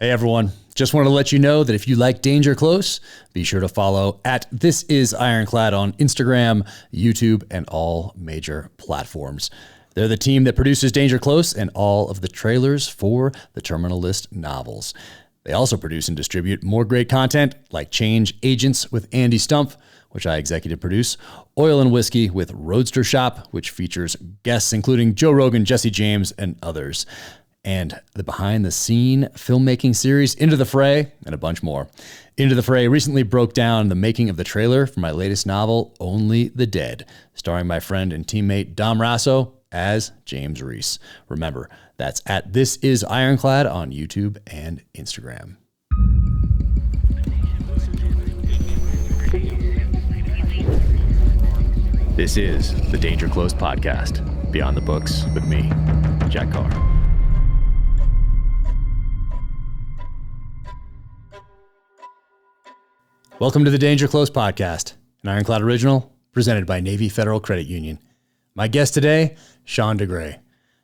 Hey everyone, just wanted to let you know that if you like Danger Close, be sure to follow at This Is Ironclad on Instagram, YouTube, and all major platforms. They're the team that produces Danger Close and all of the trailers for the Terminal List novels. They also produce and distribute more great content like Change Agents with Andy Stumpf, which I executive produce, Oil and Whiskey with Roadster Shop, which features guests including Joe Rogan, Jesse James, and others, and the behind-the-scene filmmaking series Into the Fray, and a bunch more. Into the Fray recently broke down the making of the trailer for my latest novel, Only the Dead, starring my friend and teammate Dom Rasso as James Reese. Remember, that's at This Is Ironclad on YouTube and Instagram. This is the Danger Close podcast, Beyond the Books with me, Jack Carr. Welcome to the Danger Close podcast, an Ironclad original presented by Navy Federal Credit Union. My guest today, Sean DeGrey.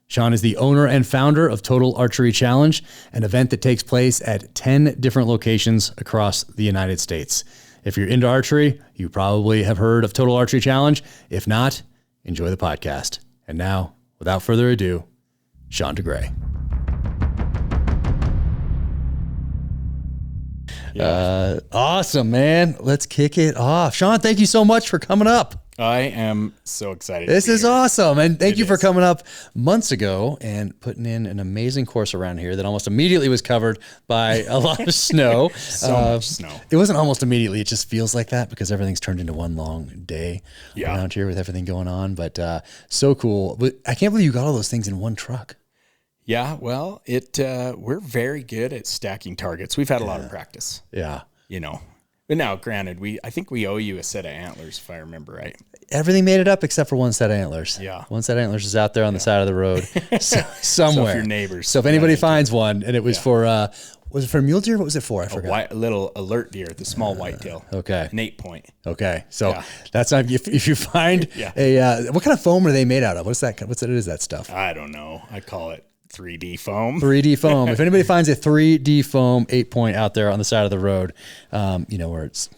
Sean is the owner and founder of Total Archery Challenge, an event that takes place at 10 different locations across the United States. If you're into archery, you probably have heard of Total Archery Challenge. If not, enjoy the podcast. And now, without further ado, Sean DeGrey. Awesome, man. Let's kick it off. Sean, thank you so much for coming up. I am so excited. This is awesome. And thank you for coming up months ago and putting in an amazing course around here that almost immediately was covered by a lot of snow. Much snow. It wasn't almost immediately. It just feels like that because everything's turned into one long day around here with everything going on. But so cool. But I can't believe you got all those things in one truck. Yeah, well, we're very good at stacking targets. We've had a lot of practice. Yeah. But now, granted, I think we owe you a set of antlers, if I remember right. Everything made it up except for one set of antlers. Yeah. One set of antlers is out there on the side of the road somewhere. So if your neighbors. So if anybody finds one, and it was for, was it for mule deer? What was it for? I forgot. A little alert deer, the small whitetail. Okay. An 8-point. Okay. So that's not, if you find what kind of foam are they made out of? What is that stuff? I don't know. I call it 3D foam. 3D foam. If anybody finds a 3D foam 8-point out there on the side of the road, you know where it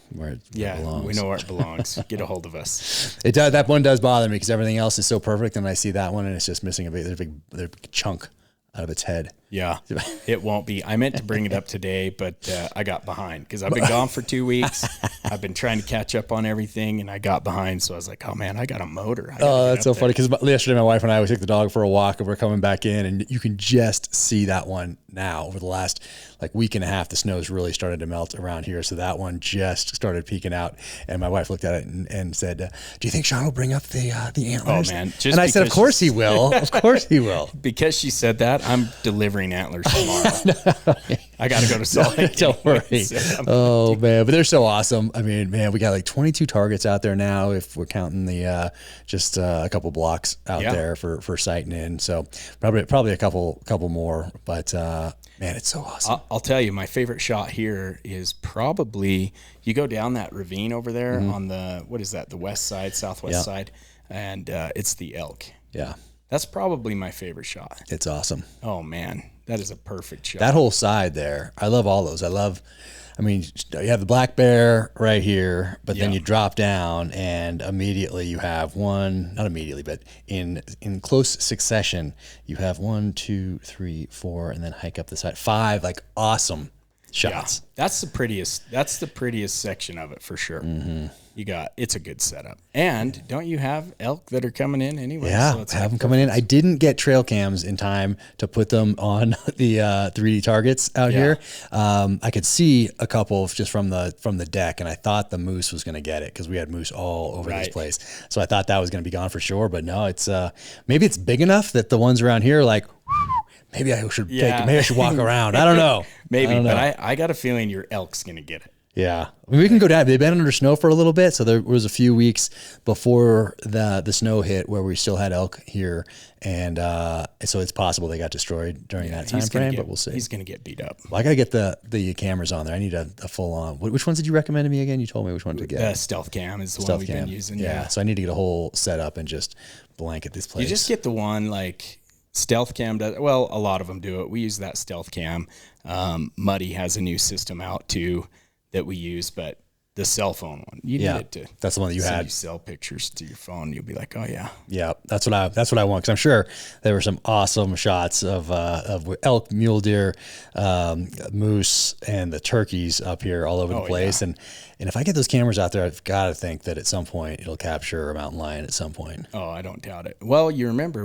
belongs. We know where it belongs. Get a hold of us. It does. That one does bother me because everything else is so perfect, and I see that one and it's just missing there's a big chunk out of its head. Yeah, it won't be. I meant to bring it up today, but I got behind because I've been gone for 2 weeks. I've been trying to catch up on everything, and I got behind. So I was like, oh, man, I got a motor. That's so funny because yesterday my wife and I took the dog for a walk, and we're coming back in, and you can just see that one now. Over the last week and a half, the snow's really started to melt around here, so that one just started peeking out. And my wife looked at it and said, do you think Sean will bring up the antlers? Oh, man. And I said, of course he will. Of course he will. Because she said that, I'm delivering antlers tomorrow. I got to go to Salt Lake. Don't worry. Oh, man. But they're so awesome. I mean, man, we got 22 targets out there now if we're counting the just a couple blocks out there for sighting in. So probably a couple more. But, man, it's so awesome. I'll tell you, my favorite shot here is probably you go down that ravine over there on the west side, southwest side, and it's the elk. Yeah. That's probably my favorite shot. It's awesome. Oh, man. That is a perfect shot. That whole side there. I love all those. You have the black bear right here, but then you drop down and immediately you have one, not immediately, but in close succession, you have 1, 2, 3, 4, and then hike up the side. 5, awesome shots. Yeah, that's the prettiest section of it for sure. Mm-hmm. It's a good setup. And don't you have elk that are coming in anyway? Yeah, I have them coming in. I didn't get trail cams in time to put them on the 3D targets out here. I could see a couple just from the deck, and I thought the moose was going to get it because we had moose all over this place. So I thought that was going to be gone for sure. But no, it's maybe it's big enough that the ones around here are like, maybe I should take it. Maybe I should walk around. I don't know. But I got a feeling your elk's going to get it. Yeah. We can go down. They've been under snow for a little bit. So there was a few weeks before the snow hit where we still had elk here. And so it's possible they got destroyed during that time frame, but we'll see. He's going to get beat up. Well, I got to get the cameras on there. I need a full on. Which ones did you recommend to me again? You told me which one to get. The stealth cam is the one we've been using. Yeah. So I need to get a whole setup and just blanket this place. You just get the one Stealth Cam does, well, a lot of them do it. We use that Stealth Cam. Muddy has a new system out too that we use, but the cell phone one, you need it to. That's the one that you had. You sell pictures to your phone, you'll be like, oh yeah. Yeah, that's what I want, because I'm sure there were some awesome shots of elk, mule deer, moose, and the turkeys up here all over the place. Yeah. And if I get those cameras out there, I've got to think that at some point it'll capture a mountain lion at some point. Oh, I don't doubt it. Well, you remember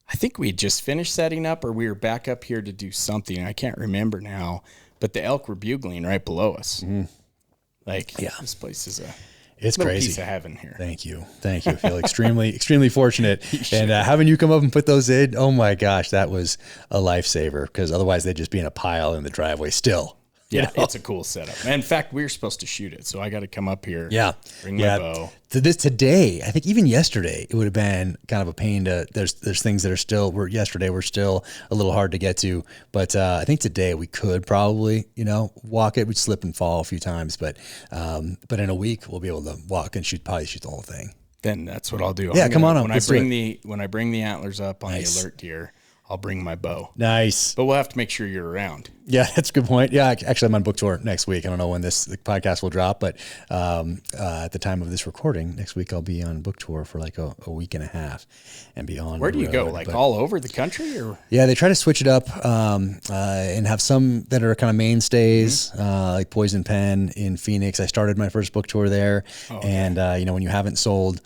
I think we had just finished setting up, or we were back up here to do something. I can't remember now, but the elk were bugling right below us. Mm-hmm. Like, this place is it's little crazy piece of heaven here. Thank you. I feel extremely fortunate. And having you come up and put those in, oh my gosh, that was a lifesaver, because otherwise they'd just be in a pile in the driveway still. Yeah, it's a cool setup. In fact, we were supposed to shoot it, so I got to come up here. Yeah, bring my bow. Today, I think even yesterday, it would have been kind of a pain to. There's things that are still. Yesterday were still a little hard to get to, but I think today we could probably walk it. We'd slip and fall a few times, but in a week we'll be able to walk and probably shoot the whole thing. Then that's what I'll do. Yeah, come on up. When I bring the antlers up on the alert deer, I'll bring my bow. Nice. But we'll have to make sure you're around. Yeah, that's a good point. Yeah, actually, I'm on book tour next week. I don't know when the podcast will drop, but at the time of this recording, next week I'll be on book tour for like a week and a half and beyond. Where do you go? Like all over the country? Or? Yeah, they try to switch it up and have some that are kind of mainstays, like Poison Pen in Phoenix. I started my first book tour there. Oh, okay. And, when you haven't sold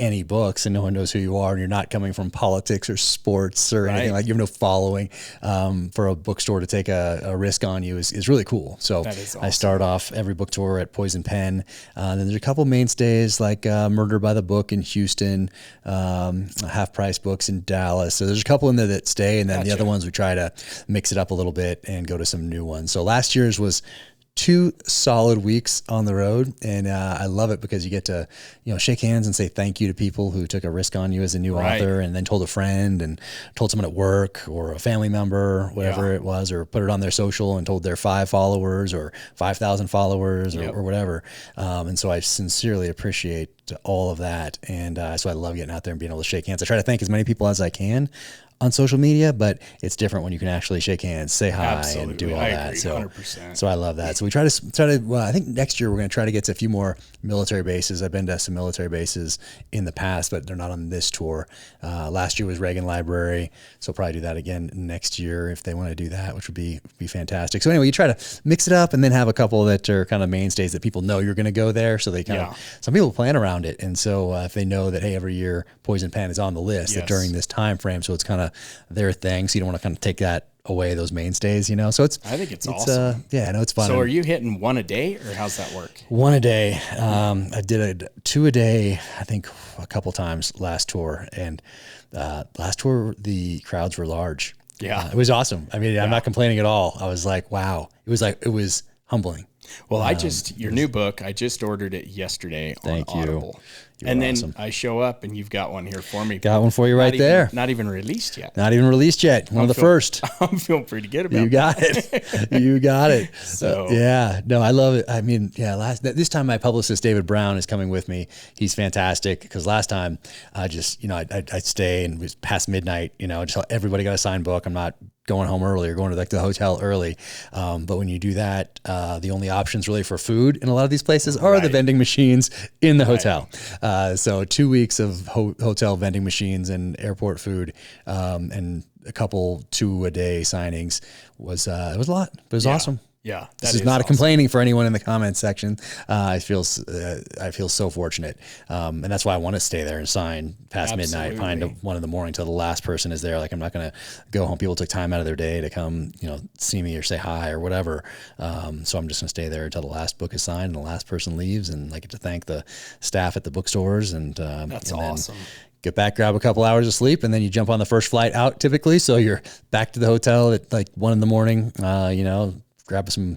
any books and no one knows who you are and you're not coming from politics or sports or anything, like you have no following, for a bookstore to take a risk on you is really cool. So awesome. I start off every book tour at Poison Pen. Then there's a couple mainstays like Murder by the Book in Houston, Half Price Books in Dallas. So there's a couple in there that stay, and then the other ones we try to mix it up a little bit and go to some new ones. So last year's was 2 solid weeks on the road, and I love it because you get to shake hands and say thank you to people who took a risk on you as a new author, and then told a friend and told someone at work or a family member, whatever it was, or put it on their social and told their 5 followers or 5,000 followers or whatever. And so I sincerely appreciate all of that, and so I love getting out there and being able to shake hands. I try to thank as many people as I can on social media, but it's different when you can actually shake hands, say hi, and do all that. Agree, so 100%. So I love that. So we try to. Well, I think next year we're going to try to get to a few more military bases. I've been to some military bases in the past, but they're not on this tour. Last year was Reagan Library, so probably do that again next year if they want to do that, which would be fantastic. So anyway, you try to mix it up and then have a couple that are kind of mainstays that people know you're going to go there. So they kind of, some people plan around it, and so if they know that, hey, every year Poison Pen is on the list that during this time frame, so it's kind of their thing, so you don't want to kind of take that away, those mainstays, so I think it's awesome. It's fun. So are you hitting 1 a day, or how's that work? 1 a day. I did 2 a day, I think a couple times last tour, and last tour the crowds were large. It was awesome. I mean, I'm not complaining at all. I was like, wow. It was humbling. Well, your new book, I just ordered it yesterday on Audible. And then awesome. I show up and you've got one here for me. Got one for you there. Not even released yet. One of the first. I'm feeling pretty good about it. You got it. You got it. So no, I love it. I mean, this time my publicist David Brown is coming with me. He's fantastic, because last time I just, I'd stay and it was past midnight, just everybody got a signed book. I'm not going home early or going to the hotel early. But when you do that, the only options really for food in a lot of these places are the vending machines in the hotel. So 2 weeks of hotel vending machines and airport food, and a couple 2 a day signings was a lot, but it was awesome. Yeah, this is not a complaining for anyone in the comments section. I feel so fortunate, and that's why I want to stay there and sign past midnight, probably to 1 in the morning till the last person is there. Like, I'm not going to go home. People took time out of their day to come, see me or say hi or whatever. So I'm just going to stay there until the last book is signed and the last person leaves, and I get to thank the staff at the bookstores. And that's awesome. Get back, grab a couple hours of sleep, and then you jump on the first flight out typically. So you're back to the hotel at like 1 in the morning. Grab some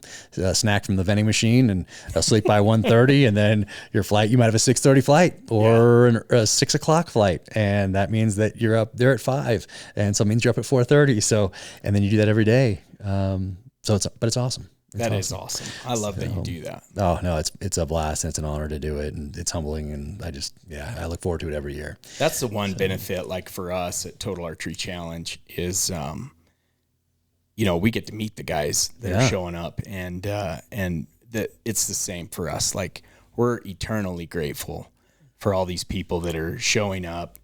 snack from the vending machine and sleep by 1:30, and then your flight, you might have a 6:30 flight or a 6 o'clock flight, and that means that you're up there at 5, and so it means you're up at 4:30. So, and then you do that every day. But it's awesome. That is awesome. I love that you do that. Oh no, it's a blast and it's an honor to do it, and it's humbling, and I look forward to it every year. That's the one benefit, like for us at Total Archery Challenge is, we get to meet the guys that are showing up, and that it's the same for us. Like, we're eternally grateful for all these people that are showing up,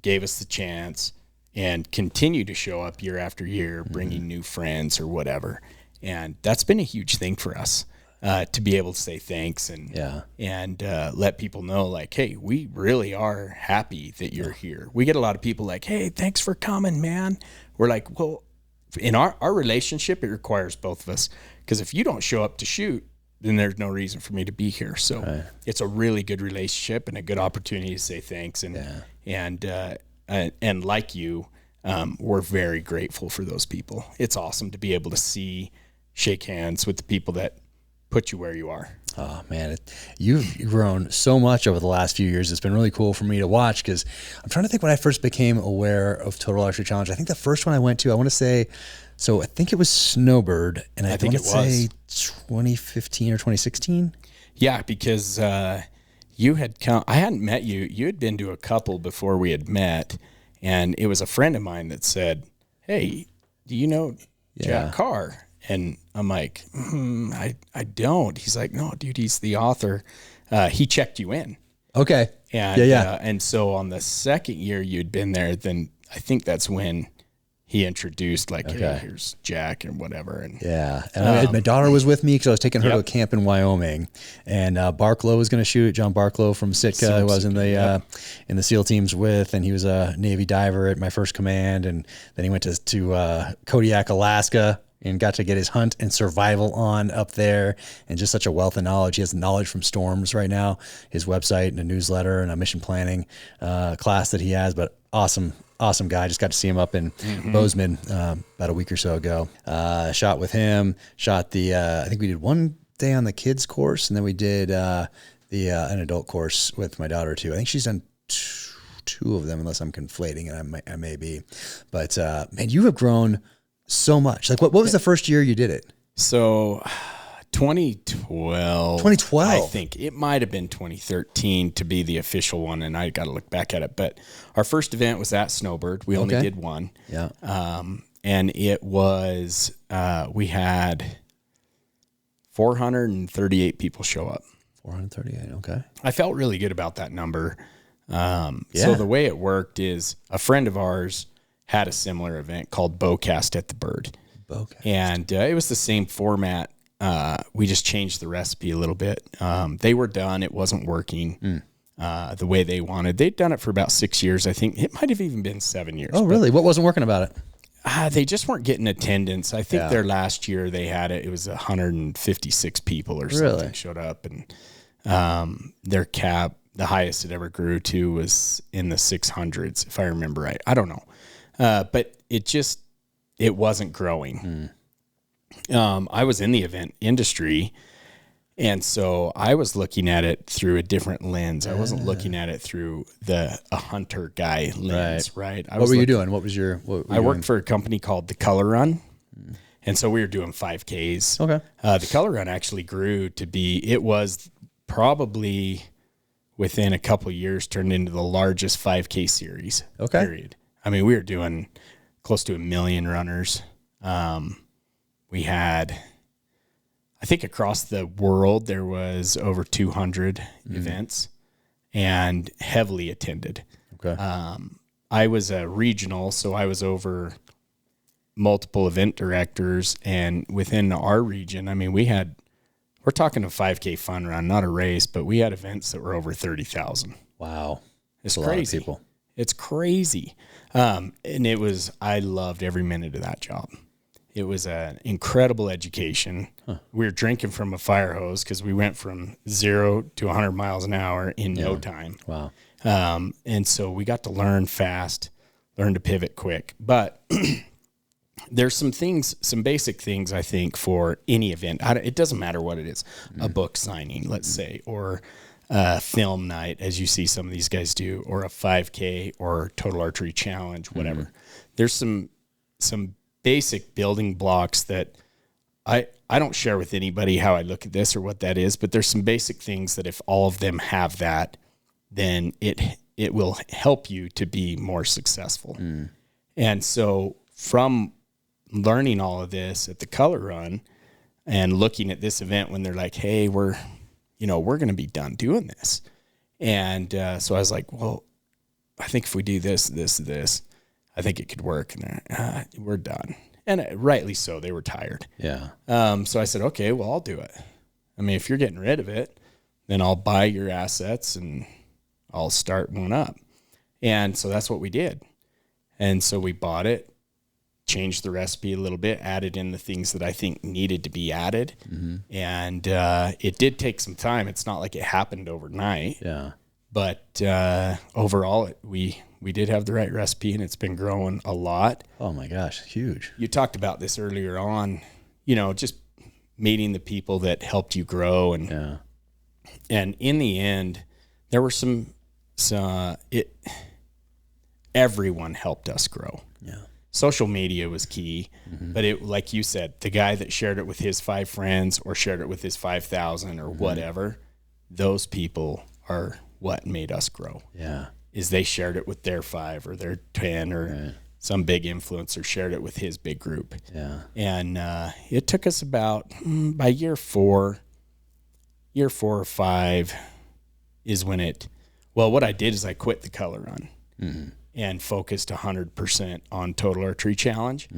gave us the chance, and continue to show up year after year, bringing new friends or whatever. And that's been a huge thing for us, to be able to say thanks and let people know, like, hey, we really are happy that you're here. We get a lot of people like, hey, thanks for coming, man. We're like, well, in our relationship, it requires both of us, because if you don't show up to shoot, then there's no reason for me to be here. So it's a really good relationship and a good opportunity to say thanks. And like you, we're very grateful for those people. It's awesome to be able to shake hands with the people that put you where you are. Oh man, you've grown so much over the last few years. It's been really cool for me to watch, because I'm trying to think when I first became aware of Total Archery Challenge. I think the first one I went to, I want to say, so I think it was Snowbird, and I think it was 2015 or 2016. Yeah, because you had come. I hadn't met you. You had been to a couple before we had met, and it was a friend of mine that said, "Hey, do you know Jack Carr?" And I'm like, I don't. He's like, no, dude, he's the author. He checked you in. Okay. And, and so on the second year you'd been there, then I think that's when he introduced, like, hey, here's Jack and whatever. And my daughter was with me because I was taking her to a camp in Wyoming, and Barklow was going to shoot. John Barklow from Sitka, who I was in the SEAL teams with, and he was a Navy diver at my first command, and then he went to Kodiak, Alaska, and got to get his hunt and survival on up there, and just such a wealth of knowledge. He has knowledge from storms right now, his website and a newsletter and a mission planning class that he has, but awesome guy. Just got to see him up in Bozeman about a week or so ago. Shot with him, I think we did one day on the kids course, and then we did an adult course with my daughter too. I think she's done two of them, unless I'm conflating, and I may be. But man, you have grown so much. Like, what was the first year you did it? So 2012, I think it might've been 2013 to be the official one. And I got to look back at it, but our first event was at Snowbird. We only did one. Yeah. And it was, we had 438 people show up. 438. Okay. I felt really good about that number. So the way it worked is a friend of ours had a similar event called Bowcast at the Bird. And it was the same format. We just changed the recipe a little bit. They were done. It wasn't working the way they wanted. They'd done it for about 6 years. I think it might have even been 7 years. Oh, really? What wasn't working about it? They just weren't getting attendance. I think their last year they had it was 156 people or something showed up. And their cap, the highest it ever grew to, was in the 600s, if I remember right. I don't know. But it wasn't growing. I was in the event industry, and so I was looking at it through a different lens. I wasn't looking at it through a hunter guy lens, right? What were you doing? What was your? I worked for a company called the Color Run, and so we were doing 5Ks. Okay. The Color Run actually grew to be. It was probably within a couple of years turned into the largest 5K series. Okay. Period. I mean, we were doing close to 1 million runners. We had, I think across the world, there was over 200 events and heavily attended. Okay. I was a regional, so I was over multiple event directors, and within our region, I mean, we're talking a 5K fun run, not a race, but we had events that were over 30,000. Wow. It's crazy. A lot of people. It's crazy. And I loved every minute of that job. It was an incredible education. We were drinking from a fire hose because we went from 0 to 100 miles an hour in no time. Wow. And so we got to learn fast, learn to pivot quick. But there's some basic things, I think, for any event. It doesn't matter what it is, a book signing, let's say, or a film night, as you see some of these guys do, or a 5K or Total Archery Challenge, whatever. There's some basic building blocks that I don't share with anybody how I look at this or what that is, but there's some basic things that if all of them have that, then it will help you to be more successful. And so from learning all of this at the color run and looking at this event when they're like, hey, we're going to be done doing this. And so I was like, well, I think if we do this, I think it could work. And we're done. And rightly so, they were tired. Yeah. So I said, okay, well, I'll do it. I mean, if you're getting rid of it, then I'll buy your assets and I'll start one up. And so that's what we did. And so we bought it, changed the recipe a little bit, added in the things that I think needed to be added. And it did take some time. It's not like it happened overnight. Yeah. But overall, we did have the right recipe, and it's been growing a lot. Oh, my gosh. Huge. You talked about this earlier on, just meeting the people that helped you grow. And in the end, there were everyone helped us grow. Yeah. Social media was key, but it, like you said, the guy that shared it with his 5 friends or shared it with his 5,000 or whatever, those people are what made us grow. Yeah. Is they shared it with their 5 or their 10 or some big influencer shared it with his big group. Yeah. And it took us about, by year 4 or 5 is when what I did is I quit the color run and focused 100% on Total Archery Challenge.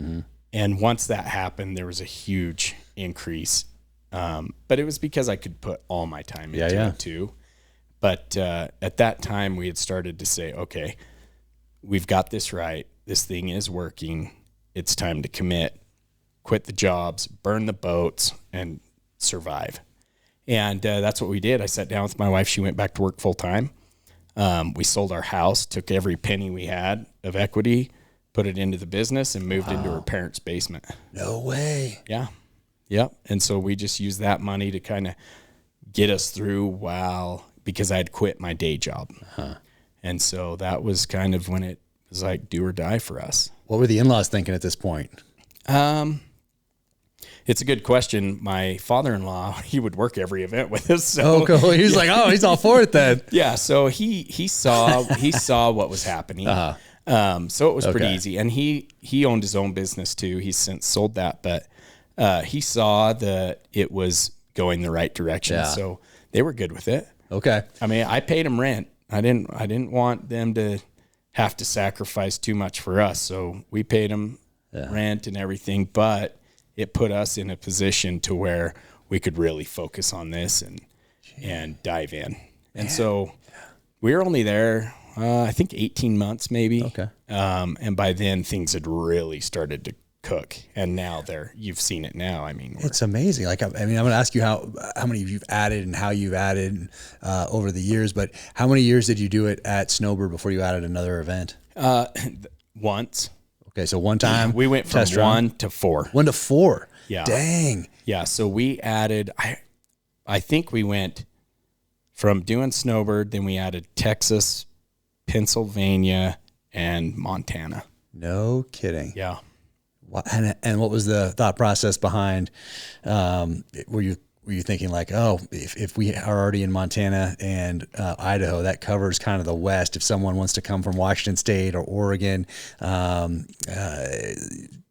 And once that happened, there was a huge increase. But it was because I could put all my time into it too. But at that time, we had started to say, okay, we've got this right. This thing is working. It's time to commit, quit the jobs, burn the boats, and survive. And that's what we did. I sat down with my wife. She went back to work full time. We sold our house, took every penny we had of equity, put it into the business, and moved into her parents' basement. No way. Yeah. Yep. And so we just used that money to kind of get us through because I had quit my day job. And so that was kind of when it was like do or die for us. What were the in-laws thinking at this point? It's a good question. My father-in-law, he would work every event with us. So, cool. He's like, he's all for it then. Yeah. So he saw what was happening. So it was pretty easy. And he owned his own business too. He's since sold that, but he saw that it was going the right direction. So they were good with it. Okay. I mean, I paid them rent. I didn't want them to have to sacrifice too much for us. So we paid them rent and everything, but it put us in a position to where we could really focus on this and dive in. And so we were only there, I think 18 months maybe. Okay. And by then things had really started to cook, and now you've seen it now. I mean, it's amazing. Like, I mean, I'm going to ask you how many you've added and how you've added over the years, but how many years did you do it at Snowbird before you added another event? Once. Okay. So one time we went from 1 to 4. 1 to 4. Yeah. Dang. Yeah. So we added, I think we went from doing Snowbird, then we added Texas, Pennsylvania, and Montana. No kidding. Yeah. And what was the thought process behind, were you thinking like, if we are already in Montana and Idaho, that covers kind of the West. If someone wants to come from Washington State or Oregon, I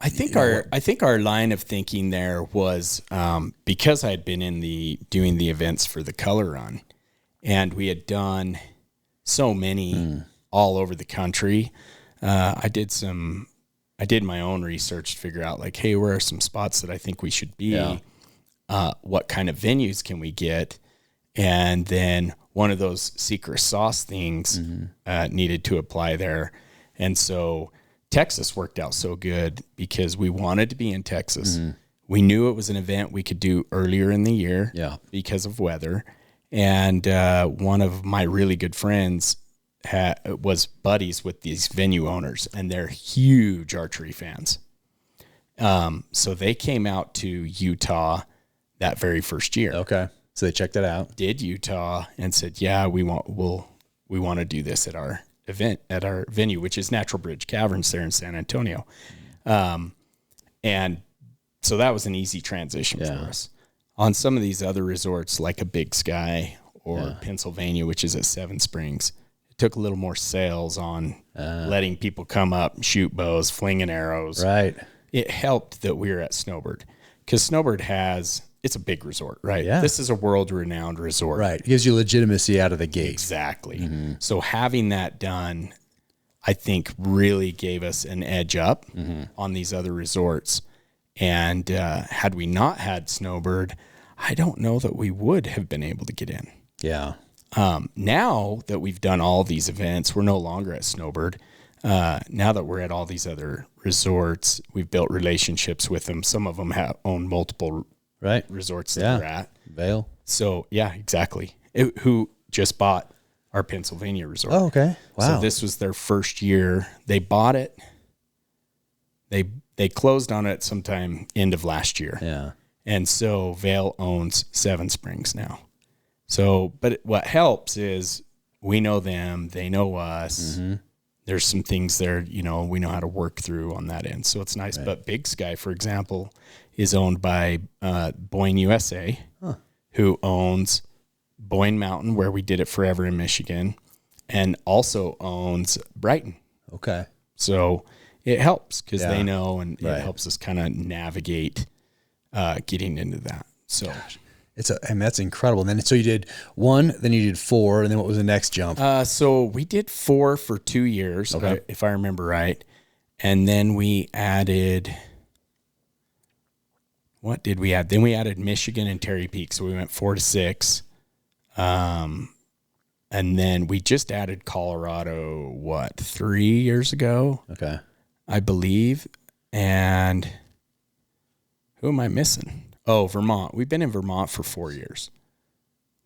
think our line of thinking there was because I had been doing the events for the color run, and we had done so many all over the country. I did my own research to figure out like, hey, where are some spots that I think we should be? Yeah. What kind of venues can we get? And then one of those secret sauce things needed to apply there. And so Texas worked out so good because we wanted to be in Texas. We knew it was an event we could do earlier in the year because of weather. And one of my really good friends was buddies with these venue owners, and they're huge archery fans. So they came out to Utah that very first year. Okay. So they checked it out. Did Utah and said, yeah, we want to do this at our event, at our venue, which is Natural Bridge Caverns there in San Antonio. And so that was an easy transition for us. On some of these other resorts, like a Big Sky or Pennsylvania, which is at Seven Springs, it took a little more sales on letting people come up and shoot bows, flinging arrows. Right. It helped that we were at Snowbird, because Snowbird it's a big resort, right? Yeah. This is a world-renowned resort. Right. It gives you legitimacy out of the gate. Exactly. So having that done, I think, really gave us an edge up on these other resorts. And had we not had Snowbird, I don't know that we would have been able to get in. Yeah. Now that we've done all these events, we're no longer at Snowbird. Now that we're at all these other resorts, we've built relationships with them. Some of them own multiple resorts that we're at. Vail. So, yeah, exactly. Who just bought our Pennsylvania resort. Oh, okay. Wow. So this was their first year. They bought it. They closed on it sometime end of last year. Yeah. And so Vail owns Seven Springs now. So, but what helps is we know them, they know us. There's some things there, we know how to work through on that end. So it's nice. Right. But Big Sky, for example, is owned by Boyne USA, who owns Boyne Mountain, where we did it forever in Michigan, and also owns Brighton. Okay. So it helps because they know, and it helps us kind of navigate getting into that. So that's incredible. And then, so you did 1, then you did 4, and then what was the next jump? So we did 4 for 2 years, if I remember right. And then we added, what did we add? Then we added Michigan and Terry Peak. So we went 4 to 6. And then we just added Colorado, 3 years ago? Okay. I believe. And who am I missing? Oh, Vermont. We've been in Vermont for 4 years.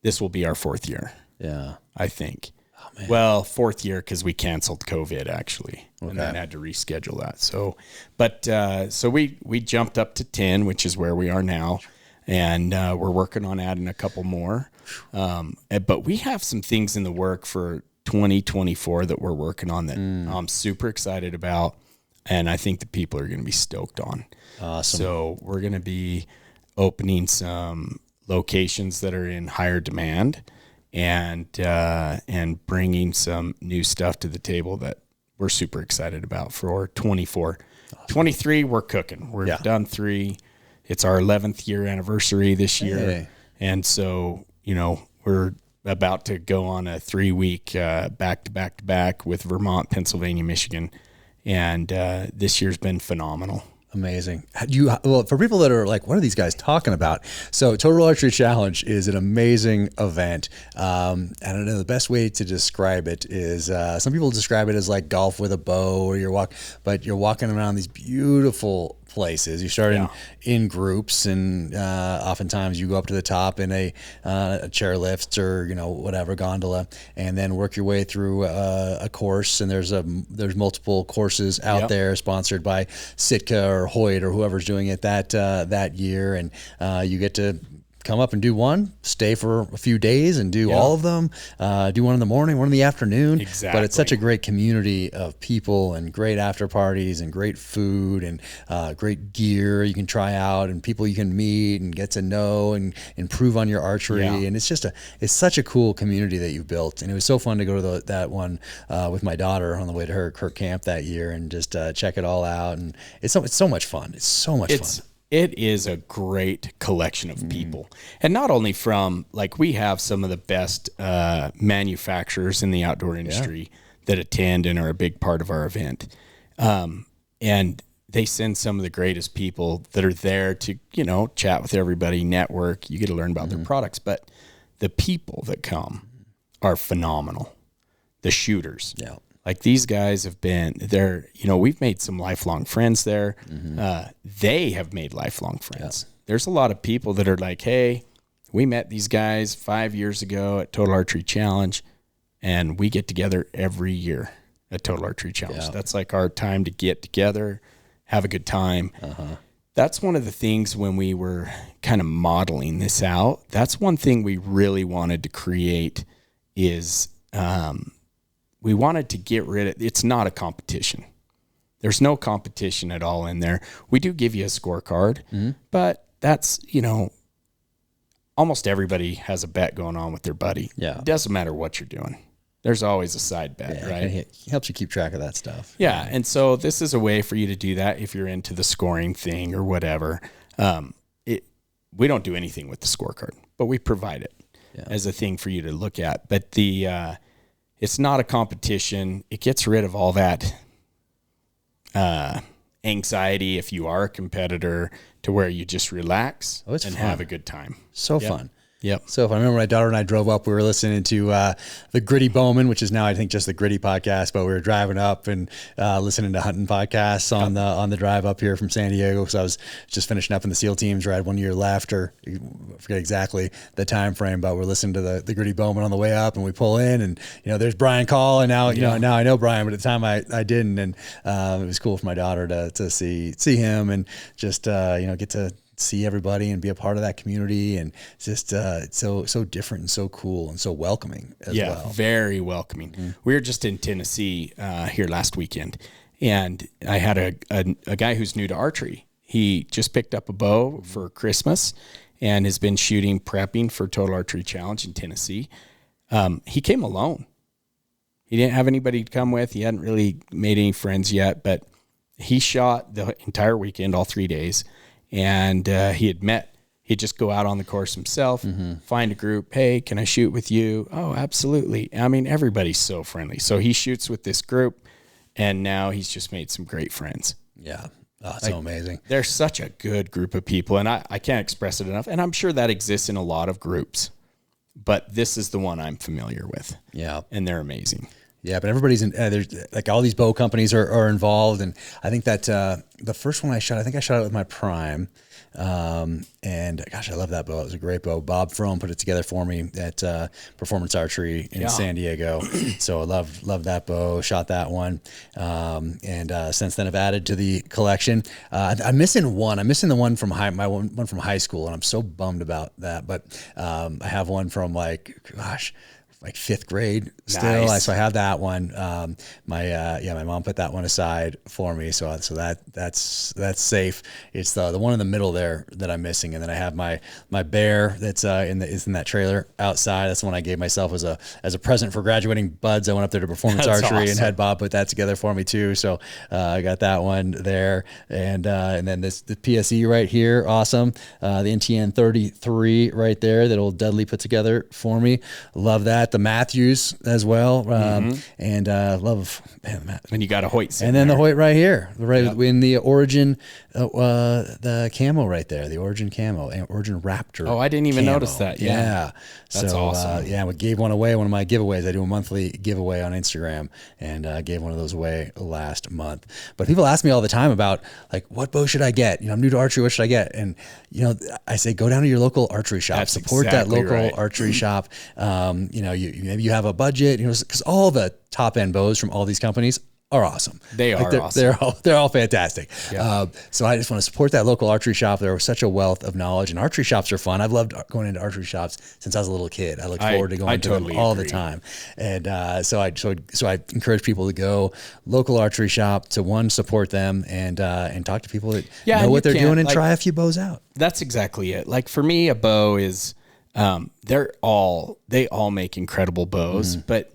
This will be our 4th year. Yeah. I think. Oh, man. Well, 4th year because we canceled COVID, actually, and then had to reschedule that. So, but so we jumped up to 10, which is where we are now, and we're working on adding a couple more. But we have some things in the work for 2024 that we're working on that I'm super excited about, and I think the people are going to be stoked on. Awesome. So we're going to be opening some locations that are in higher demand, and bringing some new stuff to the table that we're super excited about for 24. Awesome. 23, we're cooking. We're done 3. It's our 11th year anniversary this year. Hey. And so, we're about to go on a 3-week back-to-back with Vermont, Pennsylvania, Michigan. And this year's been phenomenal. Amazing. Well, for people that are like, what are these guys talking about? So Total Archery Challenge is an amazing event. I don't know, the best way to describe it is, some people describe it as like golf with a bow, or you're walking around these beautiful places. You start in groups, and oftentimes you go up to the top in a chairlift or whatever gondola, and then work your way through a course. And there's multiple courses out there sponsored by Sitka or Hoyt or whoever's doing it that year, and you get to come up and do one, stay for a few days and do all of them, do one in the morning, one in the afternoon. Exactly. But it's such a great community of people and great after parties and great food and great gear you can try out and people you can meet and get to know and improve on your archery. And it's such a cool community that you've built. And it was so fun to go to that one with my daughter on the way to her camp that year and just check it all out. And it's so much fun. It's so much fun. It is a great collection of people. And not only from, we have some of the best manufacturers in the outdoor industry that attend and are a big part of our event. And they send some of the greatest people that are there to, chat with everybody, network. You get to learn about their products. But the people that come are phenomenal. The shooters. Yeah. These guys have been there, we've made some lifelong friends there. They have made lifelong friends. Yeah. There's a lot of people that are like, hey, we met these guys 5 years ago at Total Archery Challenge, and we get together every year at Total Archery Challenge. Yeah. That's our time to get together, have a good time. That's one of the things when we were kind of modeling this out. That's one thing we really wanted to create is, we wanted to get rid of, it's not a competition. There's no competition at all in there. We do give you a scorecard, but that's, almost everybody has a bet going on with their buddy. Yeah. It doesn't matter what you're doing. There's always a side bet, right? It helps you keep track of that stuff. Yeah. And so this is a way for you to do that if you're into the scoring thing or whatever. We don't do anything with the scorecard, but we provide it as a thing for you to look at. But it's not a competition. It gets rid of all that anxiety if you are a competitor, to where you just relax and fun. have a good time. So fun. Yep. So if I remember, my daughter and I drove up, we were listening to the Gritty Bowman, which is now, I think, just the Gritty podcast, but we were driving up and listening to hunting podcasts on the drive up here from San Diego. So I was just finishing up in the SEAL teams, or I had 1 year left, or I forget exactly the time frame, but we're listening to the Gritty Bowman on the way up, and we pull in, and there's Brian Call, and now now I know Brian, but at the time I didn't, and it was cool for my daughter to see him and just get to see everybody and be a part of that community, and just it's so different and so cool and so welcoming as well. Yeah, very welcoming. We were just in Tennessee here last weekend, and I had a guy who's new to archery. He just picked up a bow for Christmas and has been prepping for Total Archery Challenge in Tennessee. He came alone. He didn't have anybody to come with. He hadn't really made any friends yet, but he shot the entire weekend, all 3 days. And he'd just go out on the course himself, find a group. Hey, can I shoot with you? Oh, absolutely. I mean, everybody's so friendly. So he shoots with this group, and now he's just made some great friends. Yeah. Oh, so amazing. They're such a good group of people, and I can't express it enough. And I'm sure that exists in a lot of groups, but this is the one I'm familiar with. Yeah. And they're amazing. Yeah, but everybody's in. There's like all these bow companies are involved, and I think that the first one I shot it with my Prime, and gosh, I love that bow. It was a great bow. Bob Frome put it together for me at Performance Archery in San Diego. So I love that bow. Shot that one, and since then I've added to the collection. I'm missing one. I'm missing the one from one from high school, and I'm so bummed about that. But I have one from like 5th grade still. Nice. So I have that one. My mom put that one aside for me. So that's safe. It's the one in the middle there that I'm missing. And then I have my bear that's in that trailer outside. That's the one I gave myself as a present for graduating buds. I went up there to Performance Archery and had Bob put that together for me too. So I got that one there. And then the PSE right here. Awesome. The NTN 33 right there that old Dudley put together for me. Love that. The Matthews as well, and love Matt. And you got a Hoyt, and then the Hoyt right here, in the Origin, the camo right there, the Origin camo, and Origin Raptor. Oh, I didn't even notice that. Yeah, that's awesome. We gave one away. One of my giveaways. I do a monthly giveaway on Instagram, and gave one of those away last month. But people ask me all the time about like, what bow should I get? I'm new to archery. What should I get? And I say, go down to your local archery shop. That's support exactly that local archery shop. Maybe you have a budget, because all the top end bows from all these companies are awesome. They are awesome. They're all fantastic. Yeah. So I just want to support that local archery shop. They're such a wealth of knowledge, and archery shops are fun. I've loved going into archery shops since I was a little kid. I look forward to going to them all the time. And so I encourage people to go local archery shop to support them and talk to people that know what they're doing and try a few bows out. That's exactly it. Like for me, a bow is they all make incredible bows, but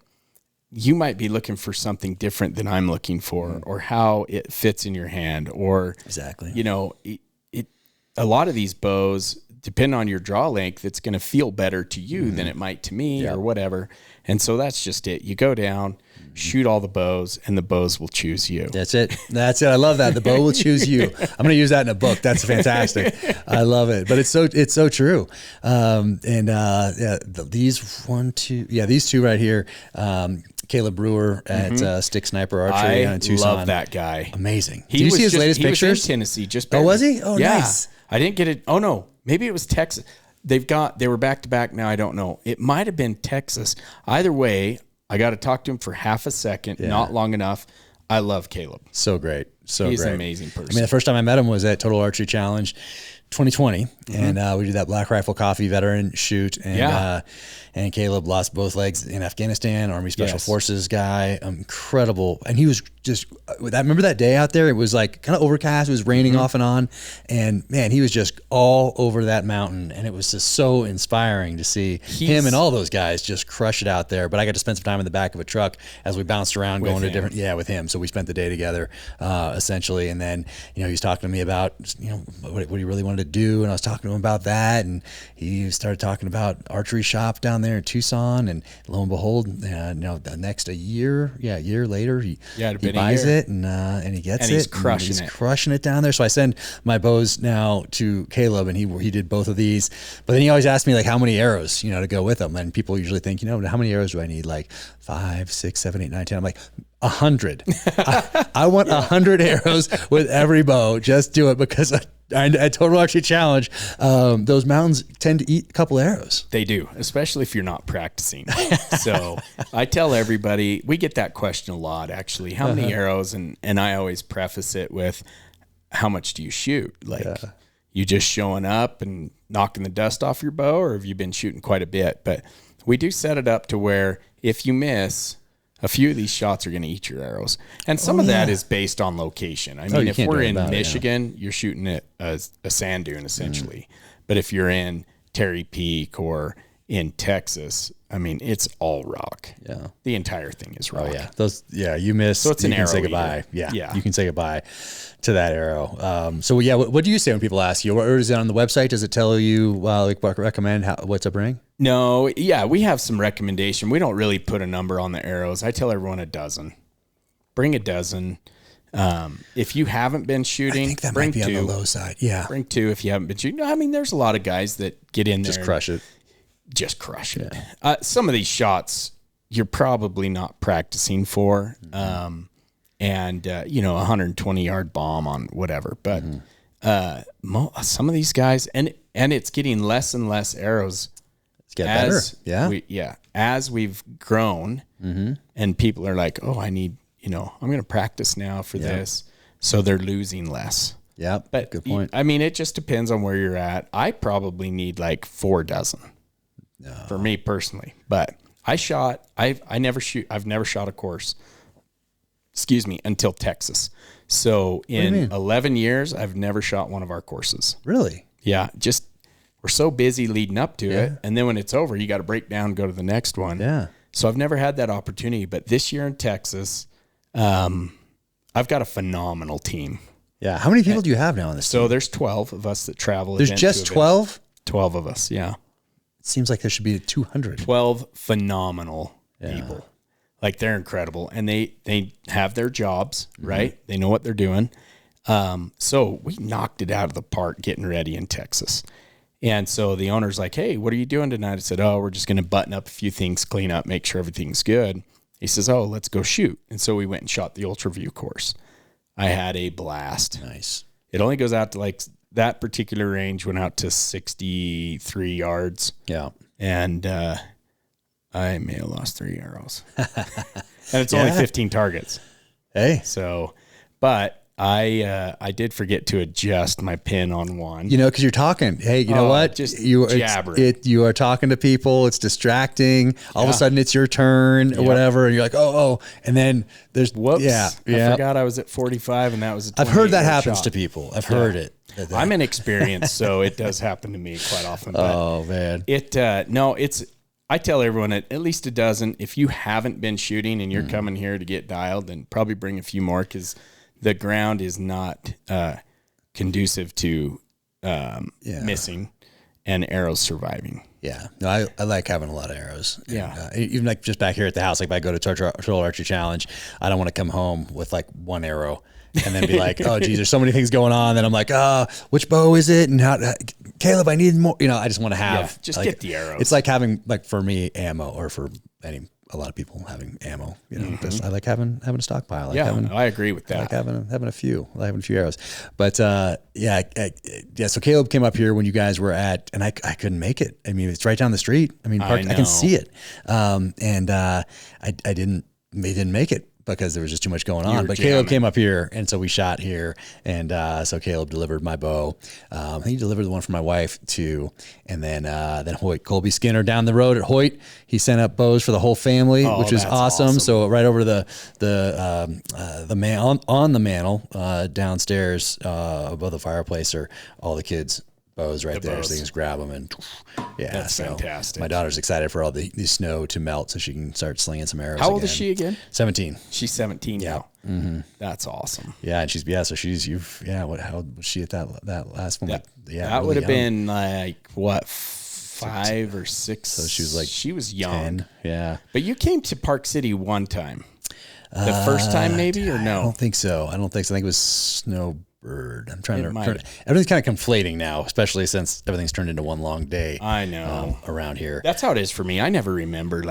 you might be looking for something different than I'm looking for, or how it fits in your hand, or exactly. A lot of these bows, depending on your draw length, it's going to feel better to you than it might to me or whatever. And so that's just it. You go down, shoot all the bows, and the bows will choose you. That's it. I love that. The bow will choose you. I'm going to use that in a book. That's fantastic. I love it. But it's so true. These two right here. Caleb Brewer at Stick Sniper Archery in Tucson. I love that guy. Amazing. Did you see his latest pictures? He was in Tennessee. Just barely. Oh, was he? Oh, yeah. Nice. I didn't get it. Oh no, maybe it was Texas. They were back to back. Now I don't know. It might have been Texas. Either way, I got to talk to him for half a second, not long enough. I love Caleb. So great. He's an amazing person. I mean, the first time I met him was at Total Archery Challenge 2020, and we did that Black Rifle Coffee veteran shoot, and Caleb lost both legs in Afghanistan, Army Special Forces guy, incredible. And he was just, I remember that day out there, it was like kind of overcast, it was raining off and on, and man, he was just all over that mountain, and it was just so inspiring to see him and all those guys just crush it out there. But I got to spend some time in the back of a truck as we bounced around going to different, with him. So we spent the day together, essentially. And then, he was talking to me about, what he really wanted to do. And I was talking to him about that. And he started talking about archery shop down there in Tucson. And lo and behold, the next a year later, he buys it and he gets it. He's crushing it down there. So I send my bows now to Caleb, and he did both of these. But then he always asked me like how many arrows, to go with them. And people usually think, how many arrows do I need? Like 5, 6, 7, 8, 9, 10. I'm like, 100. I want 100 arrows with every bow. Just do it, because at Total Archery Challenge, those mountains tend to eat a couple arrows. They do, especially if you're not practicing. So I tell everybody, we get that question a lot, actually. How many arrows? And I always preface it with, how much do you shoot? Like, you just showing up and knocking the dust off your bow, or have you been shooting quite a bit? But we do set it up to where if you miss, a few of these shots are going to eat your arrows. And some of that is based on location. I mean, if we're in Michigan, you're shooting at a sand dune, essentially. But if you're in Terry Peak or in Texas, I mean, it's all rock. Yeah. The entire thing is rock. Oh, yeah. You miss. So it's an arrow. You can say goodbye. Yeah. You can say goodbye to that arrow. What do you say when people ask you, or is it on the website? Does it tell you, recommend what's a bring? No. Yeah. We have some recommendation. We don't really put a number on the arrows. I tell everyone a dozen. Bring a dozen. If you haven't been shooting, I think that might be 2. On the low side. Yeah. Bring 2 if you haven't been shooting. I mean, there's a lot of guys that get in there. Just crush it. Just crush it. Some of these shots you're probably not practicing for, and 120-yard bomb on whatever. But some of these guys, and it's getting less and less arrows. It's getting better. As we've grown, and people are like, oh, I need, I'm going to practice now for this. So they're losing less. Yeah, but good point. I mean, it just depends on where you're at. I probably need like 4 dozen. For me personally, but I've never shot a course, until Texas. So in 11 years, I've never shot one of our courses. Really? Yeah. Just, we're so busy leading up to it. And then when it's over, you got to break down and go to the next one. Yeah. So I've never had that opportunity, but this year in Texas, I've got a phenomenal team. Yeah. How many people do you have now on this team? So there's 12 of us that travel. There's just 12? 12 of us. Yeah. Seems like there should be 200. 12 phenomenal people. Like, they're incredible. And they have their jobs, right? They know what they're doing. So we knocked it out of the park getting ready in Texas. And so the owner's like, hey, what are you doing tonight? I said, oh, we're just going to button up a few things, clean up, make sure everything's good. He says, oh, let's go shoot. And so we went and shot the Ultra View course. I had a blast. Nice. It only goes out to like, that particular range went out to 63 yards. Yeah. And I may have lost 3 arrows. And it's only 15 targets. Hey. So, but I did forget to adjust my pin on one. Because you're talking. Hey, you know what? Just jabbering. You are talking to people. It's distracting. All of a sudden, it's your turn or whatever, and you're like, oh, and then there's whoops. Yeah. I forgot I was at 45, and that was. I've heard that happens to people. I've heard it. I'm inexperienced, so it does happen to me quite often. But oh man, I tell everyone at least a dozen. If you haven't been shooting and you're coming here to get dialed, then probably bring a few more, because the ground is not conducive to missing and arrows surviving. Yeah, no, I like having a lot of arrows. Yeah, and, even like just back here at the house, like if I go to Total Archery Challenge, I don't want to come home with like 1 arrow and then be like, oh geez, there's so many things going on. Then I'm like, which bow is it? And Caleb, I need more. I just want to have get the arrows. It's like having, like, for me, ammo, or for a lot of people having ammo. I like having a stockpile. I agree with that. I like having a few. I like having a few arrows. But so Caleb came up here when you guys were at, and I couldn't make it. I mean, it's right down the street. I mean, I can see it. And I didn't make it. because there was just too much going on. were But Caleb jamming. came up here, and so we shot here, and so Caleb delivered my bow. He delivered the one for my wife too, and then Hoyt, Colby Skinner down the road at Hoyt, he sent up bows for the whole family, which is that's awesome. So right over to the man on the mantle downstairs above the fireplace are all the kids' bows right there. bows. So they can just grab them and That's fantastic. My daughter's excited for all the snow to melt so she can start slinging some arrows. How old again. is she again? 17. She's 17 now. Mm-hmm. That's awesome. Yeah, and how old was she at that last one? That really would have young. been like what, 5 or 6. So she was young. 10. Yeah. But you came to Park City one time. The first time maybe or no? I don't think so. I think it was Snowbird. I'm trying might to. have. Everything's kind of conflating now, especially since everything's turned into one long day. I know. Around here. That's how it is for me. I never remember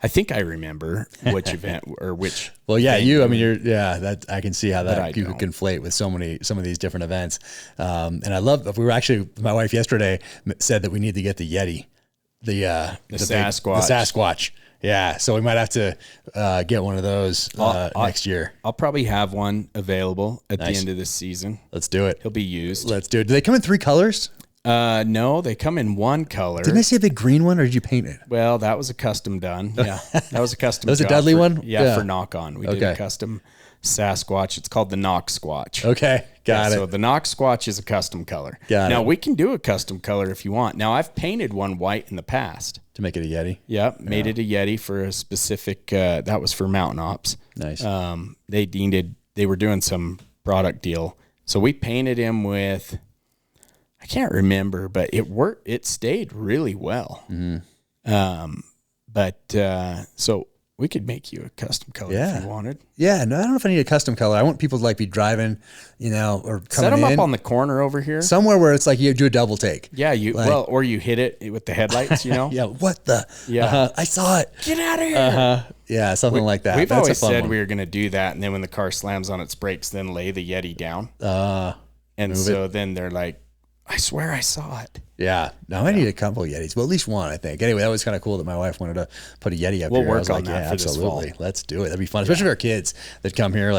I think I remember which event or which. Well, yeah, thing. I mean, that I can see how that you don't. could conflate with some of these different events. And I love, my wife yesterday said that we need to get the Yeti, the Sasquatch. The Sasquatch. Yeah. So we might have to get one of those next year. I'll probably have one available at Nice. the end of this season. Let's do it. He'll be used. Let's do it. Do they come in 3 colors? No, they come in one color. Didn't I see a big green one, or did you paint it? Well, that was a custom done. Yeah, that was a custom. That was a job Dudley one? Yeah, Yeah. for Knock On. We did Okay. a custom Sasquatch. It's called the Knock Squatch. Okay. Got it. So the Knock Squatch is a custom color. Got now it. we can do a custom color if you want. Now I've painted one white in the past. To make it a Yeti. Yeah, made it a Yeti for a specific. That was for Mountain Ops. Nice. They were doing some product deal, so we painted him with. I can't remember, but it worked. It stayed really well. Mm-hmm. So we could make you a custom color if you wanted. Yeah. No, I don't know if I need a custom color. I want people to be driving, or coming Set them in up on the corner over here. somewhere where it's you do a double take. Yeah, or you hit it with the headlights. Yeah. What the? Yeah. I saw it. Get out of here. Yeah. Something like that. We've That's always a fun said one. we were going to do that, and then when the car slams on its brakes, then lay the Yeti down. And move so then they're like, I swear I saw it. Yeah. No, I need a couple of Yetis. Well, at least one, I think. Anyway, that was kind of cool that my wife wanted to put a Yeti up We'll here. I work was on like, that yeah, for this absolutely. fall. Let's do it. That'd be fun, especially for our kids that come here,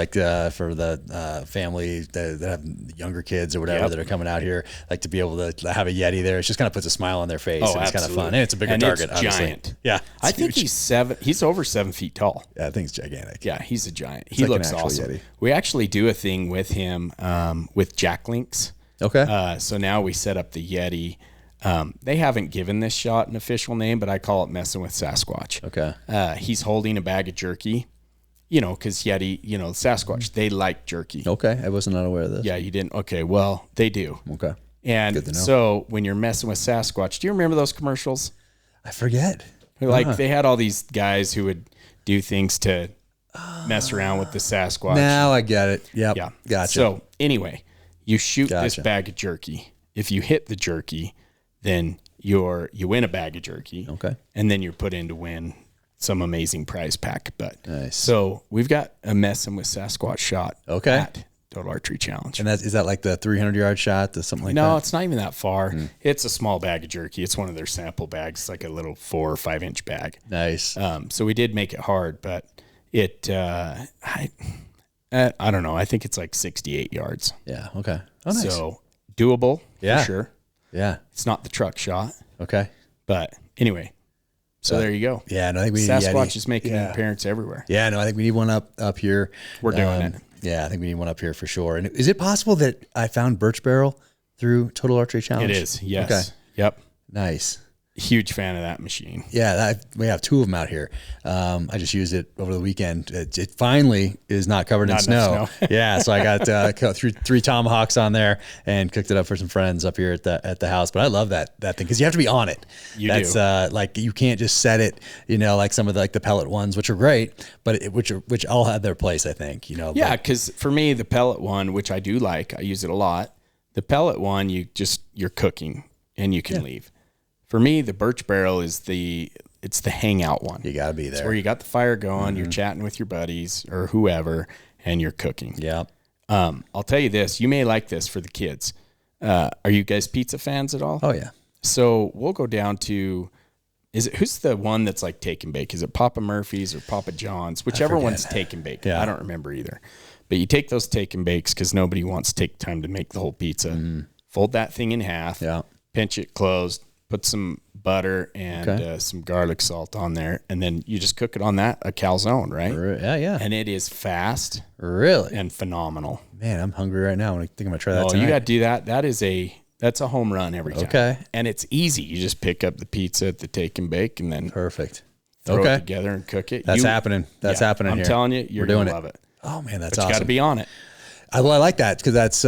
for the family that have younger kids or whatever that are coming out here, to be able to have a Yeti there. It just kind of puts a smile on their face. Oh, and it's kind of absolutely. fun. And it's a bigger And target, it's obviously. giant. Yeah. I think he's over 7 feet tall. Yeah, I think it's gigantic. Yeah, he's a giant. It's He like an looks actual awesome. Yeti. We actually do a thing with him with Jack Links. Okay. So now we set up the Yeti. They haven't given this shot an official name, but I call it Messing with Sasquatch. Okay. He's holding a bag of jerky, because Yeti, Sasquatch, they like jerky. Okay. I wasn't unaware of this. Yeah, you didn't? Okay, well, they do. Okay. Good to And know. so when you're messing with Sasquatch, do you remember those commercials? I forget. They had all these guys who would do things to mess around with the Sasquatch. Now I get it. Yep. Yeah. Gotcha. So anyway, you shoot this Gotcha. bag of jerky. If you hit the jerky, then you win a bag of jerky. Okay. And then you're put in to win some amazing prize pack. But Nice. so we've got a Messing with Sasquatch shot. Okay. At Total Archery Challenge. And is that the 300-yard shot or something like that? No, it's not even that far. It's a small bag of jerky. It's one of their sample bags. It's like a little 4 or 5 inch bag. Nice. So we did make it hard, but it, I don't know. I think it's 68 yards. Yeah. Okay. Oh, nice. So doable Yeah. for sure. Yeah. It's not the truck shot, Okay. but anyway. So there you go. Yeah. No, I think we need Sasquatch Yeti. is making an appearance everywhere. Yeah. No, I think we need one up here. We're doing it. Yeah, I think we need one up here for sure. And is it possible that I found birch barrel through Total Archery Challenge? It is. Yes. Okay. Yep. Nice. Huge fan of that machine. Yeah, we have 2 of them out here. I just used it over the weekend. It finally is not covered in Not snow. enough snow. Yeah, so I got three tomahawks on there and cooked it up for some friends up here at the house. But I love that thing because you have to be on it. That's do. You can't just set it. Like some of the pellet ones, which are great, but which all have their place. I think. Yeah, because for me, the pellet one, which I do like, I use it a lot. The pellet one, you're cooking and you can leave. For me, the birch barrel is it's the hangout one. You gotta be there. It's where you got the fire going, you're chatting with your buddies or whoever, and you're cooking. Yeah. I'll tell you this, you may like this for the kids. Are you guys pizza fans at all? Oh yeah. So we'll go down to who's the one that's like take and bake? Is it Papa Murphy's or Papa John's? Whichever one's take and bake. Yeah. I don't remember either. But you take those take and bakes because nobody wants to take time to make the whole pizza. Fold that thing in half. Yeah. Pinch it closed. Put some butter and some garlic salt on there, and then you just cook it on a calzone, right? Yeah. And it is fast, Really? and phenomenal. Man, I'm hungry right now. I think I'm gonna try that. Oh, tonight. you got to do that. That's a home run every time. Okay. And it's easy. You just pick up the pizza at the take and bake, and then Perfect. throw it together and cook it. That's happening. That's happening. I'm telling you, you're gonna love it. Oh man, that's But awesome. you got to be on it. I like that because that's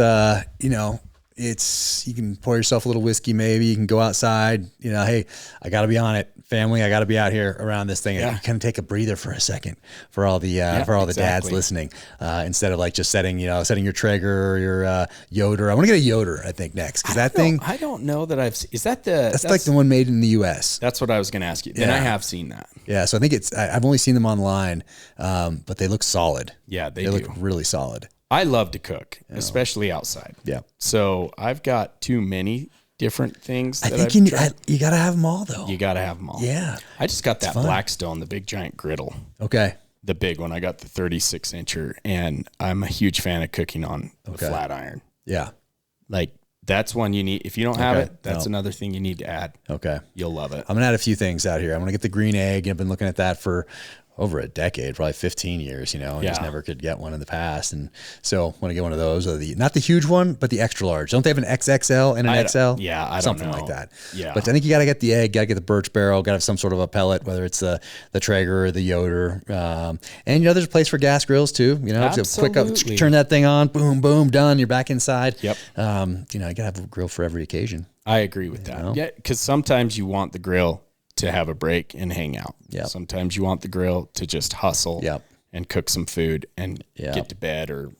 you can pour yourself a little whiskey, maybe you can go outside, hey, I got to be on it, family. I got to be out here around this thing. And you kind of take a breather for a second for all the the dads listening, instead of like just setting your Traeger or your Yoder. I want to get a Yoder, I think, next, because that thing. I don't know that that's like the one made in the U.S. That's what I was going to ask you. Then I have seen that. Yeah, so I think I've only seen them online, but they look solid. Yeah, they look really solid. I love to cook, especially outside. Yeah. So I've got too many different things. I think you got to have them all, though. You got to have them all. Yeah. I just got that Blackstone, the big giant griddle. Okay. The big one. I got the 36-incher, and I'm a huge fan of cooking on the flat iron. Yeah. Like, that's one you need. If you don't have it, that's another thing you need to add. Okay. You'll love it. I'm going to add a few things out here. I'm going to get the green egg. I've been looking at that for over a decade, probably 15 years, and just never could get one in the past. And so I want to get one of those, not the huge one, but the extra large. Don't they have an XXL and an XL? Yeah, I don't Something know. like that. Yeah. But I think you got to get the egg, got to get the birch barrel, got to have some sort of a pellet, whether it's the Traeger or the Yoder. And, there's a place for gas grills too. Just quick up, turn that thing on, boom, boom, done. You're back inside. Yep. You got to have a grill for every occasion. I agree with that. Yeah, because sometimes you want the grill to have a break and hang out. Yep. Sometimes you want the grill to just hustle and cook some food and get to bed or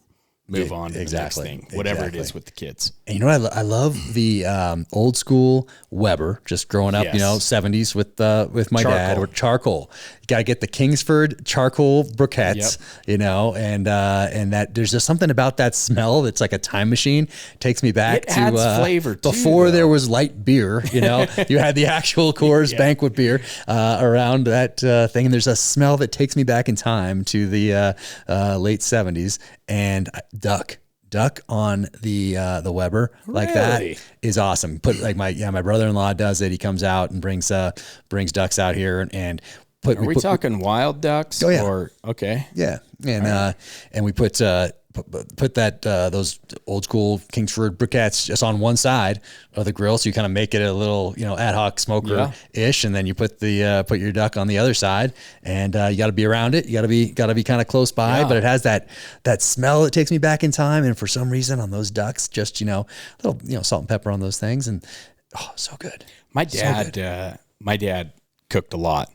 move on to the next thing, whatever it is with the kids. And I love the old school Weber, just growing up, 70s with my dad, or charcoal. You got to get the Kingsford charcoal briquettes, and that there's just something about that smell that's like a time machine. Takes me back to adds flavor too, before there was light beer. You had the actual Coors banquet beer around that thing, and there's a smell that takes me back in time to the late 70s. And duck on the Weber like that is awesome. Put like my brother-in-law does it. He comes out and brings ducks out here and put. Are we talking wild ducks? Oh yeah. Or okay. Yeah, and we put that those old school Kingsford briquettes just on one side of the grill, so you kind of make it a little ad hoc smoker ish, and then you put put your duck on the other side, and you got to be around it. You got to be kind of close by, but it has that smell that takes me back in time. And for some reason on those ducks, just a little salt and pepper on those things, and so good. My dad cooked a lot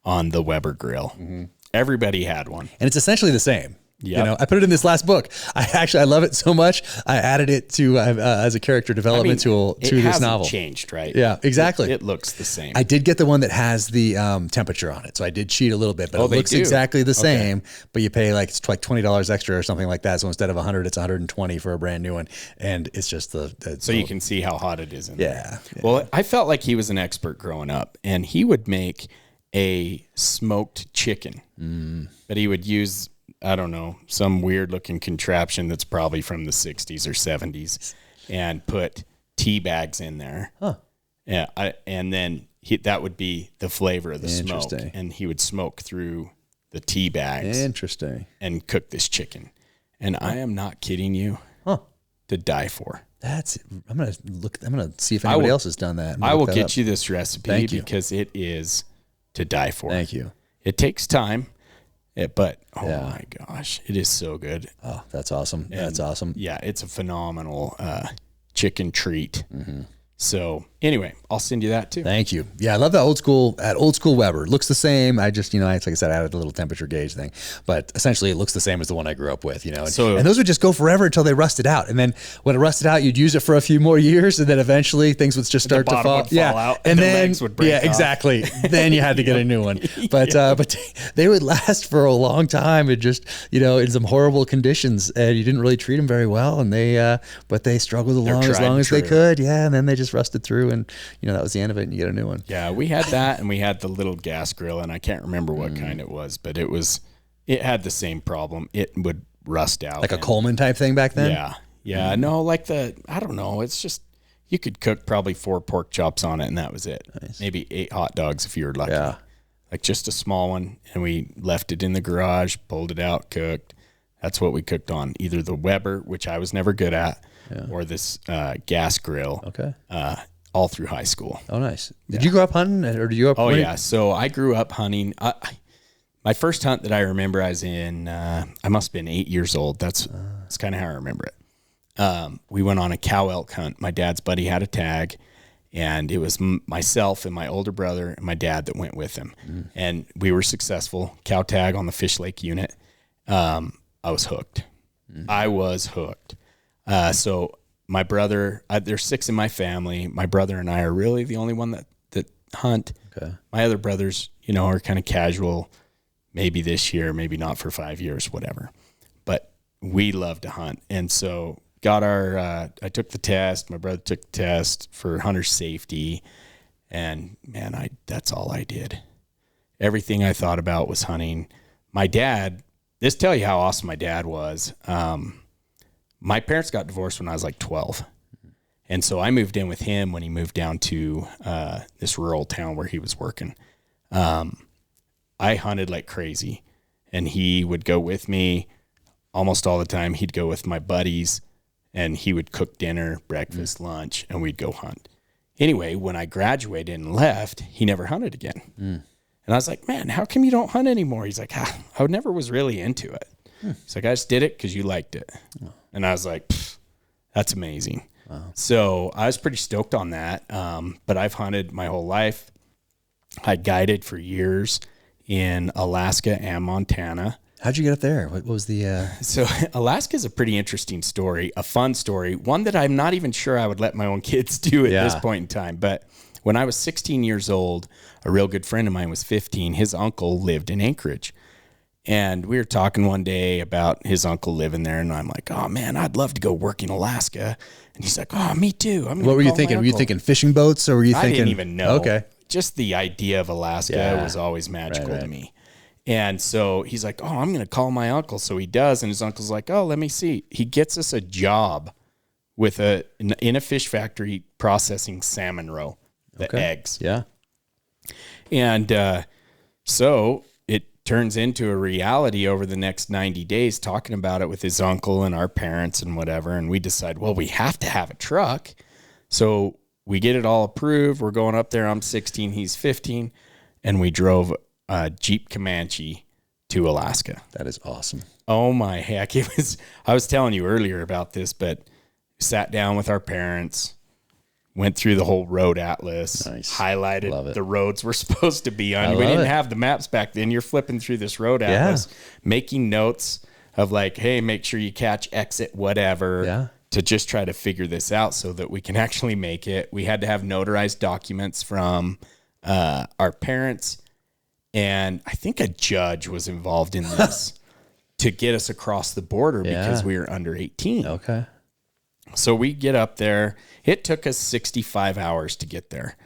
on the Weber grill. Mm-hmm. Everybody had one, and it's essentially the same. Yeah, I put it in this last book. I love it so much. I added it to as a character development tool to this novel. It hasn't changed, right? Yeah, exactly. It looks the same. I did get the one that has the temperature on it, so I did cheat a little bit, but it looks exactly the same. But you pay it's like $20 extra or something like that. So instead of 100, it's 120 for a brand new one, and it's just so you can see how hot it is in there. Yeah. Well, I felt like he was an expert growing up, and he would make a smoked chicken, but he would use, I don't know, some weird looking contraption that's probably from the 60s or 70s, and put tea bags in there. Huh. Yeah. And then that would be the flavor of the smoke, and he would smoke through the tea bags. Interesting. And cook this chicken. And I am not kidding you. Huh. To die for. I'm going to see if anybody else has done that. I will get you this recipe because it is to die for. Thank you. It takes time. But my gosh, it is so good. Oh, that's awesome. That's awesome. Yeah, it's a phenomenal chicken treat. Mm-hmm. So anyway, I'll send you that too. Thank you. Yeah, I love that old school Weber. Looks the same. I just, like I said, I added a little temperature gauge thing, but essentially it looks the same as the one I grew up with, And, and those would just go forever until they rusted out. And then when it rusted out, you'd use it for a few more years, and then eventually things would just start to fall. Out, and then legs would break off. Exactly. Then you had to get a new one. But but they would last for a long time. It just, in some horrible conditions, and you didn't really treat them very well. And they struggled along as long as they could. Yeah, and then they just rusted through, and that was the end of it, and you get a new one. Yeah, we had that, and we had the little gas grill, and I can't remember what kind it was, but it had the same problem. It would rust out. Like a Coleman type thing back then? Yeah. Yeah. No, like I don't know. It's just, you could cook probably 4 pork chops on it, and that was it. Nice. Maybe 8 hot dogs if you were lucky. Yeah. Like just a small one, and we left it in the garage, pulled it out, cooked. That's what we cooked on, either the Weber, which I was never good at, or this gas grill. Okay. All through high school. Oh, nice. Did you grow up hunting, or did you grow up? Oh, yeah. So I grew up hunting. My first hunt that I remember, I was in, I must have been 8 years old. That's kind of how I remember it. We went on a cow elk hunt. My dad's buddy had a tag, and it was myself and my older brother and my dad that went with him. And we were successful. Cow tag on the Fish Lake unit. I was hooked. I was hooked. So my brother, there's 6 in my family. My brother and I are really the only one that hunt. Okay. My other brothers, are kind of casual. Maybe this year, maybe not for 5 years, whatever. But we love to hunt. And so I took the test. My brother took the test for hunter safety. And man, that's all I did. Everything I thought about was hunting. My dad, this tell you how awesome my dad was. My parents got divorced when I was like 12. And so I moved in with him when he moved down to this rural town where he was working. I hunted like crazy, and he would go with me almost all the time. He'd go with my buddies, and he would cook dinner, breakfast, lunch, and we'd go hunt. Anyway, when I graduated and left, he never hunted again. And I was like, man, how come you don't hunt anymore? He's like, I never was really into it. He's like, I just did it because you liked it. And I was like, that's amazing. Wow. So I was pretty stoked on that. But I've hunted my whole life. I guided for years in Alaska and Montana. How'd you get up there? What was the... So Alaska is a pretty interesting story, a fun story, one that I'm not even sure I would let my own kids do at this point in time. But when I was 16 years old, a real good friend of mine was 15. His uncle lived in Anchorage. And we were talking one day about his uncle living there, and I'm like, oh, man, I'd love to go work in Alaska. And he's like, oh, me too. What were you thinking? Were you thinking fishing boats, or were you thinking... I didn't even know. Okay. Just the idea of Alaska was always magical to me. And so he's like, oh, I'm going to call my uncle. So he does. And his uncle's like, oh, let me see. He gets us a job with in a fish factory processing salmon roe, the eggs. Yeah. And so it turns into a reality over the next 90 days, talking about it with his uncle and our parents and whatever. And we decide, well, we have to have a truck. So we get it all approved. We're going up there. I'm 16. He's 15. And we drove a Jeep Comanche to Alaska. That is awesome. Oh my heck. I was telling you earlier about this, but sat down with our parents, went through the whole road atlas, highlighted the roads we're supposed to be on. We didn't have the maps back then. You're flipping through this road atlas, making notes of like, hey, make sure you catch exit, whatever, to just try to figure this out so that we can actually make it. We had to have notarized documents from our parents. And I think a judge was involved in this to get us across the border because we were under 18. Okay. So we get up there. It took us 65 hours to get there.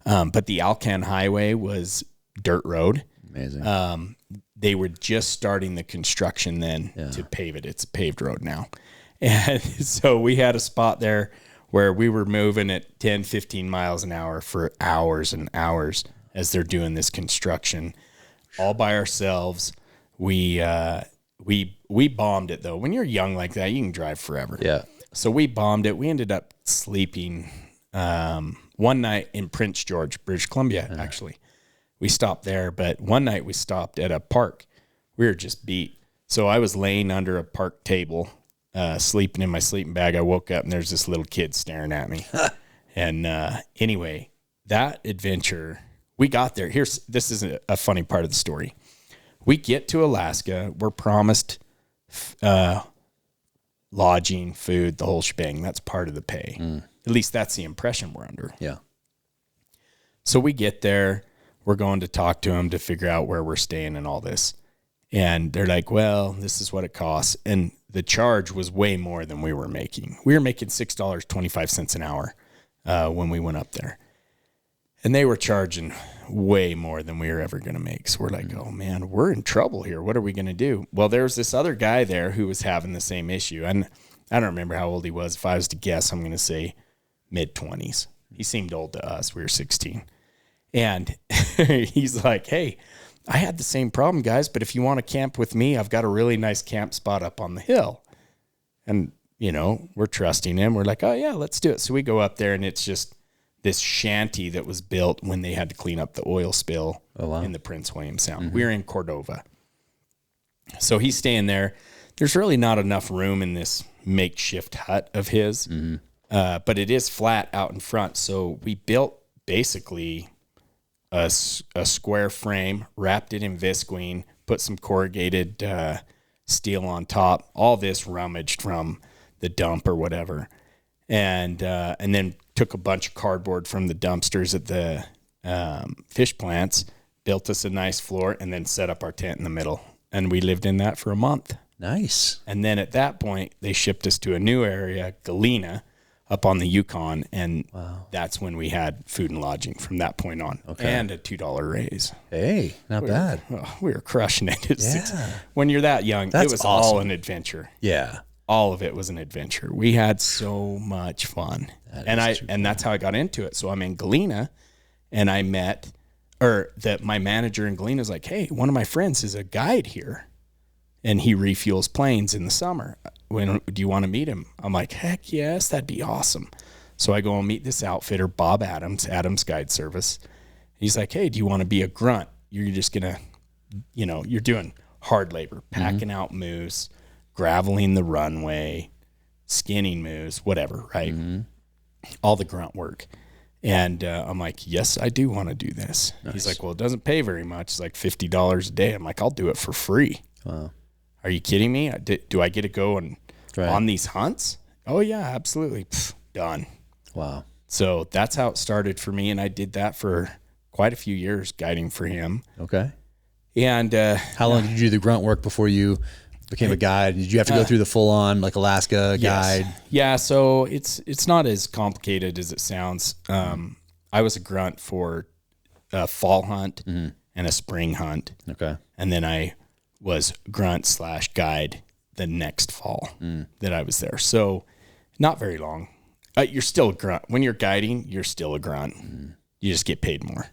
But the Alcan Highway was dirt road. Amazing. They were just starting the construction then to pave it. It's a paved road now. And so we had a spot there where we were moving at 10, 15 miles an hour for hours and hours as they're doing this construction all by ourselves. We bombed it though. When you're young like that, you can drive forever. Yeah. So we bombed it. We ended up sleeping one night in Prince George, British Columbia, actually. We stopped there, but one night we stopped at a park. We were just beat. So I was laying under a park table, sleeping in my sleeping bag. I woke up and there's this little kid staring at me. And anyway, that adventure, we got there. This is a funny part of the story. We get to Alaska. We're promised lodging, food, the whole shebang. That's part of the pay. At least that's the impression we're under. Yeah. So we get there. We're going to talk to them to figure out where we're staying and all this. And they're like, well, this is what it costs. And the charge was way more than we were making. We were making $6.25 an hour when we went up there. And they were charging way more than we were ever going to make. So we're like, oh man, we're in trouble here. What are we going to do? Well, there was this other guy there who was having the same issue. And I don't remember how old he was. If I was to guess, I'm going to say mid-20s. He seemed old to us. We were 16. And he's like, hey, I had the same problem, guys, but if you want to camp with me, I've got a really nice camp spot up on the hill. And, you know, we're trusting him. We're like, oh, yeah, let's do it. So we go up there, and it's just this shanty that was built when they had to clean up the oil spill in the Prince William Sound. We're in Cordova. So he's staying there. There's really not enough room in this makeshift hut of his, but it is flat out in front. So we built basically a square frame, wrapped it in visqueen, put some corrugated steel on top, all this rummaged from the dump or whatever. And then took a bunch of cardboard from the dumpsters at the fish plants, built us a nice floor, and then set up our tent in the middle. And we lived in that for a month. Nice. And then at that point, they shipped us to a new area, Galena, up on the Yukon. And that's when we had food and lodging from that point on. Okay. And a $2 raise. Hey, not bad. We were crushing it. When you're that young, it was all an adventure. Yeah. All of it was an adventure. We had so much fun. And that's how I got into it. So I'm in Galena, and I met, my manager in Galena is like, hey, one of my friends is a guide here, and he refuels planes in the summer. Do you want to meet him? I'm like, heck yes, that'd be awesome. So I go and meet this outfitter, Bob Adams Guide Service. He's like, hey, do you want to be a grunt? You're just going to, you're doing hard labor, packing out moose, graveling the runway, skinning moose, whatever, right? All the grunt work. And I'm like, yes, I do want to do this. Nice. He's like, well, it doesn't pay very much. It's like $50 a day. I'm like, I'll do it for free. Wow. Are you kidding me? Do I get to go on these hunts? Oh, yeah, absolutely. Done. Wow. So that's how it started for me. And I did that for quite a few years, guiding for him. Okay. And how long did you do the grunt work before you became a guide? Did you have to go through the full on like Alaska guide? Yeah. So it's not as complicated as it sounds. I was a grunt for a fall hunt and a spring hunt. Okay. And then I was grunt / guide the next fall that I was there. So not very long. You're still a grunt. When you're guiding, you're still a grunt. You just get paid more.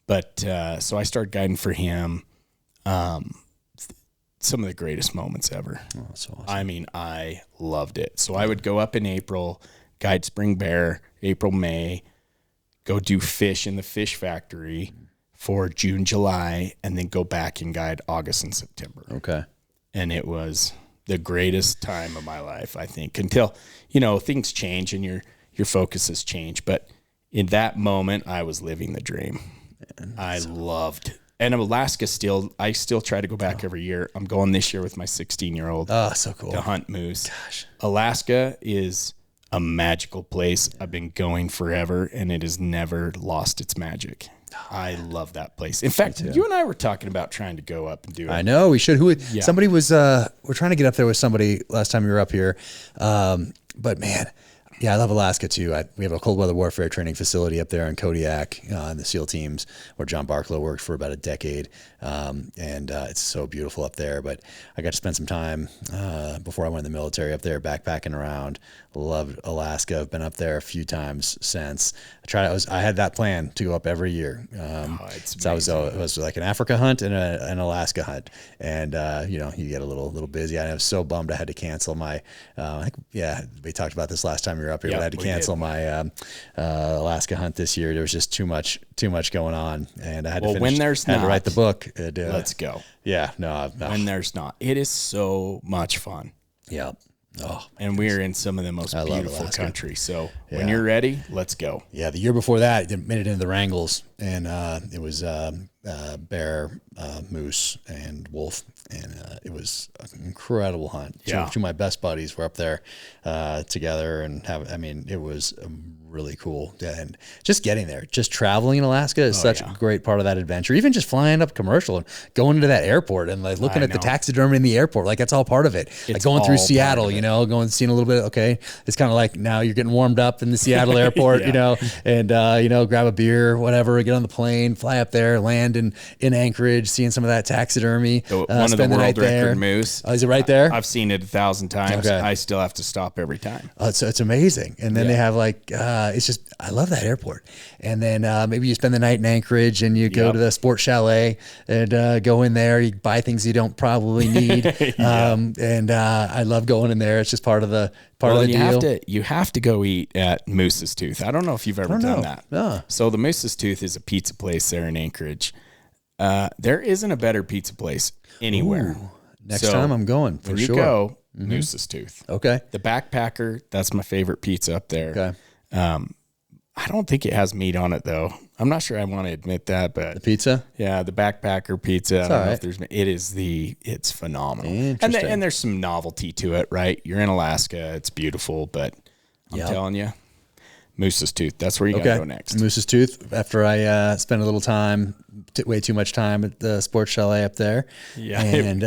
But so I started guiding for him. Some of the greatest moments ever. Oh, that's so awesome. I mean, I loved it. So I would go up in April, guide spring bear, April, May, go do fish in the fish factory for June, July, and then go back and guide August and September. Okay. And it was the greatest time of my life, I think, until, things change and your focuses change. But in that moment, I was living the dream. Man, I loved And Alaska I still try to go back every year. I'm going this year with my 16-year-old. Oh, so cool. To hunt moose. Gosh. Alaska is a magical place. I've been going forever, and it has never lost its magic. I love that place. In fact, you and I were talking about trying to go up and do it. I know we should. Somebody was, we're trying to get up there with somebody last time we were up here. But man, yeah, I love Alaska too. We have a cold weather warfare training facility up there in Kodiak, in the SEAL teams where John Barklow worked for about a decade. And it's so beautiful up there, but I got to spend some time, before I went in the military up there backpacking around. Loved Alaska. I've been up there a few times since. I had that plan to go up every year. So it was like an Africa hunt and an Alaska hunt. And, you get a little busy. I was so bummed I had to cancel my, we talked about this last time we were up here, but I had to cancel my, Alaska hunt this year. There was just too much going on, and I had to finish, to write the book. Let's go. Yeah, no. When there's not, it is so much fun. Yeah. Oh, and we're in some of the most beautiful country. So when you're ready, let's go. Yeah. The year before that, it made it into the Wrangles, and it was bear, moose, and wolf, and it was an incredible hunt. Two of my best buddies were up there together, and it was really cool. And just getting there, just traveling in Alaska is such a great part of that adventure. Even just flying up commercial and going into that airport and like looking at the taxidermy in the airport, like that's all part of it. Like going through Seattle, you know, going seeing a little bit. Okay, it's kind of like now you're getting warmed up in the Seattle airport, you know, and you know, grab a beer, whatever, get on the plane, fly up there, land in Anchorage, seeing some of that taxidermy. One of the world record moose. Oh, is it right there? I've seen it 1,000 times. Okay. I still have to stop every time. It's amazing. And then they have like, it's just, I love that airport. And then maybe you spend the night in Anchorage and you go to the sports chalet and go in there, you buy things you don't probably need. And I love going in there. It's just part of the deal. You have to go eat at Moose's Tooth. I don't know if you've ever done that. No. So the Moose's Tooth is a pizza place there in Anchorage. There isn't a better pizza place anywhere. Ooh. Next time I'm going for sure. When you go, Moose's Tooth. Okay. The Backpacker, that's my favorite pizza up there. Okay. I don't think it has meat on it though. I'm not sure I want to admit that, but the pizza, the Backpacker pizza. I don't know if there's. It's phenomenal, and there's some novelty to it, right? You're in Alaska, it's beautiful, but I'm telling you, Moose's Tooth. That's where you gotta go next. Moose's Tooth. After I spent a little time, way too much time at the sports chalet up there. Yeah, and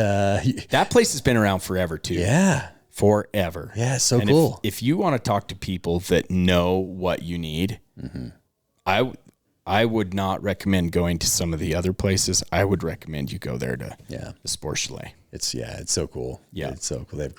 that place has been around forever too. Yeah. Forever. Yeah, it's so cool. If you want to talk to people that know what you need, I would not recommend going to some of the other places. I would recommend you go there to the sports chalet. It's so cool. Yeah, it's so cool. They have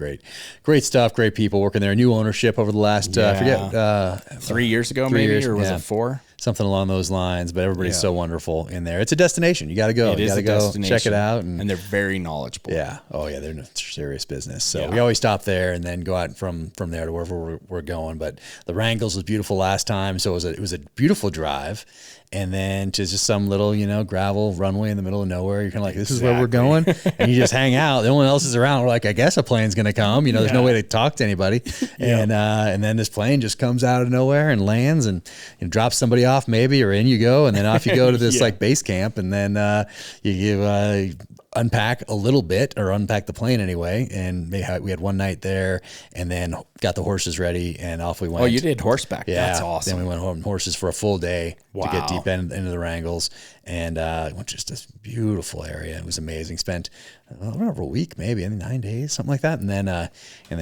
great stuff, great people working there. New ownership over the last, 3 years ago, or was it 4? Something along those lines, but everybody's so wonderful in there. It's a destination. You got to go. You got to go check it out. And they're very knowledgeable. Yeah. Oh yeah. They're serious business. So we always stop there and then go out from there to wherever we're going. But the Wrangles was beautiful last time. So it was a beautiful drive. And then to just some little, gravel runway in the middle of nowhere. You're kind of like, this is where we're going. And you just hang out. No one else is around. We're like, I guess a plane's going to come. There's no way to talk to anybody. And then this plane just comes out of nowhere and lands and drops somebody off maybe, or in you go. And then off you go to this like base camp. And then you unpack a little bit, or unpack the plane anyway. And we had one night there and then got the horses ready and off we went. Oh, you did horseback. Yeah. That's awesome. Then we went home horses for a full day to get deep into the Wrangles. And went just this beautiful area. It was amazing. Spent over a week, maybe 9 days, something like that. And then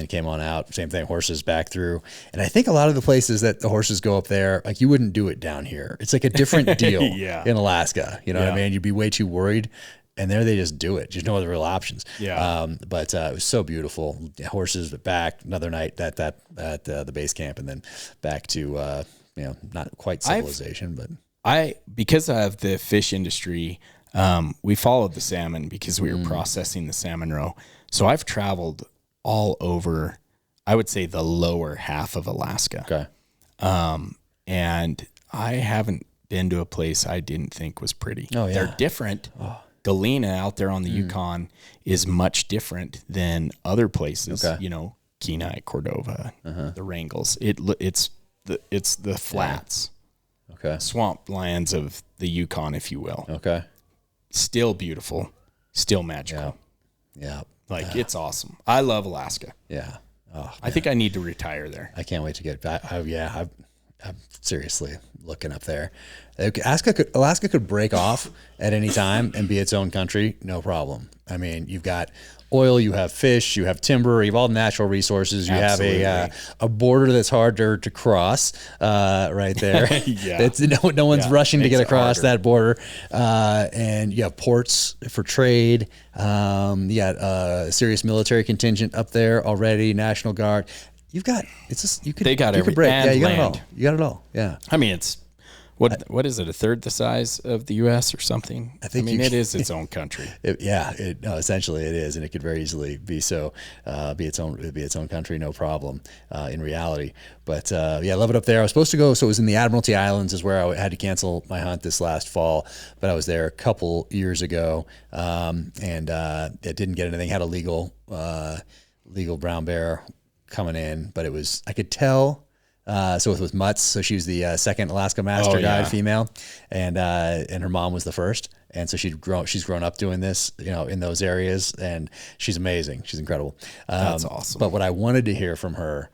came on out. Same thing, horses back through. And I think a lot of the places that the horses go up there, like you wouldn't do it down here. It's like a different deal in Alaska. You know what I mean? You'd be way too worried. And there they just do it. There's no other real options. Yeah. But it was so beautiful. Horses back, another night at the base camp, and then back to not quite civilization, but because of the fish industry, we followed the salmon because we were processing the salmon roe. So I've traveled all over, I would say, the lower half of Alaska. Okay. And I haven't been to a place I didn't think was pretty. Oh yeah. They're different. Oh. Galena out there on the Yukon is much different than other places. Okay. Kenai, Cordova, the Wrangles. It's the flats, swamp lands of the Yukon, if you will. Okay, still beautiful, still magical. Yeah. It's awesome. I love Alaska. Yeah. Oh, I think I need to retire there. I can't wait to get back. I'm seriously looking up there. Alaska could break off at any time and be its own country, no problem. I mean, you've got oil, you have fish, you have timber, you have all the natural resources. You Absolutely. Have a border that's harder to cross right there. No one's rushing to get across that border. And you have ports for trade. You got a serious military contingent up there already, National Guard. You've got they got every break. And you got land. it all. You got it all. Yeah. I mean, it's what is it? A third the size of the U.S. or something? It is its own country. Essentially it is, and it could very easily be so. Be its own country, no problem. In reality, but I love it up there. I was supposed to go, so it was in the Admiralty Islands, is where I had to cancel my hunt this last fall. But I was there a couple years ago, and it didn't get anything. Had a legal brown bear coming in, but I could tell. So it was Mutz. So she was the second Alaska Master Guide female, and her mom was the first. And so she's grown up doing this, in those areas, and she's amazing. She's incredible. That's awesome. But what I wanted to hear from her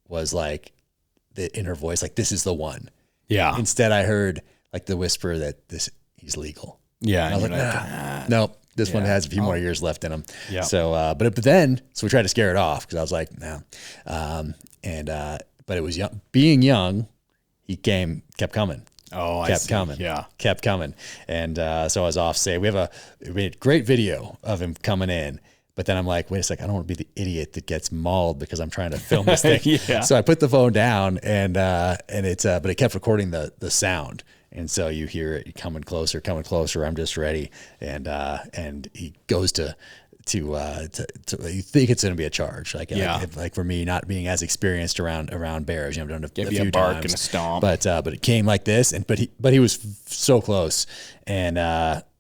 was in her voice, like, this is the one. Yeah. Instead, I heard like the whisper that he's legal. Yeah. And I was like, nope. This one has a few more years left in him. Yeah. So, but then we tried to scare it off because I was like, no. But it was young. Being young, he kept coming. Oh, kept coming. Yeah. Kept coming. And so I was off say, we have a great video of him coming in. But then I'm like, wait a sec, I don't want to be the idiot that gets mauled because I'm trying to film this thing. Yeah. So I put the phone down and it's, but it kept recording the sound. And so you hear it coming closer. I'm just ready. And he goes to you think it's going to be a charge. Like for me, not being as experienced around bears, I've done a few bark times, and a stomp. but it came like this, but he was so close, and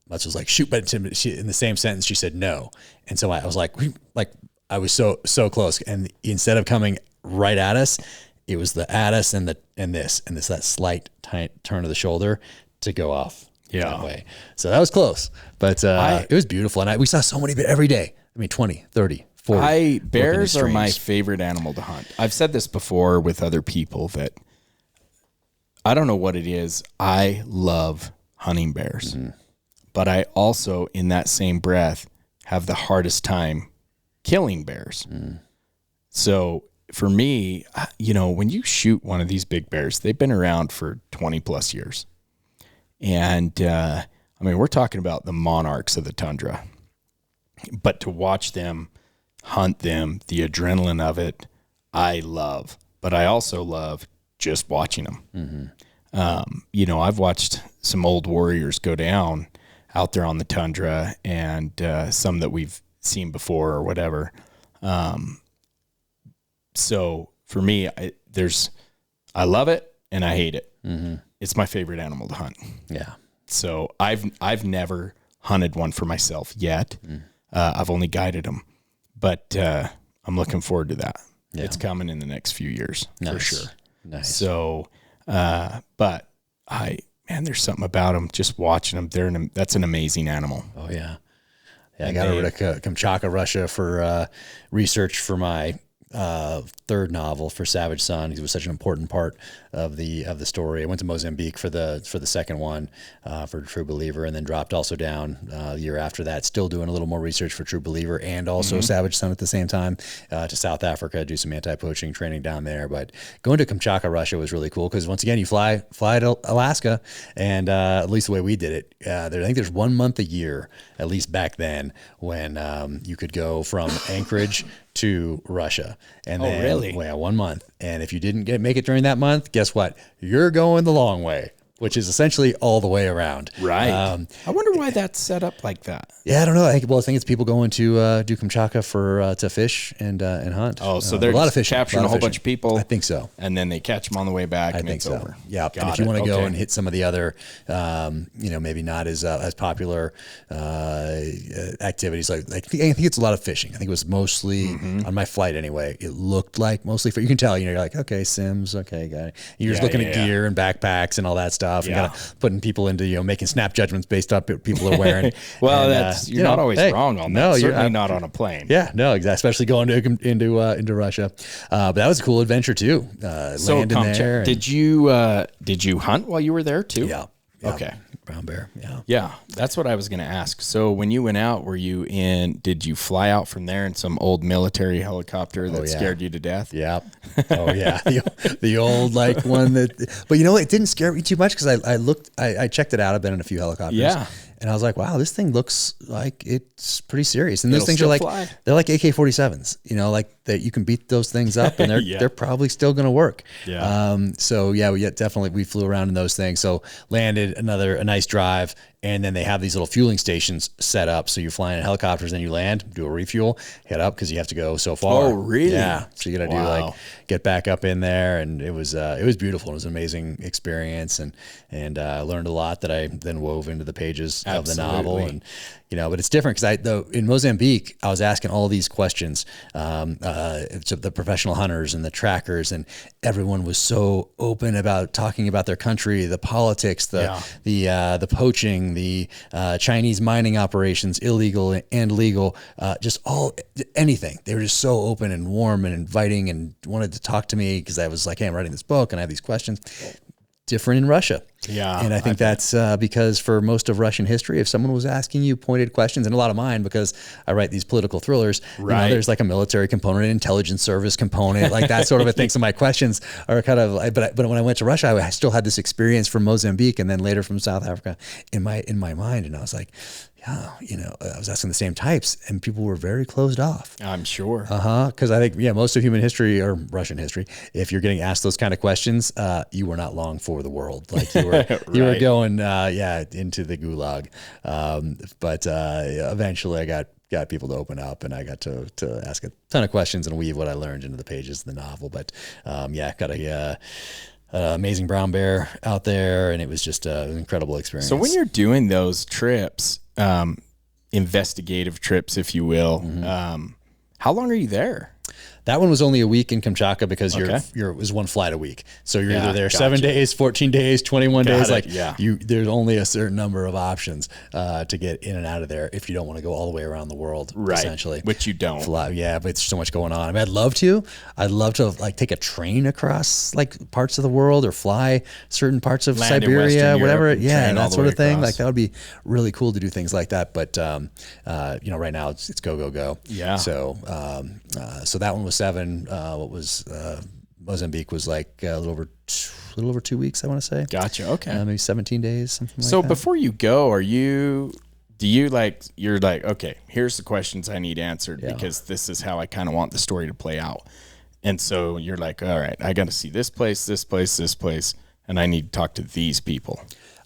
Let's was like, shoot, but in the same sentence, she said no. And so I was like I was so close. And instead of coming right at us, it was at us and that slight turn of the shoulder to go off that way. So that was close, but it was beautiful. And we saw so many every day. I mean, 20, 30, 40. Bears are my favorite animal to hunt. I've said this before with other people that I don't know what it is. I love hunting bears. Mm-hmm. But I also, in that same breath, have the hardest time killing bears. Mm. So for me, when you shoot one of these big bears, they've been around for 20 plus years. And we're talking about the monarchs of the tundra. But to watch them, hunt them, the adrenaline of it, I love. But I also love just watching them. Mm-hmm. I've watched some old warriors go down out there on the tundra, and some that we've seen before or whatever. So for me, I love it and I hate it. Mm-hmm. It's my favorite animal to hunt. Yeah. So I've never hunted one for myself yet. Mm. I've only guided them, but I'm looking forward to that. Yeah. It's coming in the next few years for sure. Nice. So, but there's something about them, just watching them. That's an amazing animal. Oh yeah. Yeah. I got over to Kamchatka, Russia for research for my third novel for Savage Son. He was such an important part of the story. I went to Mozambique for the second one for True Believer, and then dropped also down the year after that, still doing a little more research for True Believer and also Savage Son at the same time, to South Africa, do some anti-poaching training down there. But going to Kamchatka, Russia was really cool because once again, you fly to Alaska, and at least the way we did it, I think there's 1 month a year, at least back then, when you could go from Anchorage to Russia. And then, really? Yeah, 1 month. And if you didn't make it during that month, guess what? You're going the long way, which is essentially all the way around. Right. I wonder why that's set up like that. Yeah, I don't know. I think it's people going to do Kamchatka to fish and hunt. Oh, so they're a lot of fishing, capturing a whole bunch of people. I think so. And then they catch them on the way back. I think so. Over. Yeah. And if you want to go and hit some of the other, maybe not as popular activities, like I think it's a lot of fishing. I think it was mostly on my flight anyway. It looked like mostly for, you can tell, you're like, okay, Sims, okay, got it. You're just looking at gear and backpacks and all that stuff. And kind of putting people into, making snap judgments based on what people are wearing. Well, and, you're not always wrong on that. No, certainly not on a plane. Yeah, no, exactly. Especially going into Russia. But that was a cool adventure too. Landing there. Did you hunt while you were there too? Yeah. Okay. Brown bear. Yeah. Yeah. That's what I was going to ask. So when you went out, did you fly out from there in some old military helicopter that scared you to death? Yeah. Oh yeah. the old one that, but it didn't scare me too much because I checked it out. I've been in a few helicopters. Yeah. And I was like, wow, this thing looks like it's pretty serious. And those things are they're like AK-47s, like that you can beat those things up and they're probably still going to work. Yeah. We flew around in those things. So landed a nice drive. And then they have these little fueling stations set up. So you're flying in helicopters, then you land, do a refuel, head up because you have to go so far. Oh, really? Yeah. So you got to get back up in there. And it was beautiful. It was an amazing experience. And I learned a lot that I then wove into the pages of the novel. And, you know, but it's different because in Mozambique, I was asking all these questions to the professional hunters and the trackers, and everyone was so open about talking about their country, the politics, the poaching, the Chinese mining operations, illegal and legal, just anything. They were just so open and warm and inviting and wanted to talk to me because I was like, hey, I'm writing this book and I have these questions. Different in Russia. Yeah. And I think that's because for most of Russian history, if someone was asking you pointed questions, and a lot of mine, because I write these political thrillers, you know, there's like a military component, an intelligence service component, like that sort of a thing. So my questions are kind of, but when I went to Russia, I still had this experience from Mozambique and then later from South Africa in my mind. And I was like, yeah, you know, I was asking the same types and people were very closed off. I'm sure. Because I think, most of human history or Russian history, if you're getting asked those kind of questions, you were not long for the world. Like you were, you were going, into the gulag. But eventually I got people to open up and I got to ask a ton of questions and weave what I learned into the pages of the novel. But got amazing brown bear out there, and it was just an incredible experience. So when you're doing those trips, investigative trips, if you will, how long are you there? That one was only a week in Kamchatka because it was one flight a week. So you're either there 7 days, 14 days, 21 days. There's only a certain number of options to get in and out of there if you don't want to go all the way around the world, essentially. Which you don't. But it's so much going on. I mean, I'd love to like take a train across like parts of the world or fly certain parts of Siberia, whatever. Yeah, that sort of thing. Across. Like that would be really cool to do things like that. But right now it's go. Yeah. So that one was 7. Mozambique was like a little over 2 weeks, I want to say. Gotcha. Okay. Maybe 17 days, something like that. So before you go, you're like, okay, here's the questions I need answered because this is how I kind of want the story to play out. And so you're like, all right, I got to see this place, and I need to talk to these people.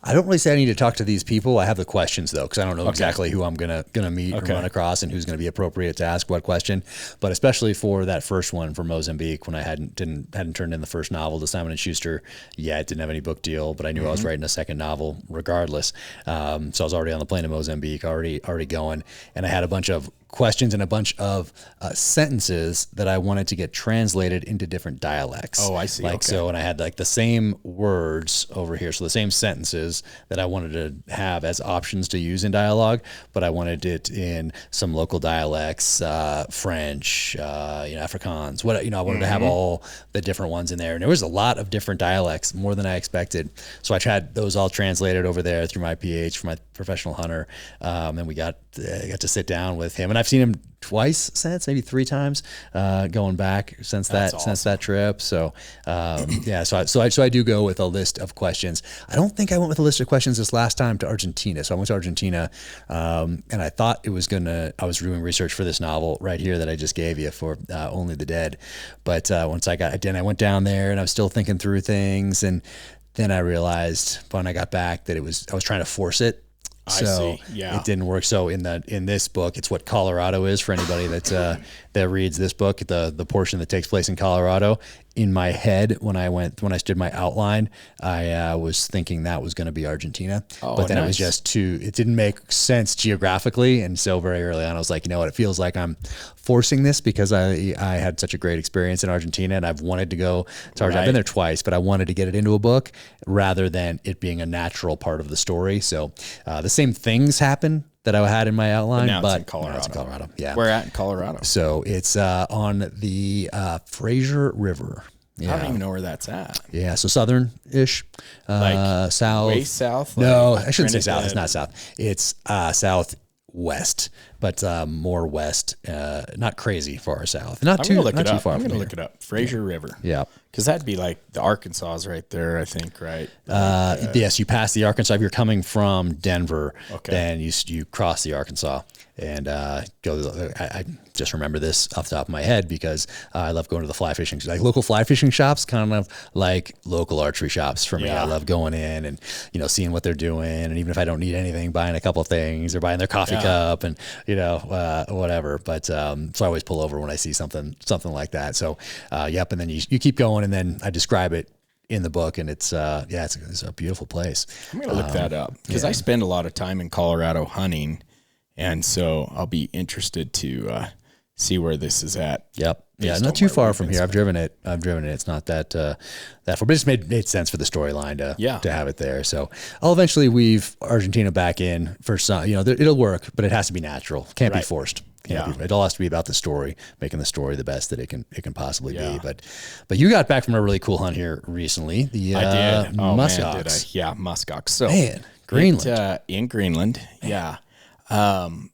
I don't really say I need to talk to these people. I have the questions though, because I don't know exactly who I'm gonna meet or run across and who's gonna be appropriate to ask what question. But especially for that first one for Mozambique, when I hadn't turned in the first novel to Simon & Schuster yet, didn't have any book deal, but I knew I was writing a second novel regardless. So I was already on the plane to Mozambique, already going, and I had a bunch of questions and a bunch of sentences that I wanted to get translated into different dialects. Oh, I see. So, and I had like the same words over here, so the same sentences that I wanted to have as options to use in dialogue, but I wanted it in some local dialects, French, Afrikaans. I wanted to have all the different ones in there, and there was a lot of different dialects, more than I expected. So I had those all translated over there through my PH for my professional hunter, and we got to sit down with him, and I've seen him twice since, maybe 3 times, going back since that trip. So, so I do go with a list of questions. I don't think I went with a list of questions this last time to Argentina. So I went to Argentina, and I thought I was doing research for this novel right here that I just gave you for Only the Dead. But once I went down there and I was still thinking through things, and then I realized when I got back that I was trying to force it. So it didn't work. So in this book, it's what Colorado is for anybody that reads this book, the portion that takes place in Colorado. In my head, when I did my outline, I was thinking that was going to be Argentina, but then it was just it didn't make sense geographically. And so very early on, I was like, you know what, it feels like I'm forcing this because I had such a great experience in Argentina and I've wanted to go to Argentina. I've been there twice, but I wanted to get it into a book rather than it being a natural part of the story. So the same things happen that I had in my outline, but it's in Colorado. Yeah. We're at in Colorado. So it's on the Fraser River. Yeah. I don't even know where that's at. Yeah, so southern-ish, south. Way south? No, I shouldn't say south. It's not south. It's southwest, but more west. Not crazy far south. Not too far. I'm going to look it up. Fraser River. Yeah. Because that'd be like the Arkansas is right there, I think, right? Yes, you pass the Arkansas. If you're coming from Denver, then you cross the Arkansas and go. I just remember this off the top of my head because I love going to the fly fishing, like local fly fishing shops, kind of like local archery shops for me. I love going in and seeing what they're doing, and even if I don't need anything, buying a couple of things or buying their coffee cup and whatever. But so I always pull over when I see something like that. So and then you keep going. And then I describe it in the book, and it's a beautiful place. I'm going to look that up because I spend a lot of time in Colorado hunting. And so I'll be interested to see where this is at. Yep. Yeah, not too far from here. I've driven it. It's not that far, but it just made sense for the storyline to have it there. So I'll eventually weave Argentina back in for some. It'll work, but it has to be natural. Can't be forced. It all has to be about the story, making the story the best that it can possibly be. But you got back from a really cool hunt here recently. I did. Muskox. Man, did I? Yeah, muskox. So Greenland. In Greenland. Yeah. I've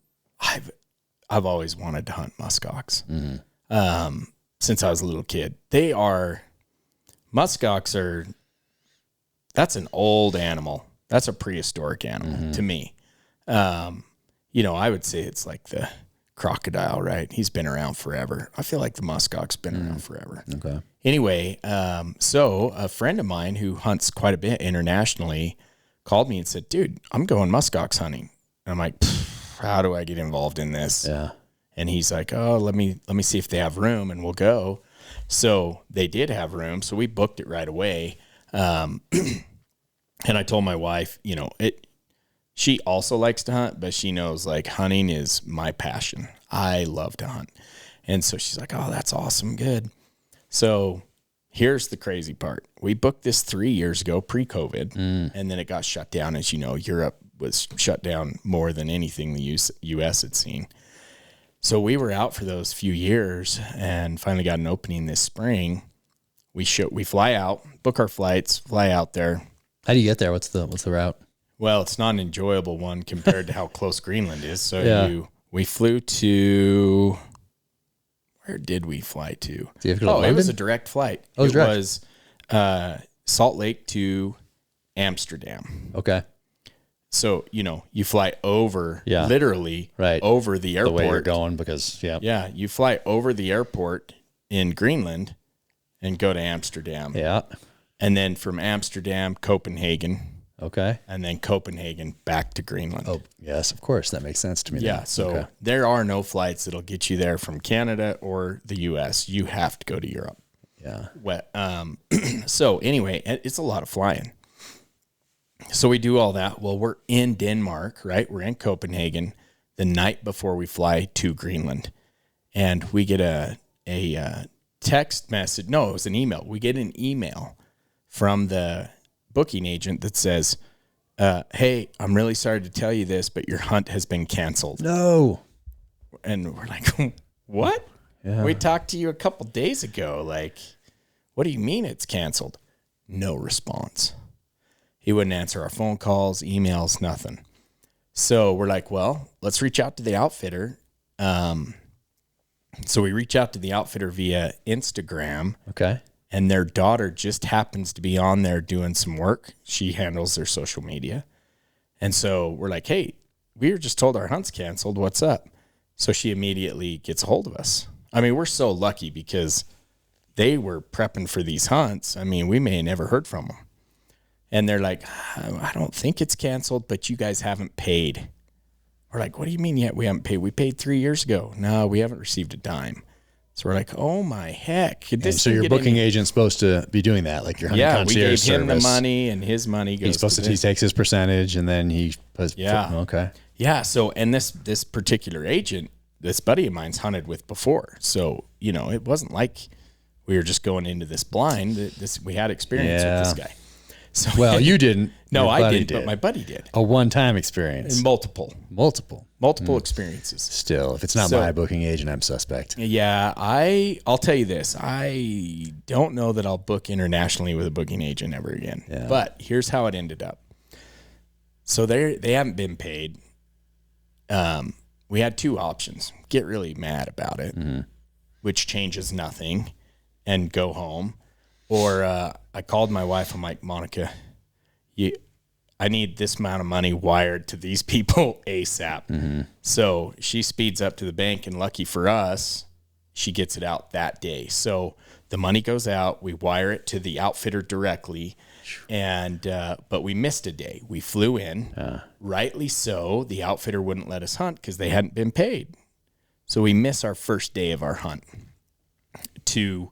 always wanted to hunt muskox since I was a little kid. Muskox that's an old animal. That's a prehistoric animal to me. I would say it's like the crocodile, right? He's been around forever. I feel like the muskox been around forever. Okay. Anyway, so a friend of mine who hunts quite a bit internationally called me and said, dude, I'm going muskox hunting. And I'm like, how do I get involved in this? Yeah. And he's like, oh, let me see if they have room and we'll go. So they did have room. So we booked it right away. And I told my wife, she also likes to hunt, but she knows like hunting is my passion. I love to hunt. And so she's like, oh, that's awesome. Good. So here's the crazy part. We booked this 3 years ago, pre-COVID, and then it got shut down. As you know, Europe was shut down more than anything the U.S. had seen. So we were out for those few years and finally got an opening this spring. We fly out, book our flights, fly out there. How do you get there? What's the route? Well, it's not an enjoyable one compared to how close Greenland is. So we flew to, where did we fly to? It was a direct flight. Oh, it was Salt Lake to Amsterdam. Okay. So, you fly over, literally over the airport. The way you're going because, Yeah, you fly over the airport in Greenland and go to Amsterdam. Yeah. And then from Amsterdam, Copenhagen. Okay. And then Copenhagen back to Greenland. Oh, yes, of course. That makes sense to me. Yeah, so there are no flights that'll get you there from Canada or the U.S. You have to go to Europe. Yeah. So anyway, it's a lot of flying. So we do all that. Well, we're in Denmark, right? We're in Copenhagen the night before we fly to Greenland. And we get a text message. No, it was an email. We get an email from the booking agent that says, hey, I'm really sorry to tell you this, but your hunt has been canceled. No. And we're like, what? Yeah. We talked to you a couple days ago. Like, what do you mean it's canceled? No response. He wouldn't answer our phone calls, emails, nothing. So we're like, well, let's reach out to the outfitter. So we reach out to the outfitter via Instagram. Okay. And their daughter just happens to be on there doing some work. She handles their social media. And so we're like, hey, we were just told our hunt's canceled. What's up? So she immediately gets a hold of us. I mean, we're so lucky because they were prepping for these hunts. I mean, we may have never heard from them. And they're like, I don't think it's canceled, but you guys haven't paid. We're like, what do you mean yet we haven't paid? We paid 3 years ago. No, we haven't received a dime. So we're like, oh my heck. So your booking agent's supposed to be doing that, like your hunting concierge service. We gave him the money and his money goes he takes his percentage and then he puts, okay. Yeah. So, and this particular agent, this buddy of mine's hunted with before. So, it wasn't like we were just going into this blind. We had experience with this guy. So, well, you didn't. No, I didn't, but my buddy did. A one-time experience. And multiple experiences. Still, if it's not my booking agent, I'm suspect. Yeah, I'll tell you this. I don't know that I'll book internationally with a booking agent ever again. Yeah. But here's how it ended up. So they haven't been paid. We had two options. Get really mad about it, which changes nothing, and go home. Or I called my wife. I'm like, Monica, I need this amount of money wired to these people ASAP. Mm-hmm. So she speeds up to the bank, and lucky for us, she gets it out that day. So the money goes out. We wire it to the outfitter directly, and but we missed a day. We flew in, rightly so. The outfitter wouldn't let us hunt because they hadn't been paid. So we miss our first day of our hunt to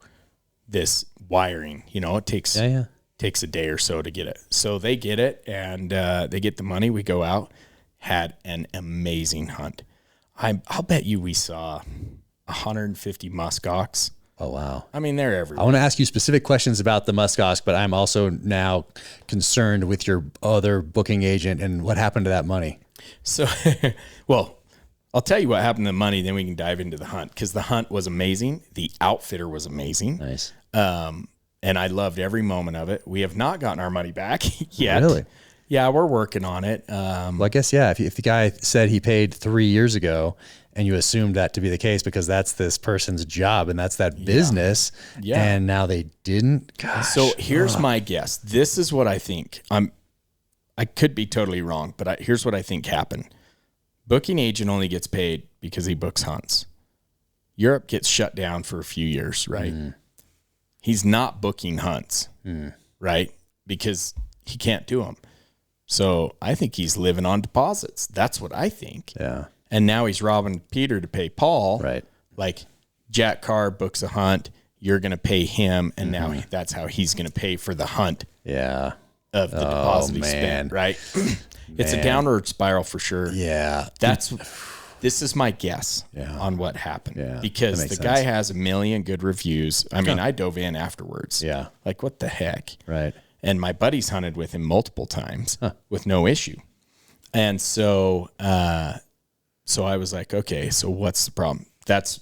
this wiring. It takes takes a day or so to get it. So they get it, and they get the money. We go out, had an amazing hunt. I'll bet you we saw 150 muskox. Oh, wow. I mean, they're everywhere. I want to ask you specific questions about the muskox, but I'm also now concerned with your other booking agent and what happened to that money. So, well, I'll tell you what happened to the money, then we can dive into the hunt, because the hunt was amazing. The outfitter was amazing. Nice. And I loved every moment of it. We have not gotten our money back yet. Really? Yeah, we're working on it. Well, I guess, yeah, if the guy said he paid 3 years ago and you assumed that to be the case because that's this person's job and that's that business, and now they didn't, gosh. So here's my guess. This is what I think. I could be totally wrong, but here's what I think happened. Booking agent only gets paid because he books hunts. Europe gets shut down for a few years, right? He's not booking hunts, right? Because he can't do them. So I think he's living on deposits. That's what I think. Yeah. And now he's robbing Peter to pay Paul. Right. Like Jack Carr books a hunt, you're going to pay him, and now that's how he's going to pay for the hunt. Yeah. Of the deposit he spent, right? It's a downward spiral for sure. Yeah. This is my guess on what happened. Yeah, because the guy has 1 million good reviews. I mean, I dove in afterwards. Yeah. Like, what the heck? Right. And my buddies hunted with him multiple times with no issue. And so so I was like, okay, so what's the problem? That's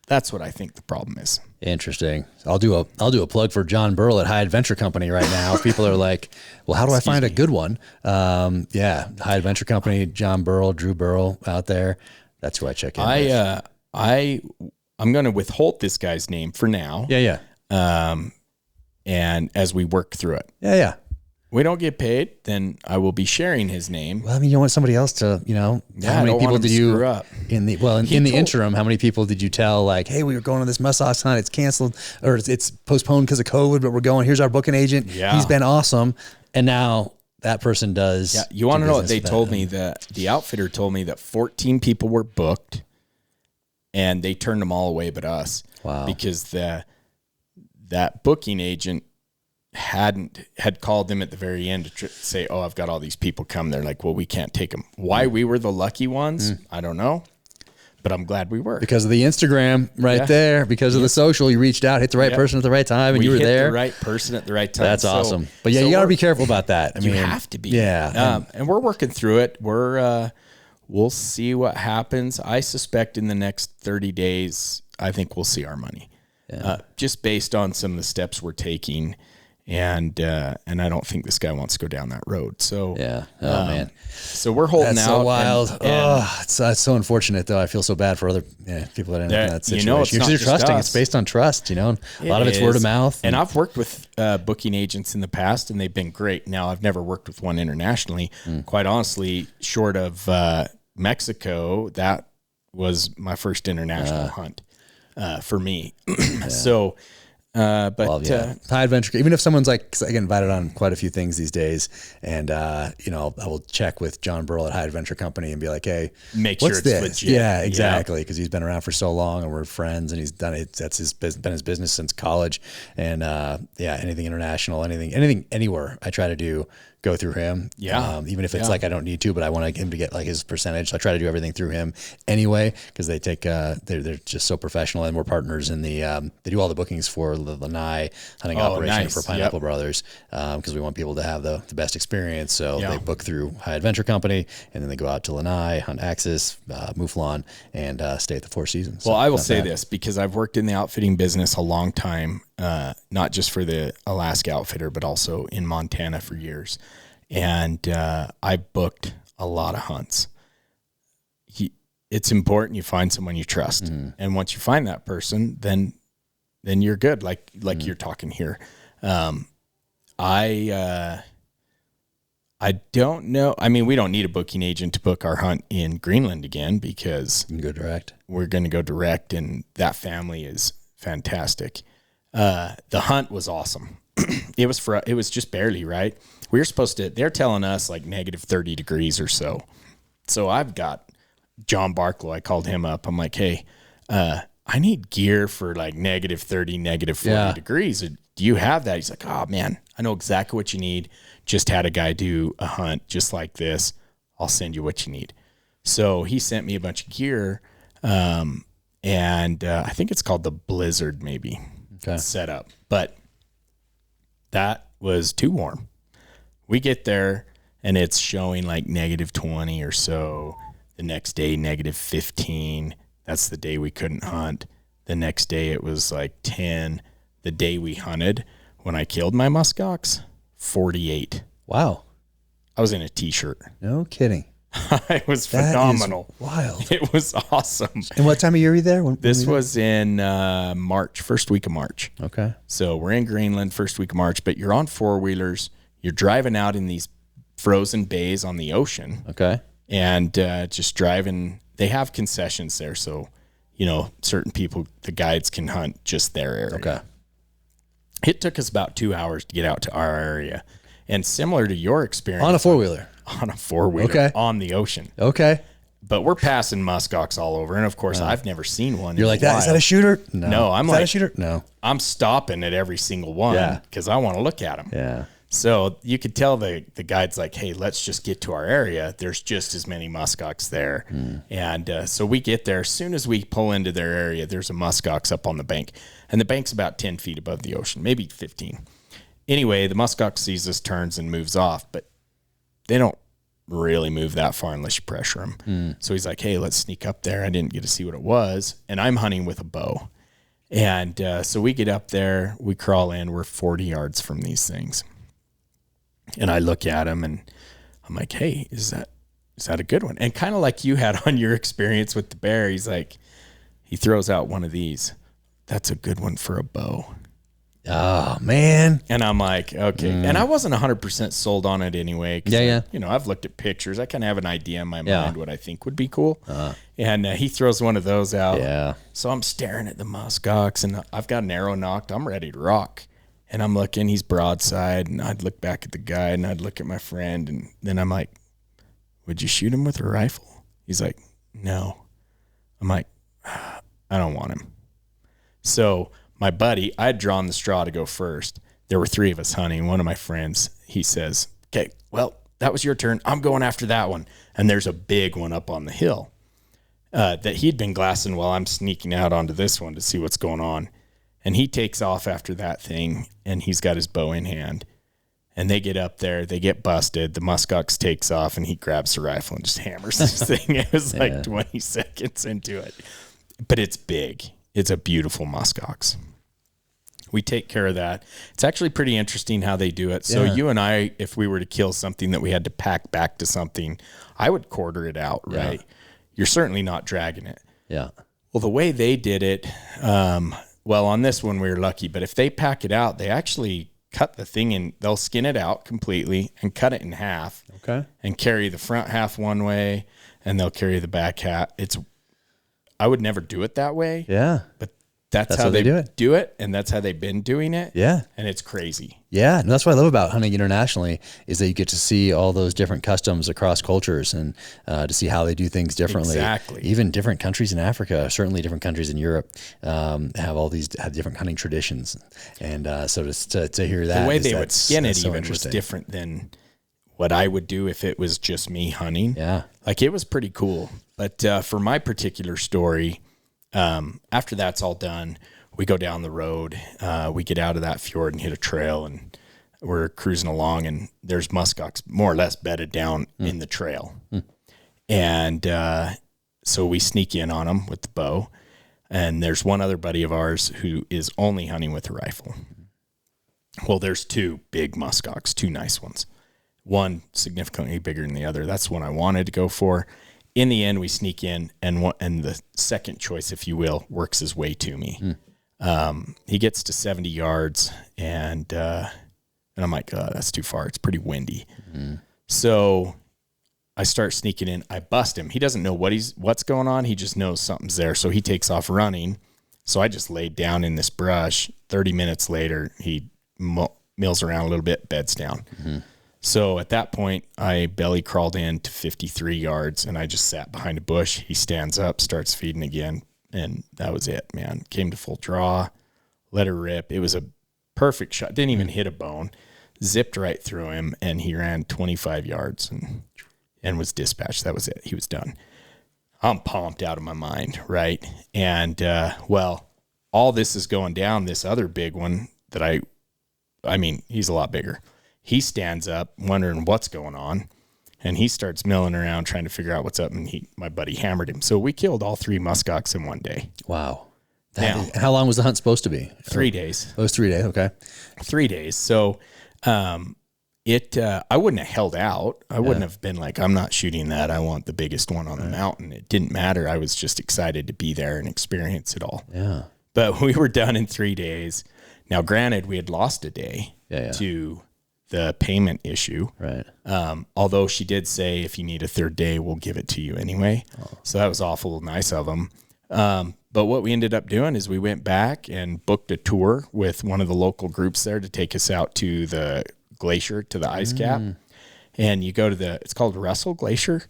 what I think the problem is. Interesting. I'll do a plug for John Burrell at High Adventure Company right now. People are like, well, how do I find a good one? Yeah. High Adventure Company, John Burrell, Drew Burrell out there. That's who I check in with. I'm going to withhold this guy's name for now. Yeah. And as we work through it. Yeah. We don't get paid, then I will be sharing his name. Well, I mean, you want somebody else to, how many people did you in the interim? How many people did you tell, like, hey, we were going on this muskox hunt, it's canceled or it's postponed because of COVID, but we're going. Here's our booking agent. Yeah. He's been awesome, and now that person does. Yeah, you want to know what they told me? That the outfitter told me that 14 people were booked, and they turned them all away but us. Wow, because that booking agent had called them at the very end to say, oh, I've got all these people come. They're like, well, we can't take them. Why we were the lucky ones, I don't know, but I'm glad we were. Because of the Instagram there, because of the social, you reached out, hit the right person at the right time, and you were there. The right person at the right time. That's awesome. But you got to be careful about that. I mean, you have to be. Yeah. And we're working through it. We'll see what happens. I suspect in the next 30 days, I think we'll see our money. Yeah. Just based on some of the steps we're taking. And I don't think this guy wants to go down that road. So man. So we're holding that's out. So wild. It's so unfortunate though. I feel so bad for other people that end up in that situation. Because you're trusting. It's based on trust. A lot of it's word of mouth. And I've worked with booking agents in the past, and they've been great. Now I've never worked with one internationally. Quite honestly, short of Mexico, that was my first international hunt for me. So. High Adventure, even if someone's like, 'cause I get invited on quite a few things these days, and I will check with John Burrell at High Adventure Company and be like, hey, make sure it's legit. Yeah, exactly, because he's been around for so long and we're friends, and he's done it. That's been his business since college, and anything international, anything anywhere, I try to go through him. Even if it's like I don't need to, but I want him to get like his percentage. So I try to do everything through him anyway, because they take they're just so professional, and we're partners in the they do all the bookings for the Lanai hunting operation for Pineapple Brothers, because we want people to have the best experience. So they book through High Adventure Company, and then they go out to Lanai, hunt Axis, Mouflon, and stay at the Four Seasons. Well, I will say this, because I've worked in the outfitting business a long time, not just for the Alaska outfitter, but also in Montana for years. And I booked a lot of hunts. It's important you find someone you trust. And once you find that person, then you're good. Like you're talking here. I don't know. I mean, we don't need a booking agent to book our hunt in Greenland again, because you can go direct. We're going to go direct, and that family is fantastic. The hunt was awesome. It was just barely, right? We were supposed to, they're telling us like negative 30 degrees or so. So I've got John Barklow. I called him up. I'm like, hey, I need gear for like -30, -40 degrees. Do you have that? He's like, oh man, I know exactly what you need. Just had a guy do a hunt just like this. I'll send you what you need. So he sent me a bunch of gear. And I think it's called the Blizzard maybe setup, but that was too warm. We get there and it's showing like -20 or so. The next day, -15. That's the day we couldn't hunt. The next day it was like 10. The day we hunted, when I killed my muskox, 48. Wow. I was in a t-shirt. No kidding. It was phenomenal. That is wild. It was awesome. And what time of year were you there? This was in March, first week of March. Okay. So we're in Greenland, first week of March, but you're on four-wheelers. You're driving out in these frozen bays on the ocean. Okay. And just driving. They have concessions there. So, you know, certain people, the guides can hunt just their area. Okay. It took us about 2 hours to get out to our area. And similar to your experience. On a four-wheeler. On a four-wheeler on the ocean. Okay. But we're passing muskox all over. And, of course, I've never seen one. You're like, is that a shooter? No, I'm is like, that a shooter? No. I'm stopping at every single one because I want to look at them. Yeah. So you could tell the guide's like, hey, let's just get to our area. There's just as many muskox there. And so we get there. As soon as we pull into their area, there's a muskox up on the bank. And the bank's about 10 feet above the ocean, maybe 15. Anyway, the muskox sees us, turns, and moves off. But they don't really move that far unless you pressure them. So he's like, hey, let's sneak up there. I didn't get to see what it was. And I'm hunting with a bow. And so we get up there. We crawl in. We're 40 yards from these things. And I look at him and I'm like, hey, is that a good one? And kind of like you had on your experience with the bear, he's like, he throws out one of these. That's a good one for a bow. Oh, man. And I'm like, okay. And I wasn't 100% sold on it anyway. Yeah. You know, I've looked at pictures. I kind of have an idea in my mind what I think would be cool. And he throws one of those out. Yeah. So I'm staring at the muskox and I've got an arrow knocked. I'm ready to rock. And I'm looking, he's broadside, and I'd look back at the guy, and I'd look at my friend, and then I'm like, would you shoot him with a rifle? He's like, no. I'm like, I don't want him. So my buddy, I'd drawn the straw to go first. There were 3 of us hunting. One of my friends, he says, okay, well, that was your turn. I'm going after that one. And there's a big one up on the hill that he'd been glassing while I'm sneaking out onto this one to see what's going on. And he takes off after that thing, and he's got his bow in hand. And they get up there, they get busted. The muskox takes off, and he grabs the rifle and just hammers this thing. It was like 20 seconds into it. But it's big. It's a beautiful muskox. We take care of that. It's actually pretty interesting how they do it. So you and I, if we were to kill something that we had to pack back to something, I would quarter it out, right? You're certainly not dragging it. Yeah. Well, the way they did it, well, on this one, we were lucky, but if they pack it out, they actually cut the thing in, they'll skin it out completely and cut it in half. Okay. And carry the front half one way, and they'll carry the back half. I would never do it that way. Yeah. But that's how they do it, and that's how they've been doing it. Yeah. And it's crazy. Yeah. And that's what I love about hunting internationally is that you get to see all those different customs across cultures and to see how they do things differently. Exactly. Even different countries in Africa, certainly different countries in Europe have different hunting traditions. And so to hear that. The way they would skin it even was different than what I would do if it was just me hunting. Yeah. Like it was pretty cool. But for my particular story, after that's all done, we go down the road, we get out of that fjord and hit a trail, and we're cruising along, and there's muskox more or less bedded down in the trail. And so we sneak in on them with the bow, and there's one other buddy of ours who is only hunting with a rifle. Well, there's 2 big muskox, 2 nice ones. One significantly bigger than the other. That's the one I wanted to go for. In the end, we sneak in, and the second choice, if you will, works his way to me. He gets to 70 yards, and I'm like, oh, that's too far. It's pretty windy. So I start sneaking in. I bust him. He doesn't know what's going on. He just knows something's there. So he takes off running. So I just laid down in this brush. 30 minutes later, he mills around a little bit, beds down. So at that point, I belly crawled in to 53 yards, and I just sat behind a bush. He stands up, starts feeding again, and that was it, man. Came to full draw, let her rip. It was a perfect shot. Didn't even hit a bone. Zipped right through him, and he ran 25 yards and was dispatched. That was it. He was done. I'm pumped out of my mind, right? And, well, all this is going down. This other big one that I mean, he's a lot bigger. He stands up wondering what's going on, and he starts milling around trying to figure out what's up, and my buddy hammered him. So we killed all 3 muskox in one day. Wow. How long was the hunt supposed to be? 3 days. It was 3 days. Okay. 3 days. So, I wouldn't have held out. I wouldn't have been like, I'm not shooting that. I want the biggest one on the mountain. It didn't matter. I was just excited to be there and experience it all. Yeah. But we were done in 3 days. Now, granted, we had lost a day to the payment issue. Right. Although she did say, if you need a third day, we'll give it to you anyway. Oh. So that was awful nice of them. But what we ended up doing is we went back and booked a tour with one of the local groups there to take us out to the glacier, to the ice cap. And you go to it's called Russell Glacier.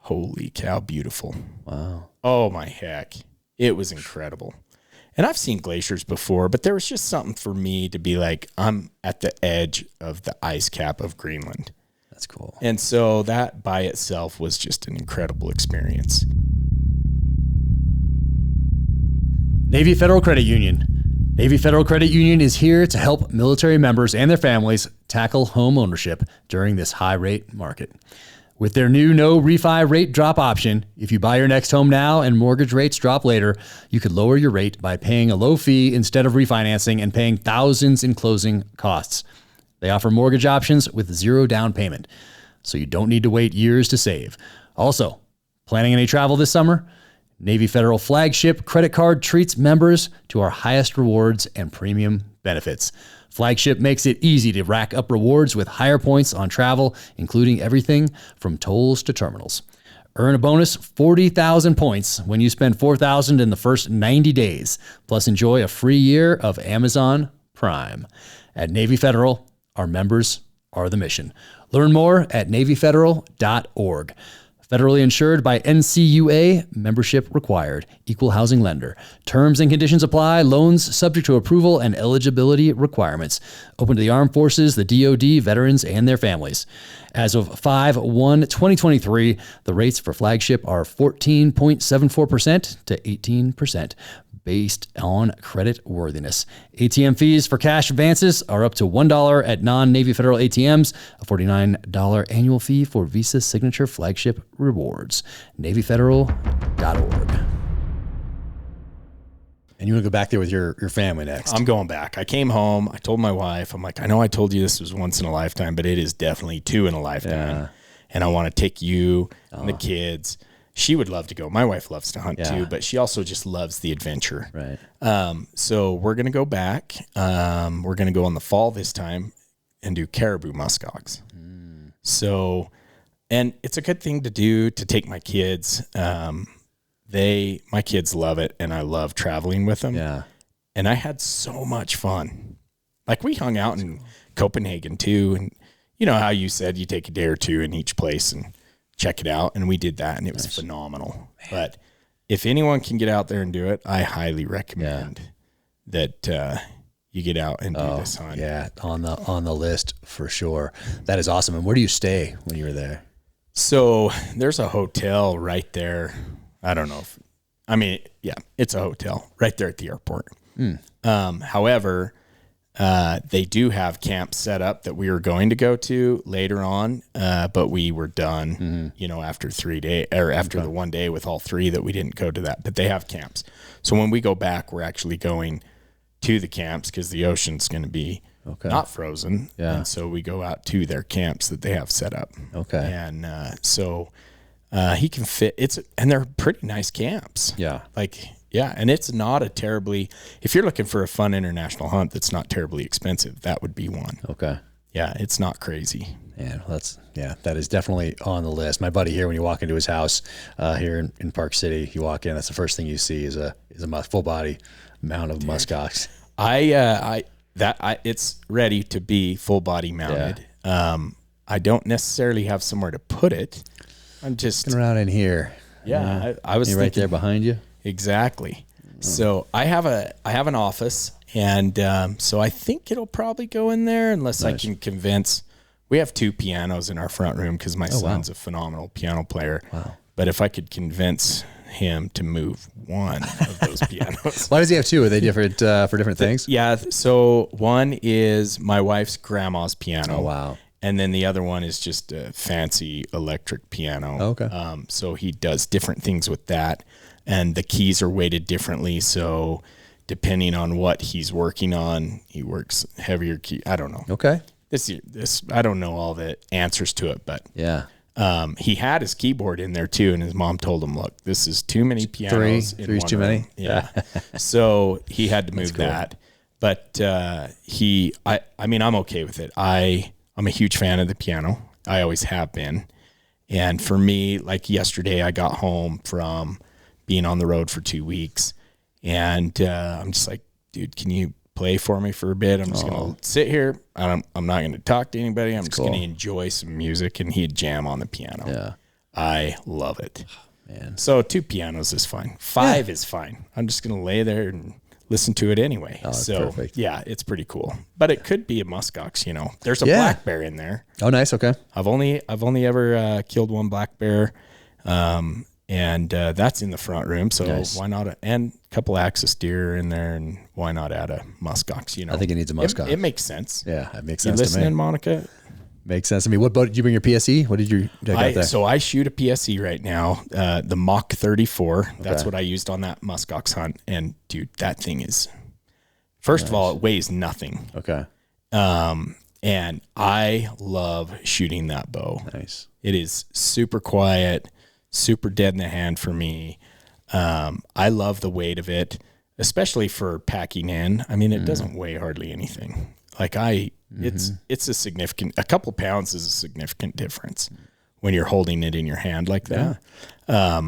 Holy cow, beautiful. Wow. Oh my heck. It was incredible. And I've seen glaciers before, but there was just something for me to be like, I'm at the edge of the ice cap of Greenland. That's cool. And so that by itself was just an incredible experience. Navy Federal Credit Union. Navy Federal Credit Union is here to help military members and their families tackle home ownership during this high rate market. With their new no refi rate drop option, if you buy your next home now and mortgage rates drop later, you could lower your rate by paying a low fee instead of refinancing and paying thousands in closing costs. They offer mortgage options with 0 down payment, so you don't need to wait years to save. Also, planning any travel this summer? Navy Federal Flagship Credit Card treats members to our highest rewards and premium benefits. Flagship makes it easy to rack up rewards with higher points on travel, including everything from tolls to terminals. Earn a bonus 40,000 points when you spend 4,000 in the first 90 days, plus enjoy a free year of Amazon Prime. At Navy Federal, our members are the mission. Learn more at NavyFederal.org. Federally insured by NCUA, membership required, equal housing lender. Terms and conditions apply, loans subject to approval and eligibility requirements. Open to the armed forces, the DoD, veterans, and their families. As of 5/1/2023, the rates for Flagship are 14.74% to 18%. Based on credit worthiness. ATM fees for cash advances are up to $1 at non-Navy Federal ATMs, a $49 annual fee for Visa Signature Flagship rewards. NavyFederal.org. And you want to go back there with your family next? I'm going back. I came home. I told my wife, I'm like, I know I told you this was once in a lifetime, but it is definitely 2 in a lifetime. Yeah. And I want to take you and the kids. She would love to go. My wife loves to hunt too, but she also just loves the adventure. Right. So we're going to go back. We're going to go in the fall this time and do caribou muskox. So, and it's a good thing to do to take my kids. My kids love it, and I love traveling with them. Yeah. And I had so much fun. Like we hung out in Copenhagen too. And you know how you said you take a day or two in each place and check it out. And we did that, and it was phenomenal. Man. But if anyone can get out there and do it, I highly recommend that you get out and do this hunt. Yeah, on the list for sure. That is awesome. And where do you stay when you were there? So there's a hotel right there. I don't know it's a hotel right there at the airport. However, they do have camps set up that we were going to go to later on, but we were done, after 3 days or after the 1 day with all 3 that we didn't go to that, but they have camps. So when we go back, we're actually going to the camps because the ocean's going to be not frozen. Yeah. And so we go out to their camps that they have set up. Okay. And, he can fit and they're pretty nice camps. Yeah. And it's not if you're looking for a fun international hunt that's not terribly expensive, that would be one. Okay. Yeah, it's not crazy. Yeah, that is definitely on the list. My buddy here, when you walk into his house here in Park City, you walk in, that's the first thing you see is a full body mount of muskox. It's ready to be full body mounted. Yeah. I don't necessarily have somewhere to put it. I'm just looking around in here. Yeah, I was thinking, right there behind you. Exactly. So I have an office, and so I think it'll probably go in there unless I can convince. We have 2 pianos in our front room because my son's a phenomenal piano player. Wow. But if I could convince him to move one of those pianos. Why does he have 2? Are they different for different things? Yeah. So one is my wife's grandma's piano. Oh, wow. And then the other one is just a fancy electric piano. Okay. So he does different things with that. And the keys are weighted differently. So depending on what he's working on, he works heavier key. I don't know. Okay. This I don't know all the answers to it, but yeah. He had his keyboard in there too, and his mom told him, "Look, this is too many pianos. Three's too many." Yeah. So he had to move that. But I mean, I'm okay with it. I'm a huge fan of the piano. I always have been. And for me, like yesterday, I got home from being on the road for 2 weeks, and I'm just like, dude, can you play for me for a bit? I'm just going to sit here. I'm not going to talk to anybody. I'm just going to enjoy some music. And he'd jam on the piano. Yeah. I love it. Man. So 2 pianos is fine. 5 is fine. I'm just going to lay there and listen to it anyway. Oh, so perfect. Yeah, it's pretty cool. But it could be a muskox, you know. There's a black bear in there. Oh, nice. Okay. I've only ever killed one black bear. And that's in the front room, so why not? And a couple axis deer in there, and why not add a muskox? You know, I think it needs a muskox. It makes sense. Yeah, it makes sense. You listening, Monica? Makes sense to me. What boat did you bring your PSE? What did you take out there? So I shoot a PSE right now, the Mach 34. That's what I used on that muskox hunt. And dude, that thing is, first of all, it weighs nothing. Okay. And I love shooting that bow. Nice. It is super quiet. Super dead in the hand for me. I love the weight of it, especially for packing in. I mean, it doesn't weigh hardly anything. Like it's a couple pounds is a significant difference when you're holding it in your hand like that. Yeah.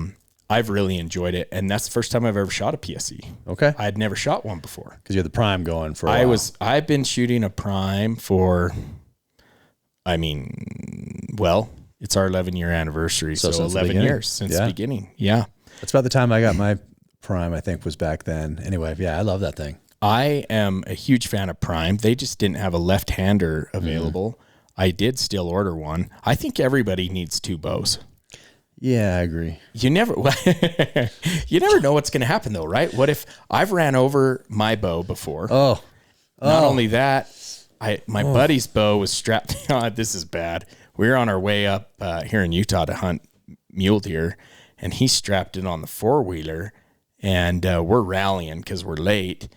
I've really enjoyed it, and that's the first time I've ever shot a PSE. Okay. I had never shot one before. Because you had the prime going for a while. I've been shooting a prime for, it's our 11-year anniversary, so 11 years since the beginning. Yeah. That's about the time I got my prime, I think, was back then. Anyway, yeah, I love that thing. I am a huge fan of prime. They just didn't have a left-hander available. I did still order one. I think everybody needs 2 bows. Yeah, I agree. You never know what's going to happen, though, right? What if I've ran over my bow before? Not only that, my buddy's bow was strapped. This is bad. We were on our way up here in Utah to hunt mule deer, and he strapped it on the 4-wheeler, and we're rallying because we're late,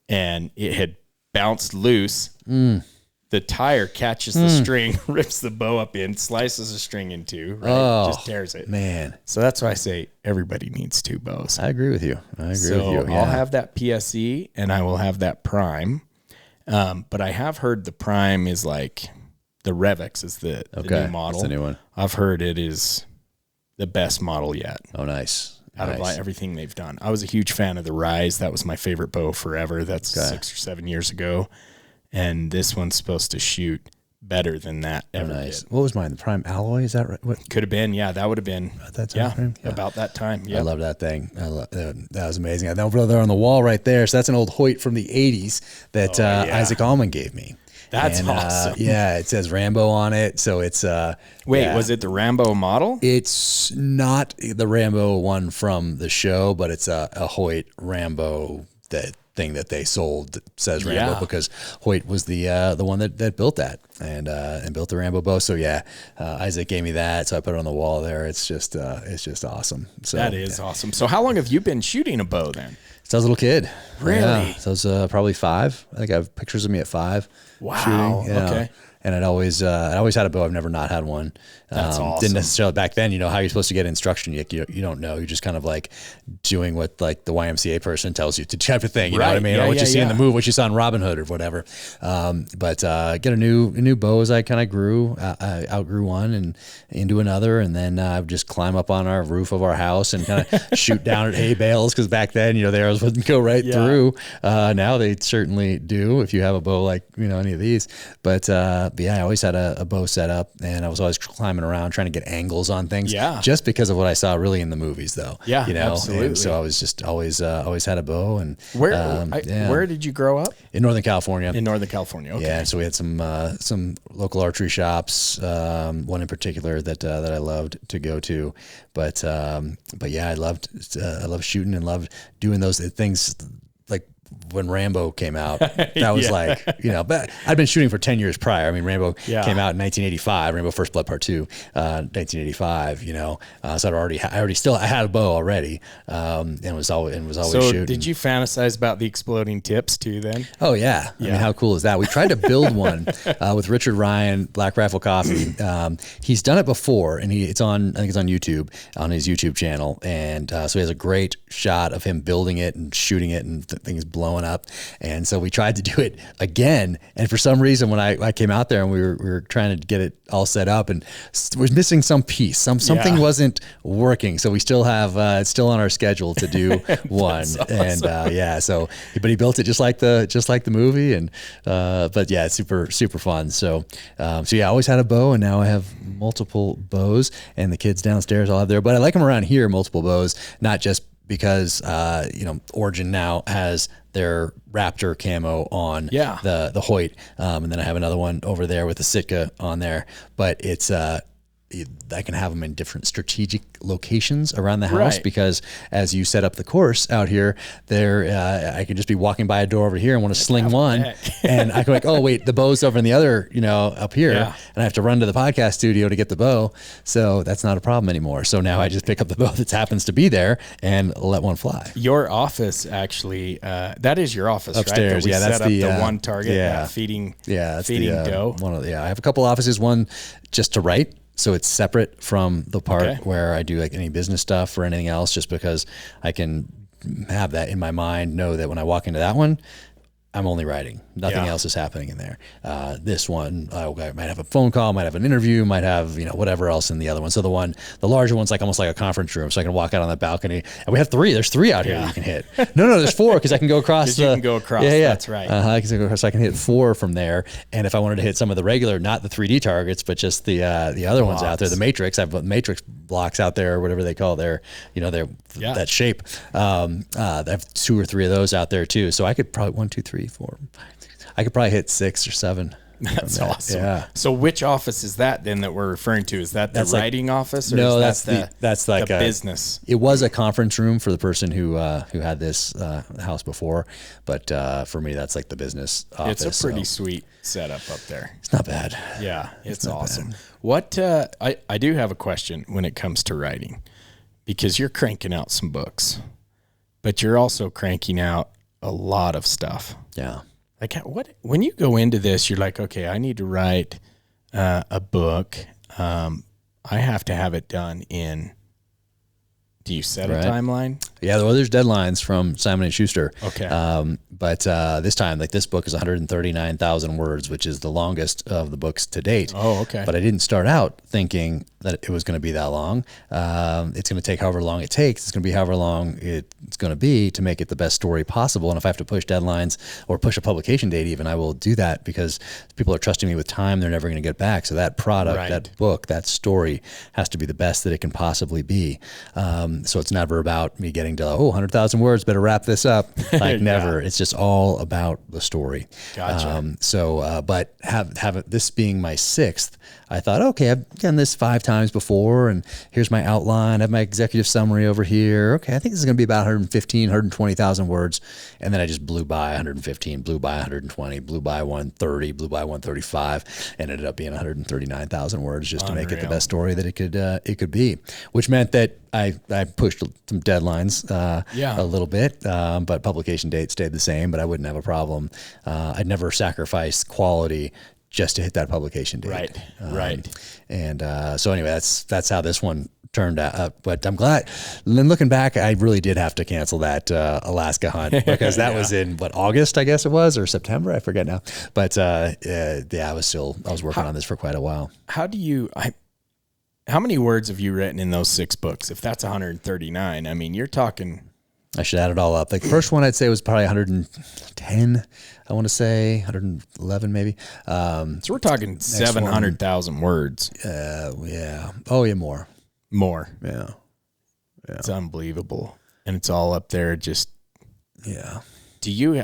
and it had bounced loose. The tire catches the string, rips the bow up in, slices the string in 2, right? Just tears it. Man. So that's why I say everybody needs 2 bows. I agree with you. Yeah. I'll have that PSE, and I will have that prime. But I have heard the prime is like... The Revex is the new model. That's the new one. I've heard it is the best model yet. Oh, nice. Out of everything they've done. I was a huge fan of the Rise. That was my favorite bow forever. That's 6 or 7 years ago. And this one's supposed to shoot better than that ever did. What was mine? The Prime Alloy? Is that right? What? Could have been. Yeah, that would have been. At that time? Yeah, about that time. Yeah. I love that thing. That was amazing. I know over there on the wall right there. So that's an old Hoyt from the 80s that Isaac Allman gave me. That's awesome. Yeah, it says Rambo on it. So it's was it the Rambo model? It's not the Rambo one from the show, but it's a Hoyt Rambo thing that they sold that says Rambo because Hoyt was the one that built that and built the Rambo bow. So Isaac gave me that, so I put it on the wall there. It's just awesome. So that is awesome. So how long have you been shooting a bow then? Since I was a little kid. Really? Yeah. So I was probably 5. I think I have pictures of me at 5. Wow. Shooting, okay. And I always had a bow. I've never not had one. That's awesome. Didn't necessarily back then, how you're supposed to get instruction. You don't know. You're just kind of like doing what like the YMCA person tells you to type of thing. You know what I mean? Yeah, or what you see in the movie, what you saw in Robin Hood or whatever. But get a new bow as I kind of grew. I outgrew one and into another. And then I would just climb up on our roof of our house and kind of shoot down at hay bales. Cause back then, the arrows wouldn't go right through. Now they certainly do if you have a bow like, any of these. But but yeah, I always had a bow set up, and I was always climbing around trying to get angles on things. Yeah. Just because of what I saw really in the movies, though. Yeah, you know, absolutely. And so I was just always had a bow. And where did you grow up? In Northern California. In Northern California. Okay. Yeah. So we had some local archery shops. One in particular that I loved to go to, but yeah, I loved shooting and loved doing those things. Like when Rambo came out, that was like, you know, but I'd been shooting for 10 years prior. I mean, Rambo came out in 1985, Rambo First Blood Part 2, 1985, you know, so I had a bow already, and was always shooting. Did you fantasize about the exploding tips too then? Oh yeah. I mean, how cool is that? We tried to build one, with Richard Ryan, Black Rifle Coffee. He's done it before, and I think it's on YouTube, on his YouTube channel. And, so he has a great shot of him building it and shooting it and things blowing up. And so we tried to do it again. And for some reason, when I came out there and we were trying to get it all set up, and was missing some piece, something wasn't working. So we still have, it's still on our schedule to do one. Awesome. And, but he built it just like the movie. And, but yeah, it's super, super fun. So yeah, I always had a bow, and now I have multiple bows, and the kids downstairs all have their, but I like them around here, multiple bows, not just because, Origin now has their Raptor camo on the Hoyt. And then I have another one over there with the Sitka on there, but it's, I can have them in different strategic locations around the house, because as you set up the course out here, I can just be walking by a door over here and want to sling one, and I go like, oh wait, the bow's over in the other, up here, and I have to run to the podcast studio to get the bow. So that's not a problem anymore. So now I just pick up the bow that happens to be there and let one fly. Your office actually, that is your office upstairs. Right? That's the one target, feeding dough. I have a couple offices, one just to write. So it's separate from the part where I do like any business stuff or anything else, just because I can have that in my mind, know that when I walk into that one, I'm only writing. Nothing else is happening in there. This one, I might have a phone call, might have an interview, might have, whatever else in the other one. So the larger one's like almost like a conference room. So I can walk out on that balcony, and we have three. There's three out here that you can hit. No, there's four, because I can go across. You can go across. Yeah. That's right. I can go across. So I can hit four from there. And if I wanted to hit some of the regular, not the 3D targets, but just the other ones out there, the Matrix, I have Matrix blocks out there, or whatever they call their, that shape. I have 2 or 3 of those out there too. So I could probably 1, 2, 3, 4. I could probably hit 6 or 7. That's awesome. Yeah. So which office is that then that we're referring to? Is that the writing office? Or no, is that's like the business. It was a conference room for the person who had this house before, but for me, that's like the business office. It's a pretty sweet setup up there. It's not bad. Yeah, it's awesome. Bad. What I do have a question when it comes to writing, because you're cranking out some books, but you're also cranking out a lot of stuff. Yeah. Like when you go into this, you're like, okay, I need to write a book. I have to have it done in. Do you set a timeline? Yeah, well, there's deadlines from Simon & Schuster. Okay. But this time, like this book is 139,000 words, which is the longest of the books to date. Oh, okay. But I didn't start out thinking that it was going to be that long. It's going to take however long it takes. It's going to be however long it's going to be to make it the best story possible. And if I have to push deadlines or push a publication date even, I will do that, because people are trusting me with time they're never going to get back. So that product, that book, that story has to be the best that it can possibly be. So it's never about me getting to, 100,000 words, better wrap this up. Like never. It's just all about the story. Gotcha. But this being my 6th, I thought, okay, I've done this 5 times before, and here's my outline. I have my executive summary over here. Okay, I think this is going to be about 115, 120,000 words. And then I just blew by 115, blew by 120, blew by 130, blew by 135, and ended up being 139,000 words just to make it the best story that it could be, which meant that I pushed some deadlines a little bit, but publication date stayed the same, but I wouldn't have a problem. I'd never sacrifice quality just to hit that publication date. Right. And so anyway, that's how this one turned out. But I'm glad. Then looking back, I really did have to cancel that Alaska hunt, because that was in August, I guess it was, or September, I forget now. But I was working on this for quite a while. How many words have you written in those 6 books? If that's 139, I mean, you're talking. I should add it all up. Like the first one I'd say was probably 110. I want to say 111 maybe. So we're talking 700,000 words. Yeah. Oh yeah, more. Yeah. It's unbelievable, and it's all up there. Just Do you?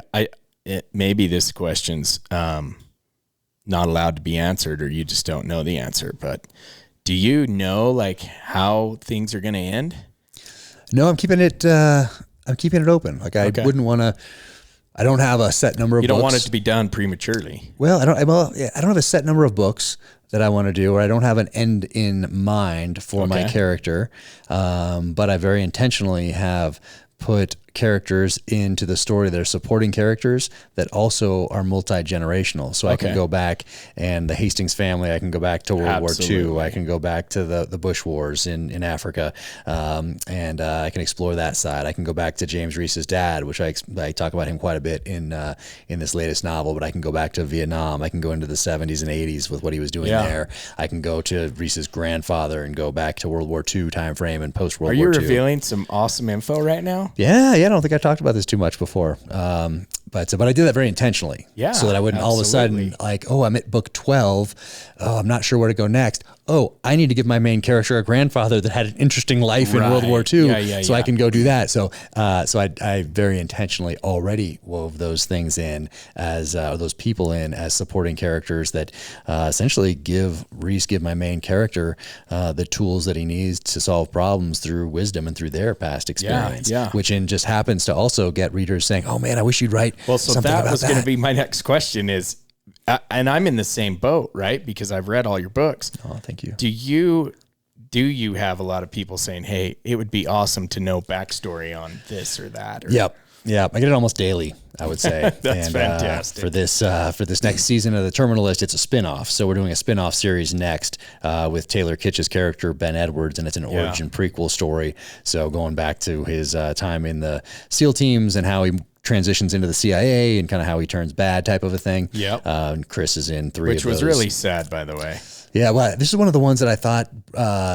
Maybe this question's not allowed to be answered, or you just don't know the answer. But do you know like how things are going to end? No, I'm keeping it. I'm keeping it open. Like I wouldn't want to. I don't have a set number of books. You don't want it to be done prematurely. Well, I don't have a set number of books that I want to do, or I don't have an end in mind for my character. But I very intentionally have put characters into the story that are supporting characters that also are multi-generational. So I can go back and the Hastings family, I can go back to World War II, I can go back to the Bush Wars in Africa, and I can explore that side. I can go back to James Reese's dad, which I talk about him quite a bit in this latest novel, but I can go back to Vietnam. I can go into the 70s and 80s with what he was doing there. I can go to Reese's grandfather and go back to World War II time frame and post-World War II. Are you revealing some awesome info right now? Yeah, I don't think I talked about this too much before, but I did that very intentionally, so that I wouldn't all of a sudden like, oh, I'm at book 12, oh, I'm not sure where to go next. Oh, I need to give my main character a grandfather that had an interesting life in World War II, so I can go do that. So I very intentionally already wove those things in as those people in as supporting characters that essentially give my main character the tools that he needs to solve problems through wisdom and through their past experience, which just happens to also get readers saying, oh man, I wish you'd write something about that. That was going to be my next question is, and I'm in the same boat, right? Because I've read all your books. Oh, thank you. Do you have a lot of people saying, hey, it would be awesome to know backstory on this or that? Or? Yep. I get it almost daily, I would say. That's fantastic. For this next season of The Terminalist, it's a spinoff. So we're doing a spinoff series next with Taylor Kitsch's character, Ben Edwards, and it's an origin prequel story. So going back to his time in the SEAL teams and how he transitions into the CIA and kind of how he turns bad type of a thing. And Chris is in 3 of those. Which was really sad, by the way. Yeah, well, this is one of the ones that I thought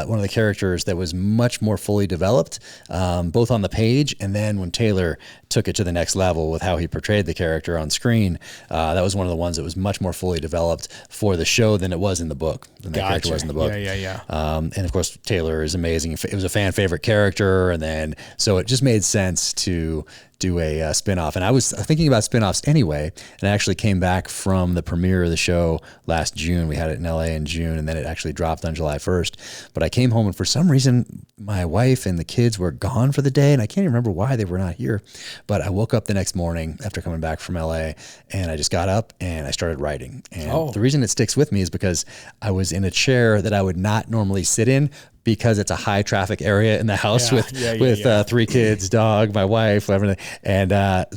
one of the characters that was much more fully developed, both on the page and then when Taylor took it to the next level with how he portrayed the character on screen. That was one of the ones that was much more fully developed for the show than it was in the book. Than that character was in the book. And of course, Taylor is amazing. It was a fan favorite character, and then so it just made sense to do a spin-off. And I was thinking about spin-offs anyway, and I actually came back from the premiere of the show last June. We had it in LA in June, and then it actually dropped on July 1st. But I came home, and for some reason, my wife and the kids were gone for the day, and I can't even remember why they were not here. But I woke up the next morning after coming back from LA, and I just got up and I started writing. And the reason it sticks with me is because I was in a chair that I would not normally sit in, because it's a high traffic area in the house with 3 kids, dog, my wife, everything. And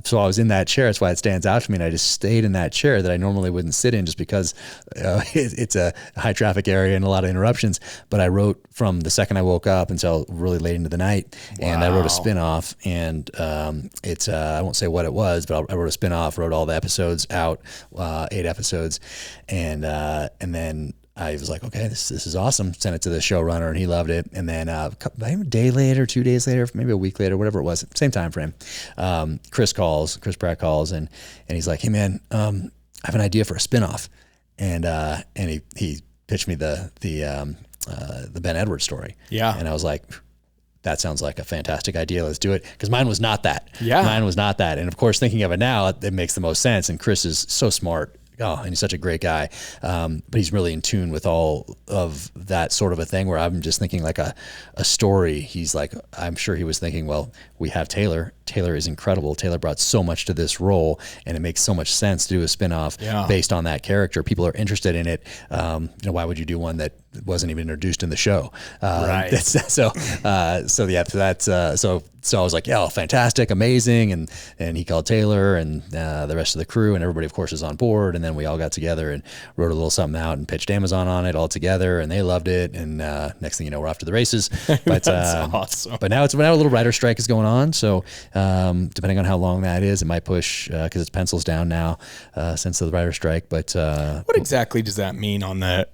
so I was in that chair. That's why it stands out to me. And I just stayed in that chair that I normally wouldn't sit in just because it's a high traffic area and a lot of interruptions. But I wrote from the second I woke up until really late into the night. And I wrote a spinoff, and it's, I won't say what it was, but I wrote a spinoff, wrote all the episodes out, 8 episodes. And then I was like, okay, this is awesome. Sent it to the showrunner, and he loved it. And then a day later, 2 days later, maybe a week later, whatever it was, same time frame, Chris Pratt calls, and he's like, hey man, I have an idea for a spinoff. And he pitched me the Ben Edwards story. Yeah. And I was like, that sounds like a fantastic idea. Let's do it. Because mine was not that. Mine was not that. And of course, thinking of it now, it makes the most sense. And Chris is so smart. Oh, and he's such a great guy. But he's really in tune with all of that sort of a thing where I'm just thinking like a story. He's like, I'm sure he was thinking, well, we have Taylor. Taylor is incredible. Taylor brought so much to this role, and it makes so much sense to do a spinoff based on that character. People are interested in it. Why would you do one that wasn't even introduced in the show? Right. So I was like, yeah, fantastic, amazing. And he called Taylor and the rest of the crew, and everybody, of course, is on board. And then we all got together and wrote a little something out and pitched Amazon on it all together, and they loved it. And next thing you know, we're off to the races. But that's awesome. But now a little writer strike is going on. So depending on how long that is, it might push because it's pencils down now since the writer strike. But what exactly does that mean on the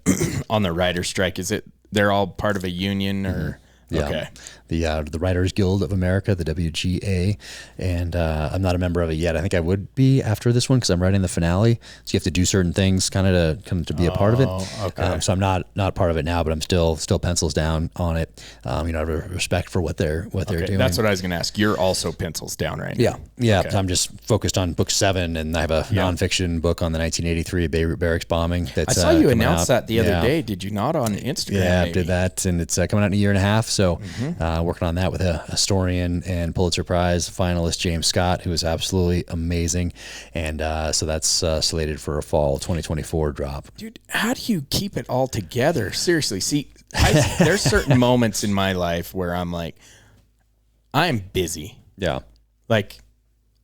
on the writer strike? Is it they're all part of a union or? Yeah. Okay. The Writers Guild of America, the WGA, and I'm not a member of it yet. I think I would be after this one because I'm writing the finale. So you have to do certain things kind of to be a part of it. Okay. So I'm not part of it now, but I'm still pencils down on it. I have respect for what they're doing. That's what I was going to ask. You're also pencils down right now. Yeah. Okay. So I'm just focused on book 7, and I have a nonfiction book on the 1983 Beirut barracks bombing. That's I saw you coming announce out. that the other day. Did you not on Instagram? Yeah, maybe? I did that, and it's coming out in a year and a half. So working on that with a historian and Pulitzer Prize finalist James Scott, who is absolutely amazing. And so that's slated for a fall 2024 drop. Dude, how do you keep it all together? Seriously, see, there's certain moments in my life where I'm like, I'm busy. Yeah. Like,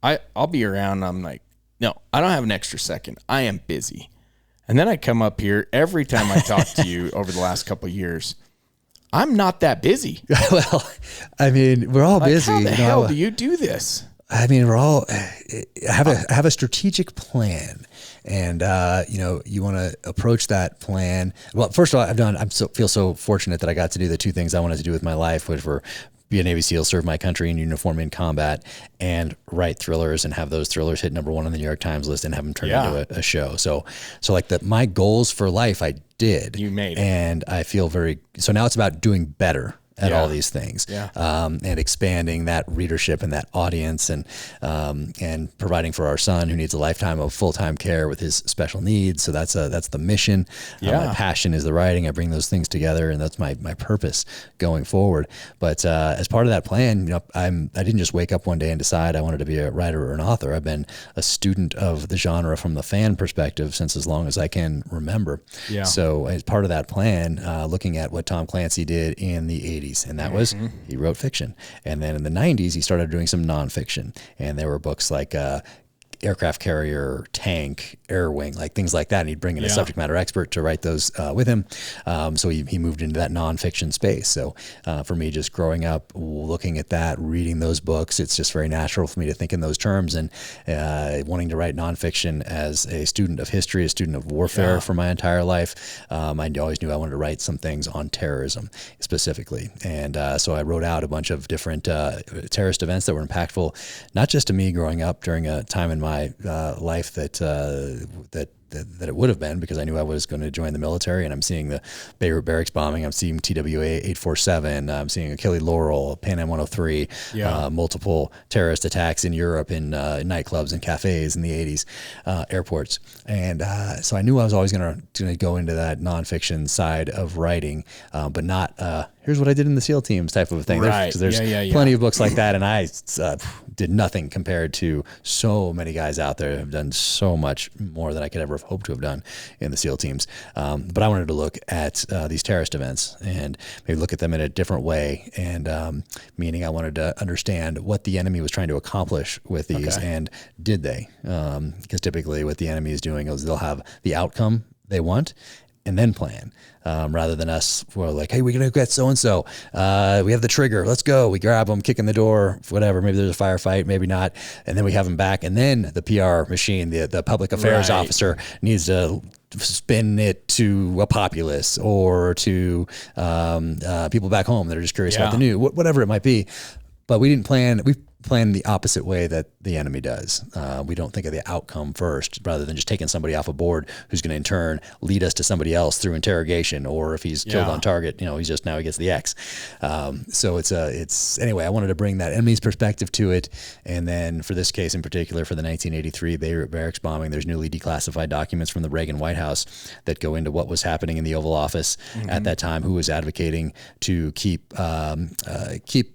I'll be around, I'm like, no, I don't have an extra second. I am busy. And then I come up here every time I talk to you over the last couple of years. I'm not that busy. Well, I mean, we're all busy. How the hell do you do this? I mean, we're all have a strategic plan, and you want to approach that plan. Well, first of all, feel so fortunate that I got to do the 2 things I wanted to do with my life, which were be a Navy SEAL, serve my country in uniform in combat, and write thrillers and have those thrillers hit #1 on the New York Times list and have them turn into a show. So like my goals for life, I did. You made it. And I feel so now it's about doing better at all these things, and expanding that readership and that audience, and providing for our son who needs a lifetime of full-time care with his special needs. So that's the mission. My passion is the writing. I bring those things together, and that's my purpose going forward. But as part of that plan, I didn't just wake up one day and decide I wanted to be a writer or an author. I've been a student of the genre from the fan perspective since as long as I can remember. Yeah. So as part of that plan, looking at what Tom Clancy did in the 80s, and that was he wrote fiction, and then in the 90s he started doing some nonfiction, and there were books like aircraft carrier, tank, air wing, like things like that. And he'd bring in a subject matter expert to write those with him. So he moved into that nonfiction space. So for me, just growing up, looking at that, reading those books, it's just very natural for me to think in those terms, and wanting to write nonfiction as a student of history, a student of warfare for my entire life. I always knew I wanted to write some things on terrorism specifically. And so I wrote out a bunch of different terrorist events that were impactful, not just to me growing up during a time in my life that it would have been, because I knew I was going to join the military, and I'm seeing the Beirut barracks bombing, I'm seeing TWA 847, I'm seeing Achille Laurel, Pan Am 103, multiple terrorist attacks in Europe in nightclubs and cafes in the 80s, airports. And so I knew I was always going to go into that nonfiction side of writing, but not here's what I did in the SEAL teams type of a thing. Right. There's plenty of books like that, and I did nothing compared to so many guys out there who have done so much more than I could ever have hoped to have done in the SEAL teams. But I wanted to look at these terrorist events and maybe look at them in a different way, and meaning I wanted to understand what the enemy was trying to accomplish with these, and did they? Because typically what the enemy is doing is they'll have the outcome they want and then plan, rather than us, we're like, hey, we're going to get so-and-so. We have the trigger. Let's go. We grab them, kick in the door, whatever. Maybe there's a firefight, maybe not. And then we have them back. And then the PR machine, the public affairs officer needs to spin it to a populace or to people back home that are just curious about the news, whatever it might be. But we didn't plan. We plan the opposite way that the enemy does. We don't think of the outcome first, rather than just taking somebody off a board who's going to in turn lead us to somebody else through interrogation, or if he's killed on target, he's just now he gets the X. So it's anyway, I wanted to bring that enemy's perspective to it. And then for this case in particular, for the 1983 Beirut barracks bombing, there's newly declassified documents from the Reagan White House that go into what was happening in the Oval Office at that time, who was advocating to keep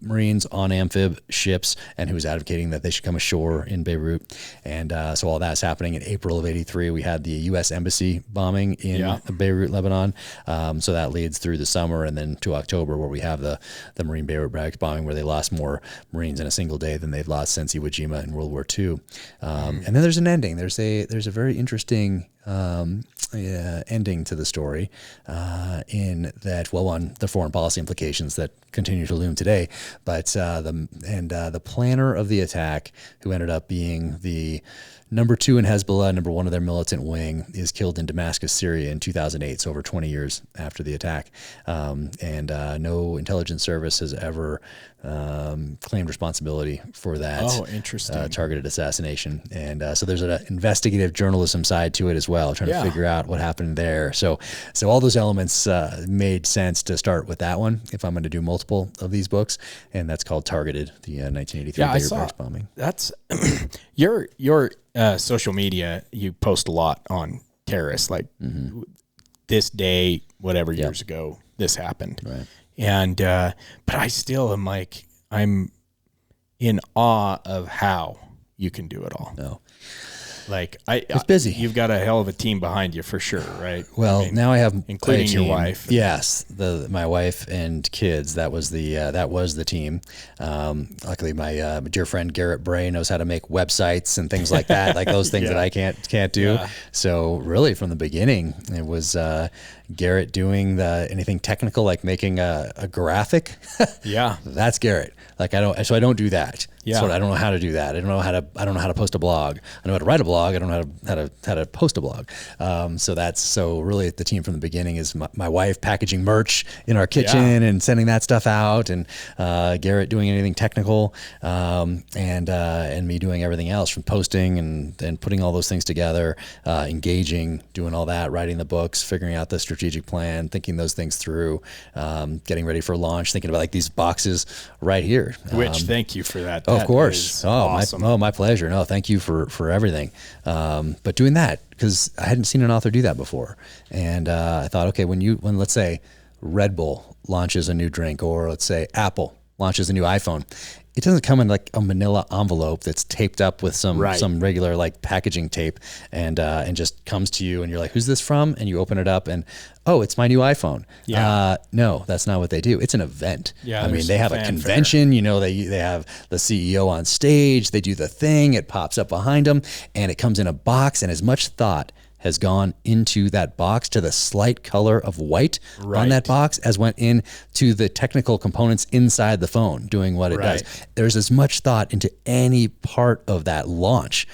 Marines on amphib ships, and who was advocating that they should come ashore in Beirut. And so all that's happening in April of 83. We had the U.S. Embassy bombing in Beirut, Lebanon. So that leads through the summer and then to October, where we have the Marine Beirut barracks bombing, where they lost more Marines in a single day than they've lost since Iwo Jima in World War II. And then there's an ending. There's a very interesting ending to the story, in that, well, one, the foreign policy implications that continue to loom today, but the planner of the attack, who ended up being the number 2 in Hezbollah, number 1 of their militant wing, is killed in Damascus, Syria in 2008, so over 20 years after the attack. No intelligence service has ever claimed responsibility for that targeted assassination. And so there's an investigative journalism side to it as well, trying to figure out what happened there. So all those elements made sense to start with that one if I'm going to do multiple of these books. And that's called Targeted, the 1983 Bigger Barracks bombing. That's your social media. You post a lot on terrorists, like this day, whatever years ago, this happened. Right. And, but I still am like, I'm in awe of how you can do it all. No. Like it's busy. You've got a hell of a team behind you for sure, right? Well, now I have including your wife. Yes, my wife and kids. That was the team. Luckily, my dear friend Garrett Bray knows how to make websites and things like that, like those things that I can't do. Yeah. So really, from the beginning, it was Garrett doing anything technical, like making a graphic. Yeah, that's Garrett. Like I don't do that. Yeah. So I don't know how to do that. I don't know how to post a blog. I know how to write a blog. I don't know how to post a blog. So really the team from the beginning is my wife packaging merch in our kitchen and sending that stuff out, and Garrett doing anything technical, and me doing everything else from posting and putting all those things together, engaging, doing all that, writing the books, figuring out the strategic plan, thinking those things through, getting ready for launch, thinking about like these boxes right here. Which thank you for that. Of course. Awesome. My pleasure. No, thank you for everything. But doing that, because I hadn't seen an author do that before. And I thought, okay, when let's say Red Bull launches a new drink, or let's say Apple launches a new iPhone, it doesn't come in like a manila envelope that's taped up with some regular like packaging tape and just comes to you and you're like, who's this from? And you open it up and, oh, it's my new iPhone. Yeah. No, that's not what they do. It's an event. Yeah. I mean, they have a convention, they have the CEO on stage, they do the thing, it pops up behind them and it comes in a box, and as much thought has gone into that box, to the slight color of white on that box, as went into the technical components inside the phone doing what it does. There's as much thought into any part of that launch,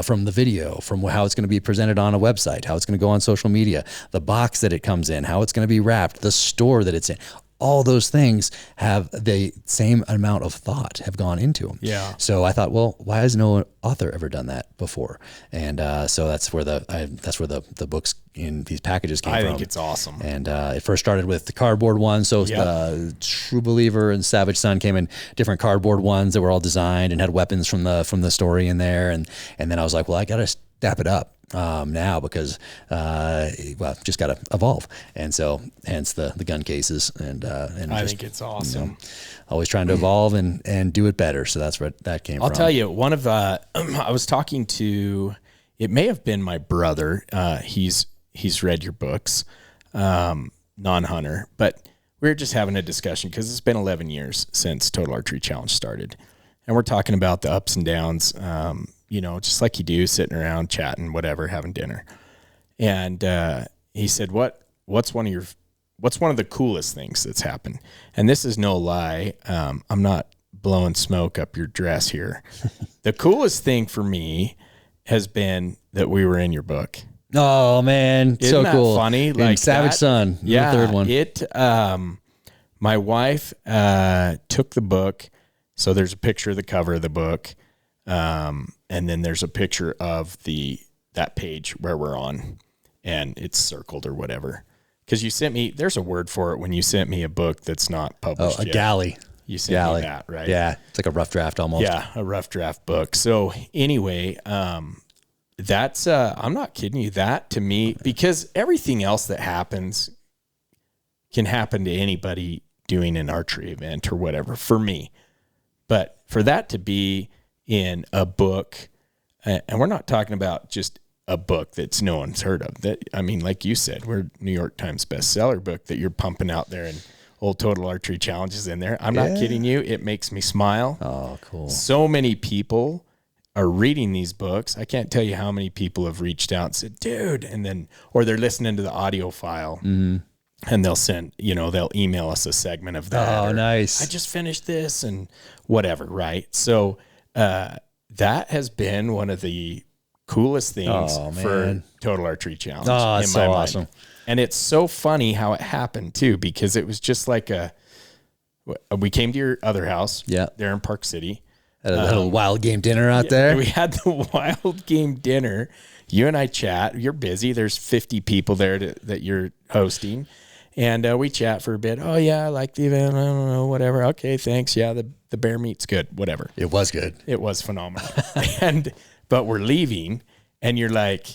from the video, from how it's going to be presented on a website, how it's going to go on social media, the box that it comes in, how it's going to be wrapped, the store that it's in. All those things have the same amount of thought have gone into them. Yeah. So I thought, well, why has no author ever done that before? And so that's where the books in these packages came from. I think it's awesome. And it first started with the cardboard ones. So True Believer and Savage Son came in different cardboard ones that were all designed and had weapons from the story in there. And then I was like, well, I got to step it up now, because just got to evolve. And so hence the gun cases and I think it's awesome. Always trying to evolve and do it better. So that's where that came from. I'll tell you, one of I was talking to, it may have been my brother. He's read your books, non-hunter, but we were just having a discussion because it's been 11 years since Total Archery Challenge started. And we're talking about the ups and downs, just like you do, sitting around chatting, whatever, having dinner. And he said, what's one of the coolest things that's happened? And this is no lie. I'm not blowing smoke up your dress here. The coolest thing for me has been that we were in your book. Oh man, Isn't so that cool. Funny, like Savage Son, the third one. My wife took the book. So there's a picture of the cover of the book. And then there's a picture of that page where we're on, and it's circled or whatever. Because you sent me, there's a word for it when you sent me a book that's not published yet. Galley. You sent me that, right? Yeah, it's like a rough draft almost. Yeah, a rough draft book. So anyway, that's, I'm not kidding you, that to me, because everything else that happens can happen to anybody doing an archery event or whatever, for me. But for that to be in a book, and we're not talking about just a book that's no one's heard of. That, I mean, like you said, we're New York Times bestseller book that you're pumping out there, and old Total Archery Challenge is in there. I'm not kidding you. It makes me smile. Oh, cool. So many people are reading these books. I can't tell you how many people have reached out and said, dude, and then, or they're listening to the audio file and they'll send, they'll email us a segment of that. Oh, nice. I just finished this and whatever. Right. So, that has been one of the coolest things for Total Archery Challenge. Oh, that's so awesome. And it's so funny how it happened too, because it was just like we came to your other house there in Park City. Had a little wild game dinner out there. We had the wild game dinner. You and I chat. You're busy. There's 50 people there that you're hosting. And we chat for a bit. Oh, yeah, I like the event. I don't know, whatever. Okay, thanks. Yeah, the bear meat's good. Whatever. It was good. It was phenomenal. But we're leaving, and you're like,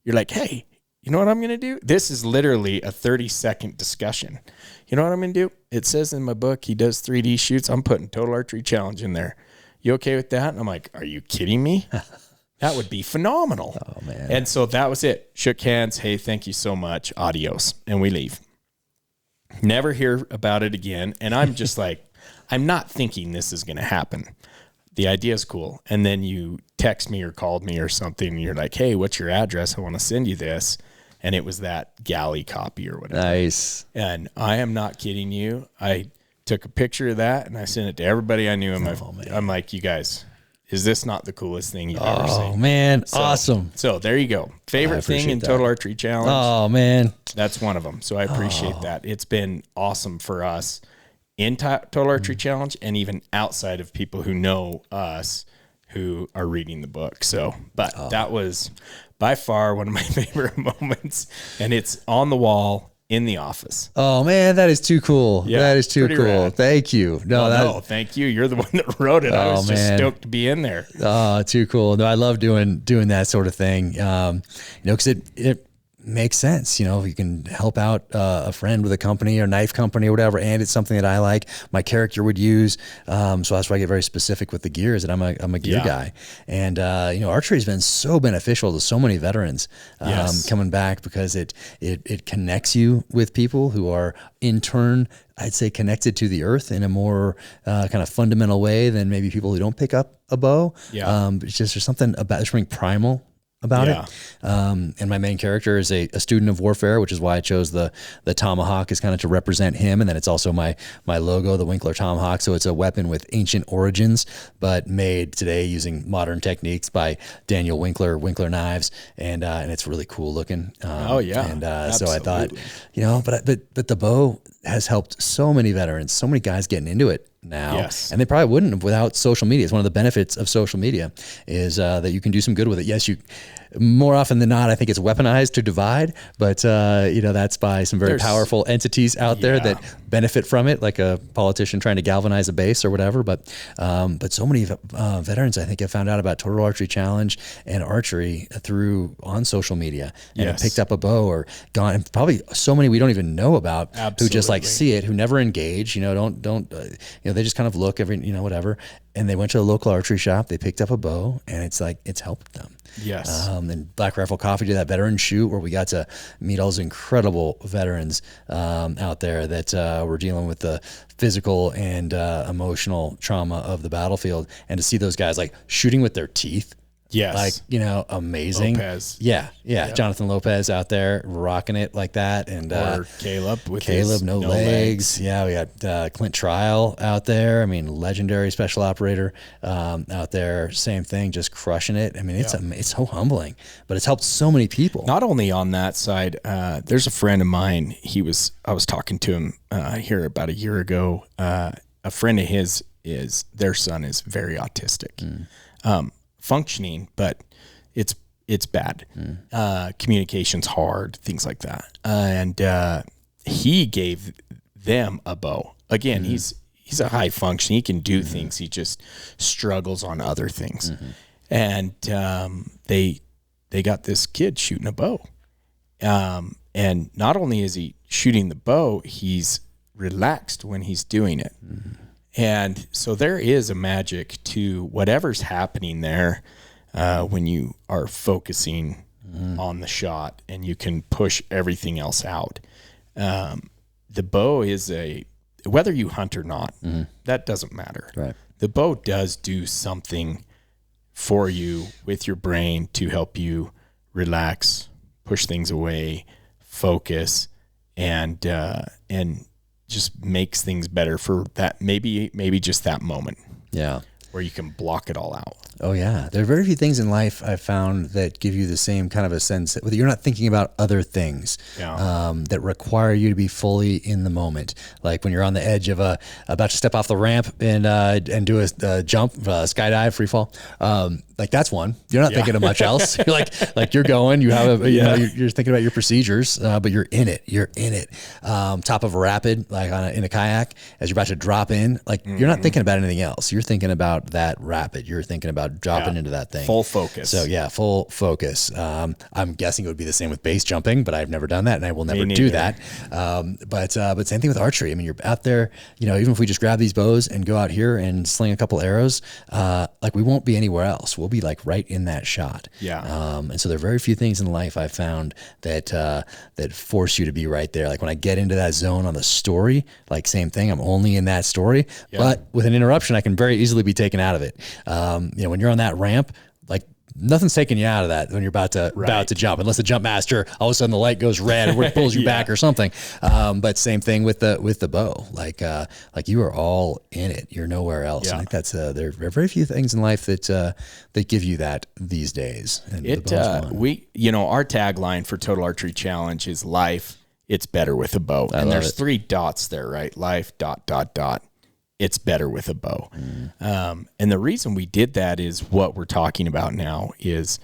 hey, you know what I'm going to do? This is literally a 30-second discussion. You know what I'm going to do? It says in my book he does 3D shoots. I'm putting Total Archery Challenge in there. You okay with that? And I'm like, are you kidding me? That would be phenomenal. Oh, man. And so that was it. Shook hands. Hey, thank you so much. Adios. And we leave. Never hear about it again. And I'm just like, I'm not thinking this is going to happen. The idea is cool. And then you text me or called me or something. And you're like, hey, what's your address? I want to send you this. And it was that galley copy or whatever. Nice. And I am not kidding you. I took a picture of that and I sent it to everybody I knew. I'm like, you guys, is this not the coolest thing you've ever seen? Oh, man. Awesome. So there you go. Favorite thing in Total Archery Challenge. Oh, man. That's one of them. So I appreciate that. It's been awesome for us in Total Archery Challenge and even outside of people who know us who are reading the book. So, but that was by far one of my favorite moments, and it's on the wall in the office. Oh, man, that is too cool. Yeah, that is too cool. Rad. Thank you. No, thank you. You're the one that wrote it. I was just stoked to be in there. Oh, too cool. No, I love doing that sort of thing. Because it makes sense. You can help out a friend with a company or knife company or whatever, and it's something that I like, my character would use. So that's why I get very specific with the gear, is that I'm a gear guy. And, archery has been so beneficial to so many veterans coming back, because it connects you with people who are in turn, I'd say, connected to the earth in a more kind of fundamental way than maybe people who don't pick up a bow. Yeah. It's just, there's something primal about it. And my main character is a student of warfare, which is why I chose the tomahawk is kind of to represent him. And then it's also my logo, the Winkler tomahawk. So it's a weapon with ancient origins, but made today using modern techniques by Daniel Winkler knives. And it's really cool looking. And so I thought, but the bow has helped so many veterans, so many guys getting into it now. And they probably wouldn't have without social media. It's one of the benefits of social media is that you can do some good with it. Yes, you more often than not, I think it's weaponized to divide, but that's by some very powerful entities out there that benefit from it, like a politician trying to galvanize a base or whatever. But so many veterans, I think, have found out about Total Archery Challenge and archery on social media, and have picked up a bow or gone. And probably so many we don't even know about who just see it, who never engage. They just kind of look every whatever. And they went to a local archery shop. They picked up a bow, and it's helped them. Yes. And Black Rifle Coffee did that veteran shoot where we got to meet all those incredible veterans out there that were dealing with the physical and emotional trauma of the battlefield, and to see those guys shooting with their teeth. Yes. Amazing. Lopez. Yeah. Jonathan Lopez out there rocking it like that. And or Caleb no legs. Yeah. We got Clint Trial out there. I mean, legendary special operator out there. Same thing, just crushing it. I mean, it's so humbling, but it's helped so many people. Not only on that side, there's a friend of mine. I was talking to him here about a year ago. A friend of his their son is very autistic. Functioning, but it's bad. Communication's hard, things like that. And he gave them a bow. Again, he's a high function. He can do things. He just struggles on other things. And they got this kid shooting a bow. And not only is he shooting the bow, he's relaxed when he's doing it. And so there is a magic to whatever's happening there when you are focusing on the shot and you can push everything else out. The bow is whether you hunt or not, that doesn't matter. Right. The bow does do something for you with your brain to help you relax, push things away, focus, and just makes things better for that, maybe just that moment. Yeah. Where you can block it all out. Oh yeah. There are very few things in life I've found that give you the same kind of a sense that you're not thinking about other things that require you to be fully in the moment. Like when you're on the edge of about to step off the ramp and do a jump, skydive, free fall. Like that's one. You're not thinking of much else. You're like you're going. You have you're thinking about your procedures, but you're in it. You're in it. Top of a rapid, like in a kayak, as you're about to drop in. Like you're not thinking about anything else. You're thinking about that rapid. You're thinking about dropping into that thing. Full focus. So yeah, full focus. I'm guessing it would be the same with base jumping, but I've never done that, and I will never do that. But same thing with archery. I mean, you're out there. Even if we just grab these bows and go out here and sling a couple arrows, like we won't be anywhere else. We'll be like right in that shot. Yeah. And so there are very few things in life I've found that force you to be right there. Like when I get into that zone on the story, like same thing. I'm only in that story, but with an interruption, I can very easily be taken out of it. When you're on that ramp, like nothing's taking you out of that when you're about to jump, unless the jump master all of a sudden the light goes red or pulls you back or something. But same thing with the bow. Like you are all in it. You're nowhere else. I think that's there are very few things in life that give you that these days. And our tagline for Total Archery Challenge is life. It's better with a bow. And there's 3 dots there, right? Life ... It's better with a bow. And the reason we did that is what we're talking about now is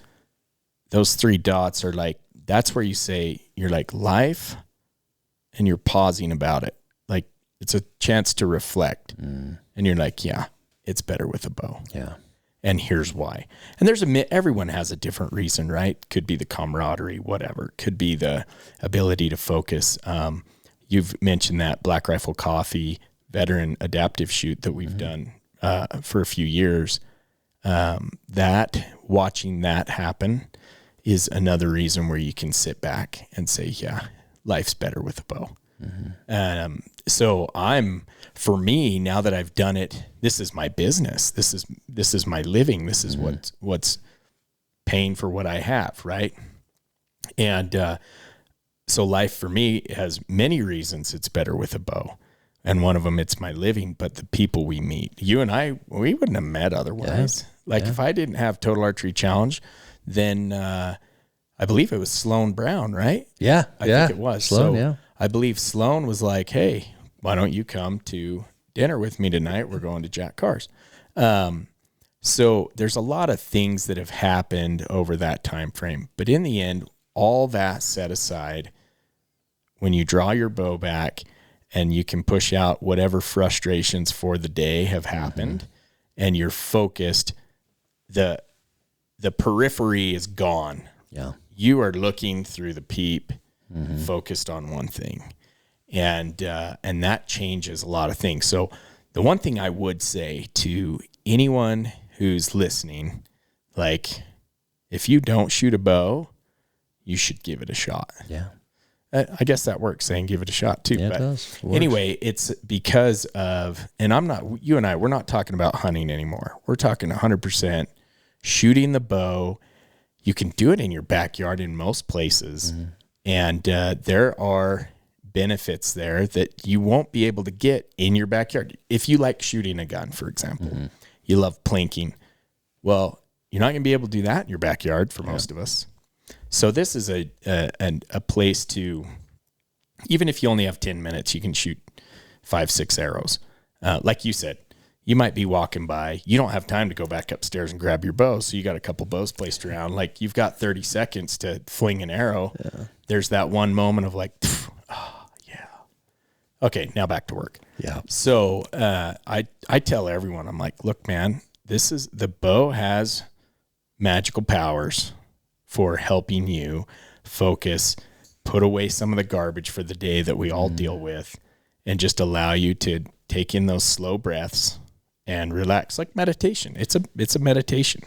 those 3 dots are like, that's where you say you're like life and you're pausing about it. Like it's a chance to reflect and you're like, yeah, it's better with a bow. Yeah. And here's why. And everyone has a different reason, right? Could be the camaraderie, whatever. Could be the ability to focus. You've mentioned that Black Rifle Coffee veteran adaptive shoot that we've done for a few years. That watching that happen is another reason where you can sit back and say, yeah, life's better with a bow. So for me, now that I've done it, this is my business. This is my living. This is what's paying for what I have. Right. And, so life for me has many reasons it's better with a bow. And one of them, it's my living, but the people we meet, you and I, we wouldn't have met otherwise. If I didn't have Total Archery Challenge, then I believe it was Sloan Brown, right? Yeah. I think it was. Sloan, so I believe Sloan was like, hey, why don't you come to dinner with me tonight? We're going to Jack Carr's. So there's a lot of things that have happened over that time frame. But in the end, all that set aside, when you draw your bow back, and you can push out whatever frustrations for the day have happened, and you're focused, the periphery is gone. Yeah. You are looking through the peep, focused on one thing. And that changes a lot of things. So the one thing I would say to anyone who's listening, like if you don't shoot a bow, you should give it a shot. Yeah. I guess that works, saying give it a shot too. Yeah, but it does. Anyway, it's because of, and you and I, we're not talking about hunting anymore. We're talking 100% shooting the bow. You can do it in your backyard in most places. And there are benefits there that you won't be able to get in your backyard. If you like shooting a gun, for example, you love plinking. Well, you're not going to be able to do that in your backyard for most of us. So this is a place to, even if you only have 10 minutes, you can shoot 5-6 arrows. Like you said, you might be walking by. You don't have time to go back upstairs and grab your bow, so you got a couple bows placed around. Like you've got 30 seconds to fling an arrow. Yeah. There's that one moment of like, oh, yeah. Okay, now back to work. Yeah. So I tell everyone, I'm like, look, man, the bow has magical powers for helping you focus, put away some of the garbage for the day that we all deal with, and just allow you to take in those slow breaths and relax, like meditation. It's a meditation.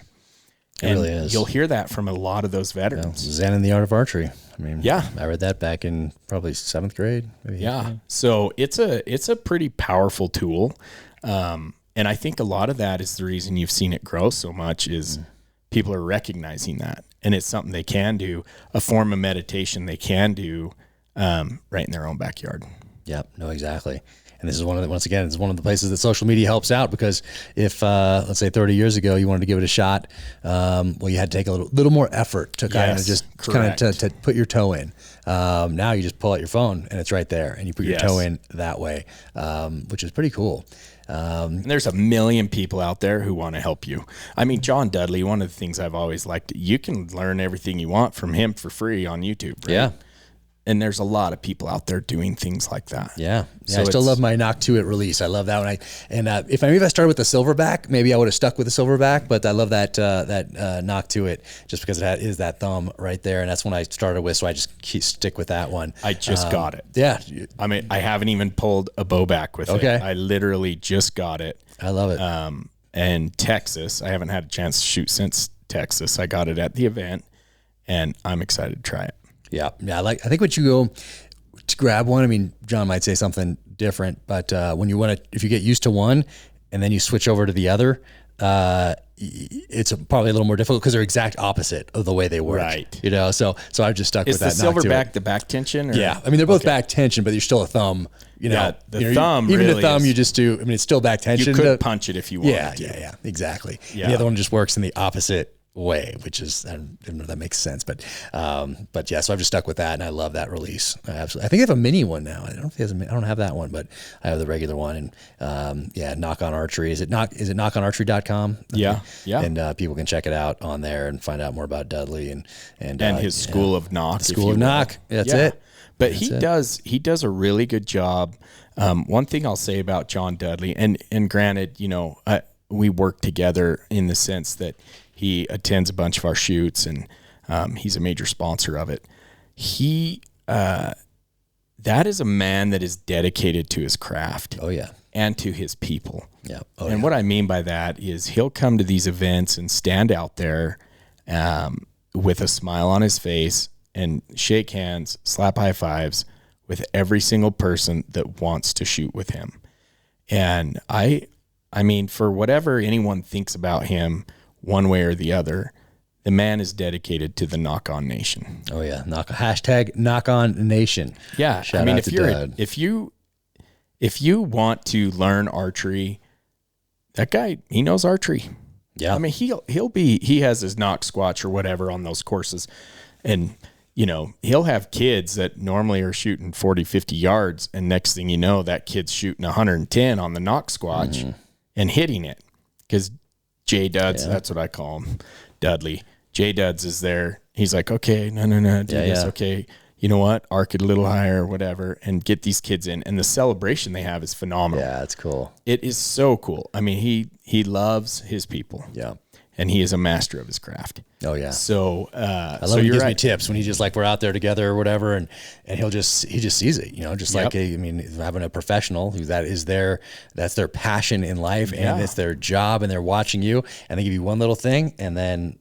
It really is. You'll hear that from a lot of those veterans. Zen in the Art of Archery. I mean, yeah, I read that back in probably 7th grade. Maybe. Yeah. So it's a pretty powerful tool. And I think a lot of that is the reason you've seen it grow so much is people are recognizing that, and it's something they can do, a form of meditation they can do right in their own backyard. Yep. No, exactly. And this is once again, it's one of the places that social media helps out, because if, let's say 30 years ago, you wanted to give it a shot, well, you had to take a little more effort to kind of to put your toe in. Now you just pull out your phone and it's right there, and you put your toe in that way, which is pretty cool. And there's a million people out there who want to help you. I mean, John Dudley, one of the things I've always liked, you can learn everything you want from him for free on YouTube. Right? Yeah. And there's a lot of people out there doing things like that. Yeah. So I still love my Nock to it release. I love that one. If I started with the silverback, maybe I would have stuck with the silverback, but I love that Nock to it just because it is that thumb right there. And that's when I started with. So I just stick with that one. I just got it. Yeah. I mean, I haven't even pulled a bow back with it. I literally just got it. I love it. And Texas, I haven't had a chance to shoot since Texas. I got it at the event, and I'm excited to try it. Yeah. I think when you go to grab one, I mean, John might say something different, but when you want to, if you get used to one and then you switch over to the other, it's probably a little more difficult because they're exact opposite of the way they work. Right. You know, so I've just stuck with that. Is the silverback the back tension? Or? Yeah. I mean, they're both back tension, but you're still a thumb. You know, thumb. Even really the thumb, you just do. I mean, it's still back tension. You could punch it if you wanted to. Yeah, exactly. Yeah. The other one just works in the opposite way, which is, I don't know if that makes sense, but yeah, so I've just stuck with that, and I love that release. Absolutely. I think I have a mini one now. I don't know if I don't have that one, but I have the regular one. And Nock on Archery. Is it knockonarchery.com? Yeah. And people can check it out on there and find out more about Dudley and his School of Nock. School of Nock. That's it. But he does a really good job. One thing I'll say about John Dudley, and granted, you know, we work together in the sense that he attends a bunch of our shoots, and he's a major sponsor of it. That is a man that is dedicated to his craft. Oh yeah. And to his people. Yeah. What I mean by that is he'll come to these events and stand out there with a smile on his face and shake hands, slap high fives with every single person that wants to shoot with him. And I mean, for whatever anyone thinks about him, one way or the other, the man is dedicated to the Nock On Nation. Oh yeah, hashtag Nock On Nation. Yeah, Shout I mean, out to if you want to learn archery, that guy, he knows archery. Yeah, I mean, he has his Nock Squatch or whatever on those courses, and you know, he'll have kids that normally are shooting 40, 50 yards, and next thing you know, that kid's shooting 110 on the Nock Squatch and hitting it because J Duds, that's what I call him, Dudley. J Duds is there. He's like, okay, no, do this. Okay, you know what? Arc it a little higher or whatever, and get these kids in. And the celebration they have is phenomenal. Yeah, it's cool. It is so cool. I mean, he loves his people. Yeah. And he is a master of his craft. Oh yeah. So I love he gives me tips when he just like we're out there together or whatever, and he just sees it, you know, just like having a professional who that's their passion in life and it's their job, and they're watching you, and they give you one little thing, and then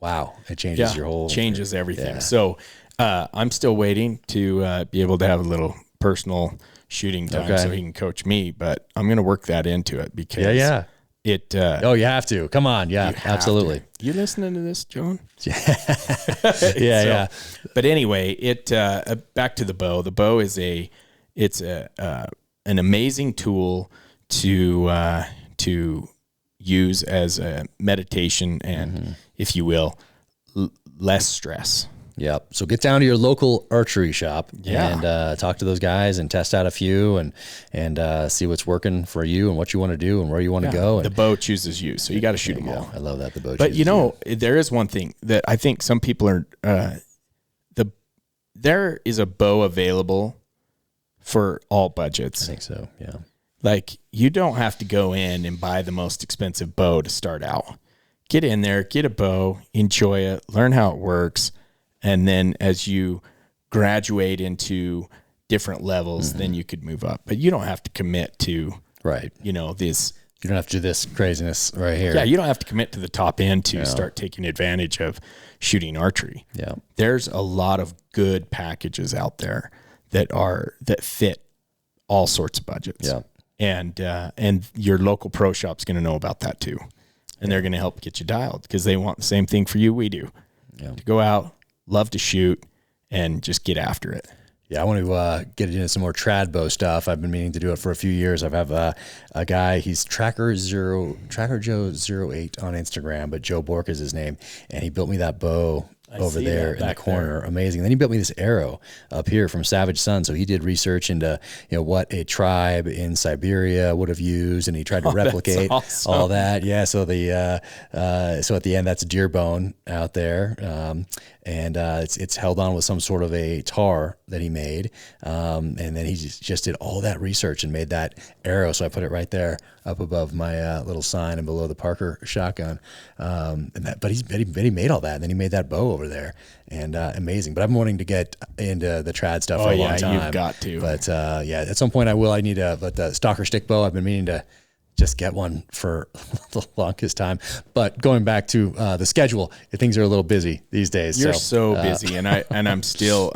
wow, it changes your whole everything. Yeah. So I'm still waiting to be able to have a little personal shooting time so he can coach me, but I'm going to work that into it because you have to. Come on. Yeah, absolutely. You listening to this, John? Yeah. But anyway, back to the bow. The bow is an amazing tool to use as a meditation and, if you will, less stress. Yep. So get down to your local archery shop and talk to those guys and test out a few and see what's working for you and what you want to do and where you want to go. And the bow chooses you, so you got to shoot them all. I love that. The bow. But there is one thing that I think some people are. There is a bow available for all budgets. I think so. Yeah. Like you don't have to go in and buy the most expensive bow to start out. Get in there, get a bow, enjoy it, learn how it works. And then as you graduate into different levels, then you could move up. But you don't have to commit to, this. You don't have to do this craziness right here. Yeah, you don't have to commit to the top end to start taking advantage of shooting archery. Yeah. There's a lot of good packages out there that fit all sorts of budgets. Yeah. And your local pro shop's going to know about that too. and they're going to help get you dialed because they want the same thing for you we do. Yeah. To go out, love to shoot, and just get after it. Yeah, I want to get into some more trad bow stuff. I've been meaning to do it for a few years. I have a guy, he's Tracker Joe 08 on Instagram, but Joe Bork is his name, and he built me that bow over there in the corner. Amazing. Then he built me this arrow up here from Savage Sun. So he did research into, what a tribe in Siberia would have used, and he tried to replicate all that. Yeah. So so at the end, that's a deer bone out there. And it's held on with some sort of a tar that he made. And then he just did all that research and made that arrow. So I put it right there up above my little sign and below the Parker shotgun. But he made all that. And then he made that bow over there, and amazing. But I've been wanting to get into the trad stuff for a long time. You've got to. But at some point I will. I need the stalker stick bow. I've been meaning to just get one for the longest time. But going back to the schedule, things are a little busy these days. You're so busy, and I'm still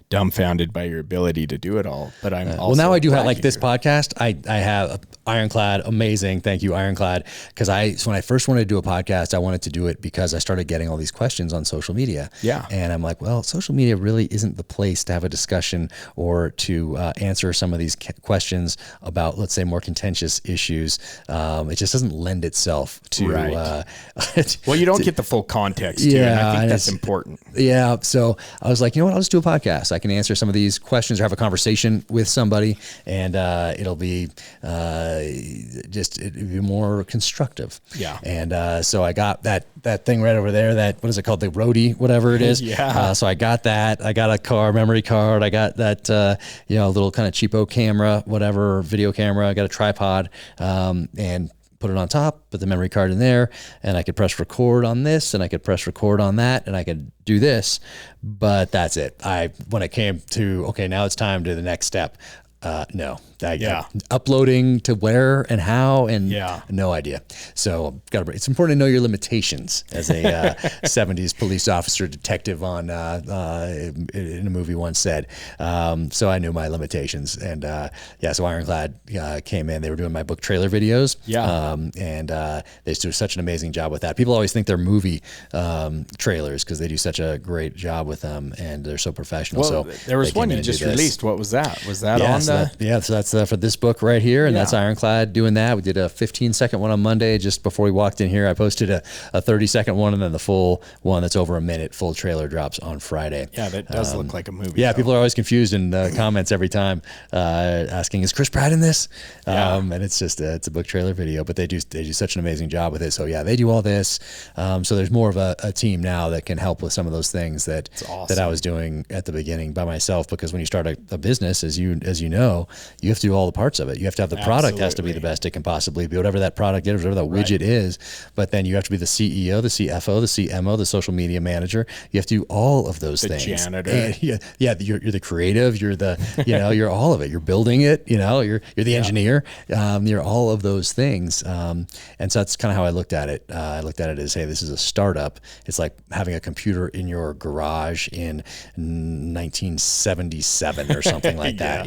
dumbfounded by your ability to do it all. But I'm also now I do have, like this podcast. I have Ironclad, amazing. Thank you, Ironclad. Because when I first wanted to do a podcast, I wanted to do it because I started getting all these questions on social media. Yeah. And I'm like, well, social media really isn't the place to have a discussion or to answer some of these questions about, let's say, more contentious issues. It just doesn't lend itself to. Right. Well, you don't get the full context. Yeah. And I think that's important. Yeah. So I was like, you know what? I'll just do a podcast. I can answer some of these questions or have a conversation with somebody, and it'll be it'll be more constructive. Yeah. And so I got that thing right over there. What is it called? The Rode, whatever it is. Yeah. So I got that. I got a Carr memory card. I got that little kind of cheapo camera, whatever, video camera. I got a tripod, and put it on top, put the memory card in there, and I could press record on this, and I could press record on that, and I could do this, but that's it. When it came to, okay, now it's time to the next step. No, uploading to where and how, and no idea. So it's important to know your limitations as a 70s police officer detective in a movie once said. So I knew my limitations, and so Ironclad came in. They were doing my book trailer videos, and they do such an amazing job with that. People always think they're movie trailers because they do such a great job with them, and they're so professional. Well, so there was one you just released. What was that? Was that on the? So that's for this book right here, and that's Ironclad doing that. We did a 15-second one on Monday just before we walked in here. I posted a 30-second one, and then the full one that's over a minute, full trailer, drops on Friday. Yeah, that does look like a movie. Yeah, people are always confused in the comments every time, asking, "Is Chris Pratt in this?" And it's just it's a book trailer video, but they do such an amazing job with it. So they do all this. So there's more of a team now that can help with some of those things that I was doing at the beginning by myself. Because when you start a business, as you know, you have to do all the parts of it. You have to have the product has to be the best it can possibly be, whatever that product is, whatever that widget is. But then you have to be the CEO, the CFO, the CMO, the social media manager. You have to do all of those things. The janitor. And you're the creative. You're the you're all of it. You're building it. You're the engineer. You're all of those things. And so that's kind of how I looked at it. I looked at it as, hey, this is a startup. It's like having a computer in your garage in 1977 or something like that.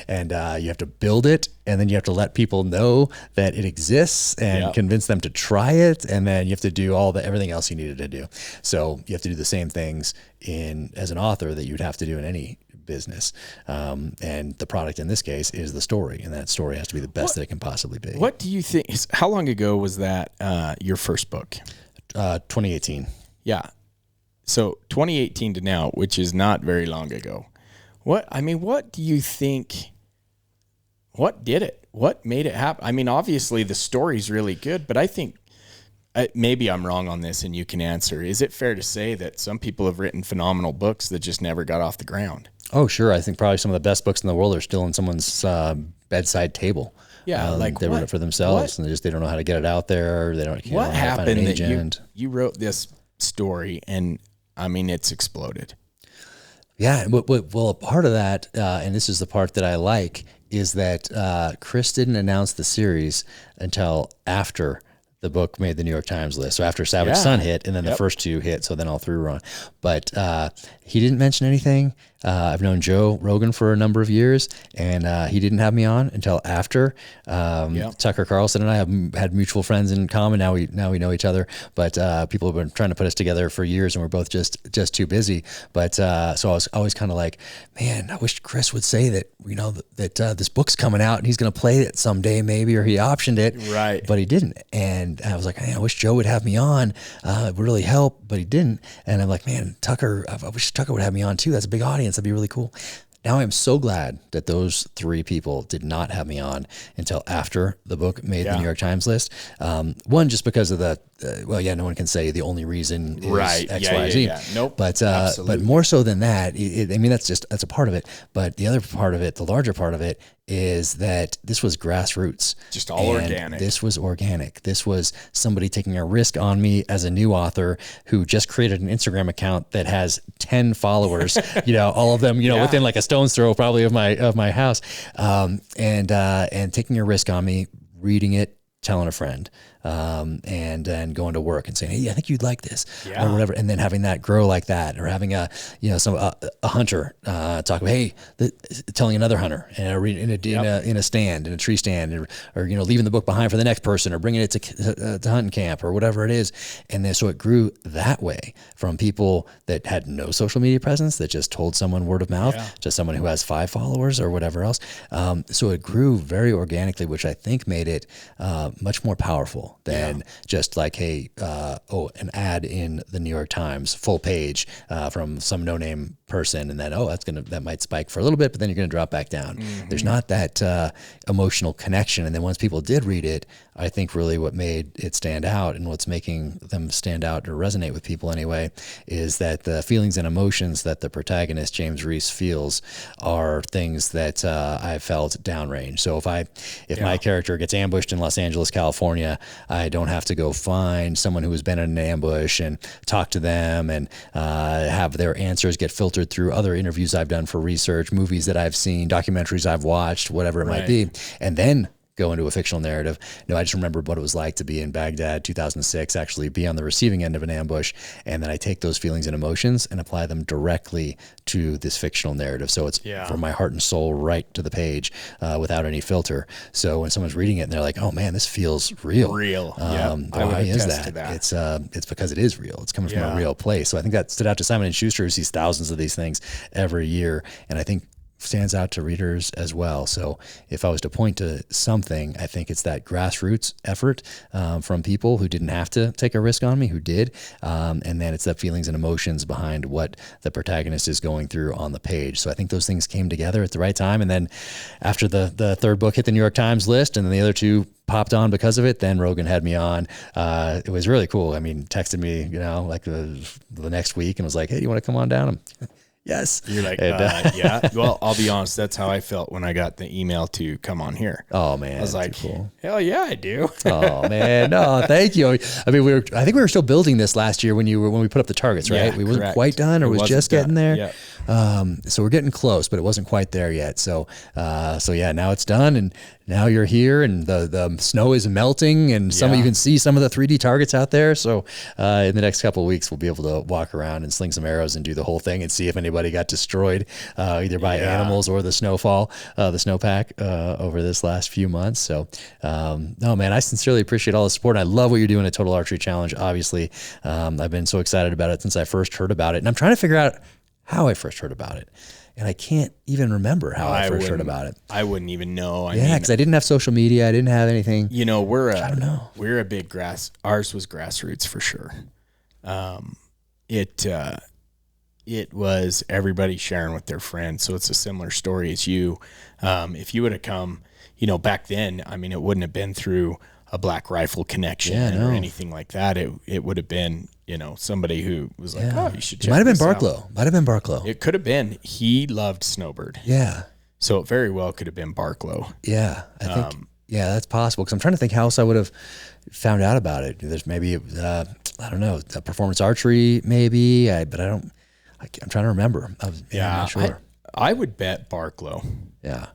And you have to build it, and then you have to let people know that it exists and convince them to try it, and then you have to do everything else you needed to do. So you have to do the same things as an author that you'd have to do in any business. And the product in this case is the story, and that story has to be the best that it can possibly be. What do you think? How long ago was that your first book? 2018. Yeah. So 2018 to now, which is not very long ago. What do you think? What did it? What made it happen? Obviously the story's really good, but I think maybe I'm wrong on this, and you can answer. Is it fair to say that some people have written phenomenal books that just never got off the ground? Oh, sure. I think probably some of the best books in the world are still on someone's bedside table. Yeah, they wrote it for themselves, and they don't know how to get it out there. They don't. What happened that you wrote this story, and it's exploded? Yeah, well, a part of that, and this is the part that I like, is that Chris didn't announce the series until after the book made the New York Times list. So after Savage Sun hit, and then the first two hit, so then all three were on. But he didn't mention anything. I've known Joe Rogan for a number of years, and he didn't have me on until after. Tucker Carlson and I have had mutual friends in common. Now we know each other, but people have been trying to put us together for years, and we're both just too busy. But so I was always kind of like, man, I wish Chris would say that, that this book's coming out and he's going to play it someday maybe, or he optioned it. Right. But he didn't. And I was like, man, I wish Joe would have me on. It would really help, but he didn't. And I'm like, man, Tucker, I wish Tucker would have me on too. That's a big audience. That'd be really cool. Now I'm so glad that those three people did not have me on until after the book made the New York Times list. One, just because of no one can say the only reason is X, Y, Z. Nope. But more so than that, that's a part of it. But the other part of it, the larger part of it, is that this was grassroots. Just all organic. This was organic. This was somebody taking a risk on me as a new author who just created an Instagram account that has 10 followers, all of them, within like a stone's throw probably of my house. And taking a risk on me, reading it, telling a friend, and then going to work and saying, hey, I think you'd like this, or whatever. And then having that grow like that, or having a hunter talk about, hey, telling another hunter, and in a stand, in a tree stand, or leaving the book behind for the next person, or bringing it to hunting camp, or whatever it is. And then so it grew that way from people that had no social media presence, that just told someone word of mouth, to someone who has 5 followers or whatever else. So it grew very organically, which I think made it much more powerful than just like, hey, an ad in the New York Times full page from some no-name person, and then that might spike for a little bit, but then you're going to drop back down. There's not that emotional connection. And then once people did read it, I think really what made it stand out, and what's making them stand out or resonate with people anyway, is that the feelings and emotions that the protagonist James Reese feels are things that I've felt downrange. So if my character gets ambushed in Los Angeles, California, I don't have to go find someone who has been in an ambush and talk to them and have their answers get filtered through other interviews I've done for research, movies that I've seen, documentaries I've watched, whatever it might be, and then go into a fictional narrative. No, I just remembered what it was like to be in Baghdad, 2006, actually be on the receiving end of an ambush. And then I take those feelings and emotions and apply them directly to this fictional narrative. So it's from my heart and soul right to the page without any filter. So when someone's reading it and they're like, oh man, this feels real. Why is that? It's because it is real. It's coming from a real place. So I think that stood out to Simon & Schuster, who sees thousands of these things every year. And I think stands out to readers as well. So if I was to point to something, I think it's that grassroots effort from people who didn't have to take a risk on me, who did. And then it's the feelings and emotions behind what the protagonist is going through on the page. So I think those things came together at the right time. And then after the third book hit the New York Times list, and then the other two popped on because of it, then Rogan had me on. It was really cool. I mean, texted me, like the next week and was like, hey, you want to come on down? Yes. You're like, yeah. Well, I'll be honest. That's how I felt when I got the email to come on here. Oh man, I was like, cool. Hell yeah, I do. Oh man, no, thank you. I mean, I think we were still building this last year when we put up the targets, right? Yeah, we wasn't quite done, or was just getting there. Yeah. So we're getting close, but it wasn't quite there yet. So yeah, now it's done, and now you're here, and the snow is melting, and you can see some of the 3D targets out there. So in the next couple of weeks, we'll be able to walk around and sling some arrows and do the whole thing and see if anybody got destroyed either by animals or the snowfall, the snowpack over this last few months. So no, man, I sincerely appreciate all the support. And I love what you're doing at Total Archery Challenge. Obviously, I've been so excited about it since I first heard about it, and I'm trying to figure out how I first heard about it. And I can't even remember how I first heard about it. I wouldn't even know. Because I didn't have social media. I didn't have anything. We're a big ours was grassroots for sure. It was everybody sharing with their friends. So it's a similar story as you. If you would have come, back then, I mean, it wouldn't have been through a Black Rifle connection or anything like that. It would have been, somebody who was like, oh, you should check Might have been Barklow. It could have been. He loved Snowbird. Yeah. So it very well could have been Barklow. Yeah. I think, that's possible. Because I'm trying to think how else I would have found out about it. There's maybe, I don't know, performance archery maybe, but I'm trying to remember. I'm not sure. I would bet Barklow. Yeah.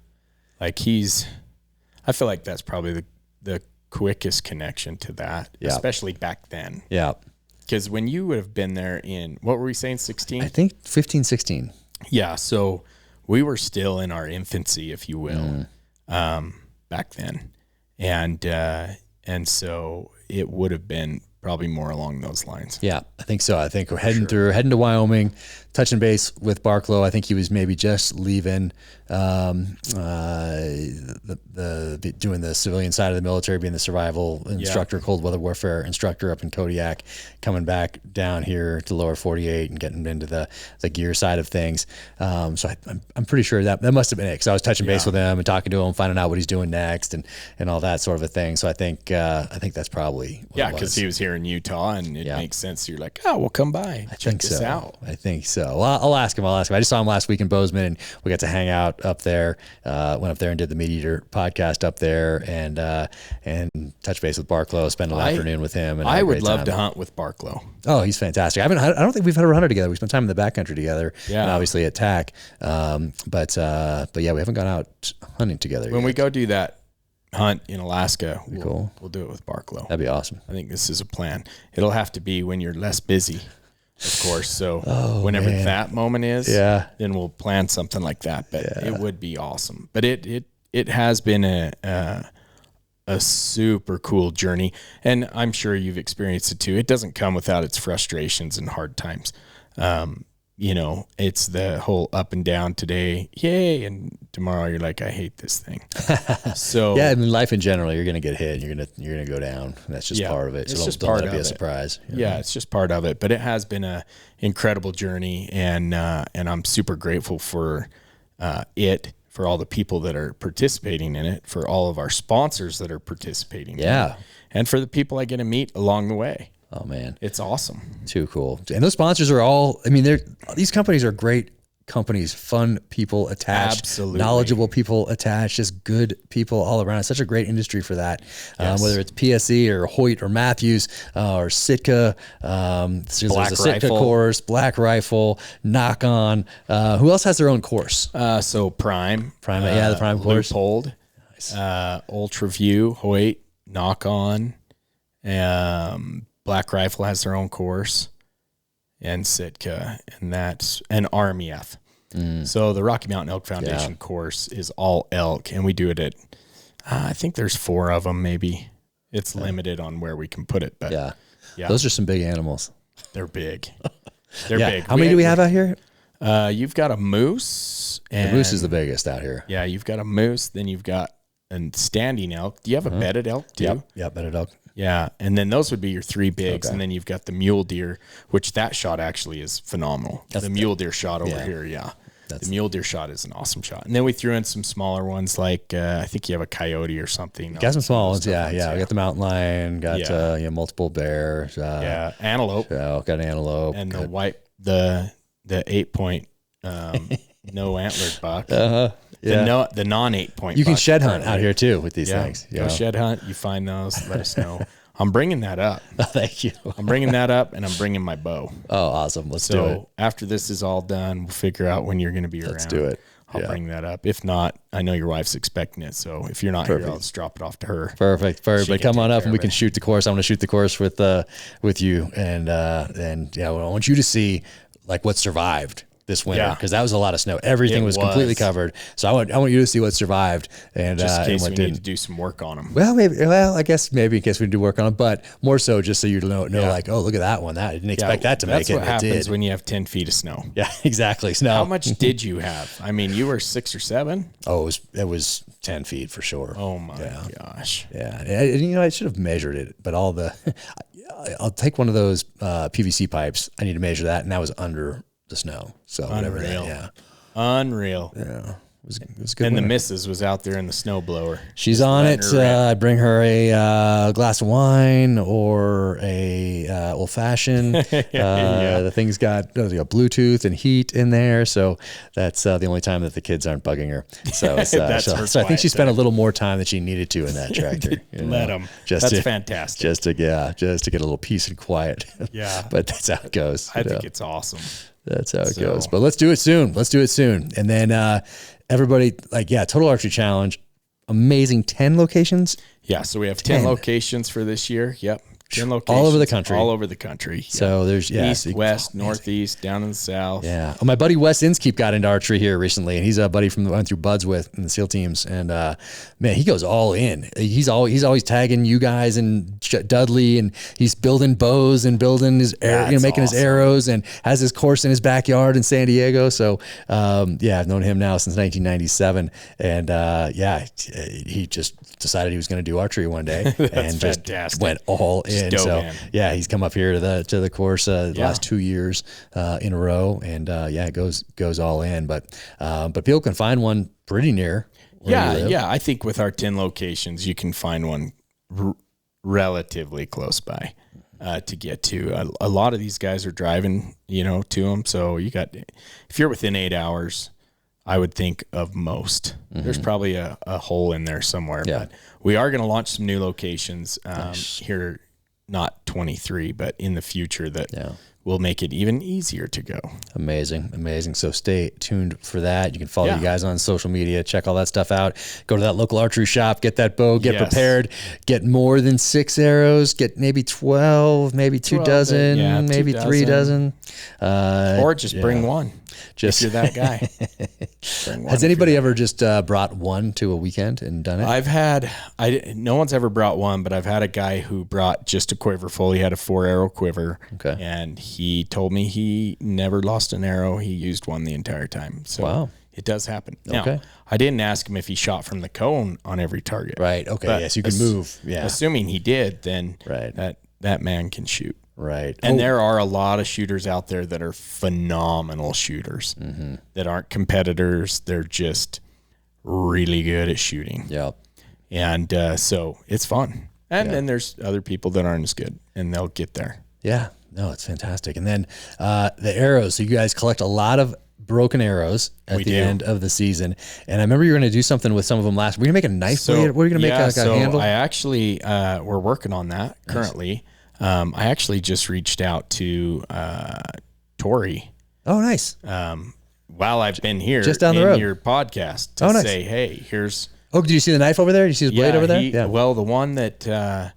Like I feel like that's probably the quickest connection to that, especially back then. Yeah. Because when you would have been there in, what were we saying, 16? I think 15, 16. Yeah. So we were still in our infancy, if you will, back then. And so it would have been probably more along those lines. Yeah, I think so. I think we're heading to Wyoming, touching base with Barklow. I think he was maybe just leaving doing the civilian side of the military, being the survival instructor, cold weather warfare instructor up in Kodiak, coming back down here to lower 48 and getting into the gear side of things. So I'm pretty sure that must have been it, because I was touching base with him and talking to him, finding out what he's doing next and all that sort of a thing. So I think that's probably what it was. Because he was here in Utah, and it makes sense. You're like, oh, we'll come by, check this out. I think so. Well, I'll ask him. I just saw him last week in Bozeman, and we got to hang out up there. Went up there and did the Meat Eater podcast up there, and touch base with Barklow, spend an afternoon with him. And I would love to hunt with Barklow. Oh, he's fantastic. I don't think we've ever hunted together. We spent time in the backcountry together, and obviously at TAC. But yeah, we haven't gone out hunting together When yet. we go do that hunt in Alaska, we'll do it with Barklow. That'd be awesome. I think this is a plan. It'll have to be when you're less busy, of course. So whenever that moment is, then we'll plan something like that. But it would be awesome. But it has been a super cool journey, and I'm sure you've experienced it too. It doesn't come without its frustrations and hard times. It's the whole up and down today, yay, and tomorrow you're like, I hate this thing. So yeah, I mean, life in general, you're gonna get hit, you're gonna go down. That's just part of it. So it's just don't part let of it be it. a surprise. Yeah, it's just part of it. But it has been a incredible journey, and I'm super grateful for for all the people that are participating in it, for all of our sponsors that are participating in it, and for the people I get to meet along the way. Oh man, it's awesome. Too cool. And those sponsors are all, I mean, these companies are great companies, fun people attached, absolutely knowledgeable people attached, just good people all around. It's such a great industry for that. Whether it's PSE or Hoyt or Matthews or Sitka, there's a Sitka course, Black Rifle, Knock On. Who else has their own course? So Prime, the Prime course. Loophole, Ultra View, Hoyt, Knock On, Black Rifle has their own course, and Sitka, and RMEF. So the Rocky Mountain Elk Foundation course is all elk, and we do it at, I think there's 4 of them maybe. It's limited on where we can put it, but yeah. Those are some big animals. They're big. They're big. How many do we have out here? You've got a moose. The moose is the biggest out here. Yeah, you've got a moose, then you've got a standing elk. Do you have a bedded elk too? Yeah, bedded elk. Yeah, and then those would be your 3 bigs, and then you've got the mule deer, which that shot actually is phenomenal. The mule deer shot over here, the mule deer shot is an awesome shot. And then we threw in some smaller ones, like I think you have a coyote or something. Got some small ones, We got the mountain lion, got multiple bears. Antelope. Got an antelope. And the 8-point no antlered buck. The non 8-point. You can shed hunt out here too with these things. Go shed hunt. You find those. Let us know. I'm bringing that up. Thank you. I'm bringing that up, and I'm bringing my bow. Oh, awesome. Let's do it. After this is all done, we'll figure out when you're going to be around. Let's do it. I'll bring that up. If not, I know your wife's expecting it. So if you're not here, I'll just drop it off to her. Perfect. But come on up and we can shoot the course. I'm going to shoot the course with you, and I want you to see like what survived this winter, because that was a lot of snow. Everything was completely covered. So I want you to see what survived, and just in case what we need to do some work on them. Well, I guess maybe in case we do work on them, but more so just so you know, like, oh, look at that one. I didn't expect that to make it. That's what happens when you have 10 feet of snow. Yeah, exactly. Snow. How much did you have? I mean, you were 6 or 7. Oh, it was 10 feet for sure. Oh my gosh. Yeah, and I should have measured it, but I'll take one of those PVC pipes. I need to measure that, and that was under the snow. So unreal. Unreal. Yeah. It was good. And the missus was out there in the snow blower. She's on it. I bring her a glass of wine or a old fashioned. The thing's got Bluetooth and heat in there, so that's the only time that the kids aren't bugging her. So, so I think she spent a little more time than she needed to in that tractor. Let them. That's fantastic. Just to get a little peace and quiet. Yeah, but that's how it goes. I think it's awesome. That's how it goes. But let's do it soon. And then everybody, Total Archery Challenge, amazing 10 locations. Yeah, so we have 10 locations for this year. Yep. all over the country. All over the country. So there's east, west, northeast, down in the south. Yeah. Well, my buddy Wes Inskeep got into archery here recently, and he's a buddy from the went through buds with in the SEAL teams. And man, he goes all in. He's always tagging you guys and Dudley, and he's building bows and building his making his arrows, and has his course in his backyard in San Diego. So I've known him now since 1997, and he just decided he was going to do archery one day and just went all in. So man. He's come up here to the course the last 2 years in a row, and it goes all in. But people can find one pretty near. I think with our 10 locations, you can find one relatively close by to get to. A lot of these guys are driving, to them. So if you're within 8 hours, I would think of most. Mm-hmm. There's probably a hole in there somewhere, but we are going to launch some new locations here, not 23, but in the future that will make it even easier to go. Amazing. So stay tuned for that. You can follow you guys on social media, check all that stuff out. Go to that local archery shop, get that bow, get prepared, get more than 6 arrows, get maybe 12, maybe 2 dozen, maybe 3 dozen. Or just bring one. If you're that guy. Has anybody ever just brought one to a weekend and done it? No one's ever brought one, but I've had a guy who brought just a quiver full. He had a 4-arrow quiver. Okay. And he told me he never lost an arrow. He used one the entire time. So it does happen. Now, I didn't ask him if he shot from the cone on every target. Right. Okay. Yes, you can move. Yeah. Assuming he did, then that man can shoot. Right. And there are a lot of shooters out there that are phenomenal shooters that aren't competitors. They're just really good at shooting. Yep. And so it's fun. And then there's other people that aren't as good, and they'll get there. Yeah. No, it's fantastic. And then the arrows. So you guys collect a lot of broken arrows at the end of the season. And I remember you were going to do something with some of them last. We're going to make a knife blade. What are you going to make a handle? I actually, we're working on that currently. I actually just reached out to Tori. Oh, nice. While I've been here, just down the road, your podcast to say, hey, here's. Oh, did you see the knife over there? Did you see the blade over there? Well, the one that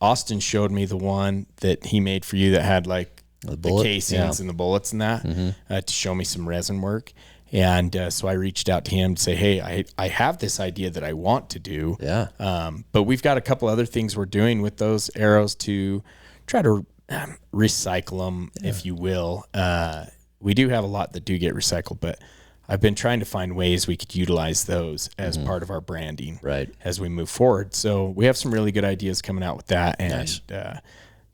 Austin showed me, the one that he made for you that had like the casings and the bullets and that to show me some resin work. And so I reached out to him to say, hey, I have this idea that I want to do. Yeah. But we've got a couple other things we're doing with those arrows to try to recycle them, if you will. We do have a lot that do get recycled, but I've been trying to find ways we could utilize those as part of our branding as we move forward. So we have some really good ideas coming out with that. And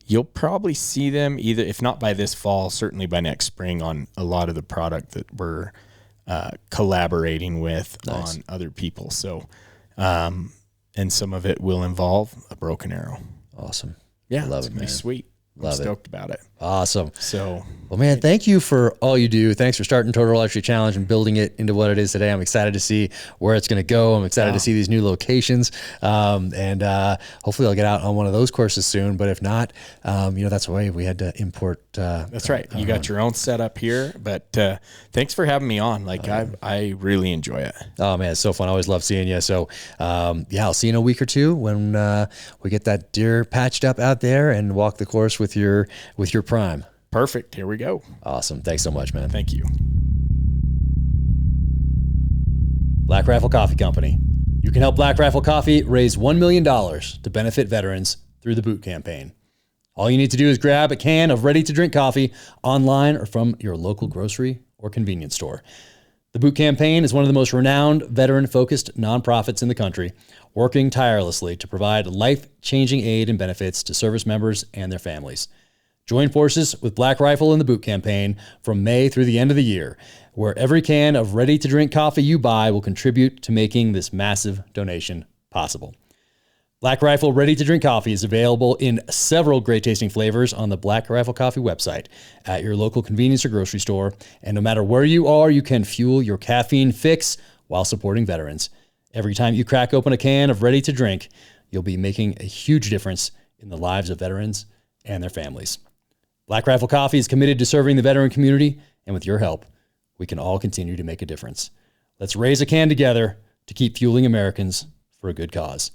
you'll probably see them either, if not by this fall, certainly by next spring on a lot of the product that we're collaborating with on other people. So, and some of it will involve a broken arrow. Awesome. Yeah. Love it, man. Be sweet. I'm stoked about it. Awesome. So, well, man, thank you for all you do. Thanks for starting Total Archery Challenge and building it into what it is today. I'm excited to see where it's going to go. I'm excited to see these new locations. And hopefully I'll get out on one of those courses soon. But if not, that's why we had to import. That's right. You got your own setup here, but thanks for having me on. Like I really enjoy it. Oh man, it's so fun. I always love seeing you. So I'll see you in a week or two when we get that deer patched up out there and walk the course with your prime. Perfect. Here we go. Awesome. Thanks so much, man. Thank you. Black Rifle Coffee Company. You can help Black Rifle Coffee raise $1 million to benefit veterans through the boot campaign. All you need to do is grab a can of ready-to-drink coffee online or from your local grocery or convenience store. The Boot Campaign is one of the most renowned veteran-focused nonprofits in the country, working tirelessly to provide life-changing aid and benefits to service members and their families. Join forces with Black Rifle in the Boot Campaign from May through the end of the year, where every can of ready-to-drink coffee you buy will contribute to making this massive donation possible. Black Rifle ready-to-drink coffee is available in several great-tasting flavors on the Black Rifle Coffee website, at your local convenience or grocery store, and no matter where you are, you can fuel your caffeine fix while supporting veterans. Every time you crack open a can of ready-to-drink, you'll be making a huge difference in the lives of veterans and their families. Black Rifle Coffee is committed to serving the veteran community, and with your help, we can all continue to make a difference. Let's raise a can together to keep fueling Americans for a good cause.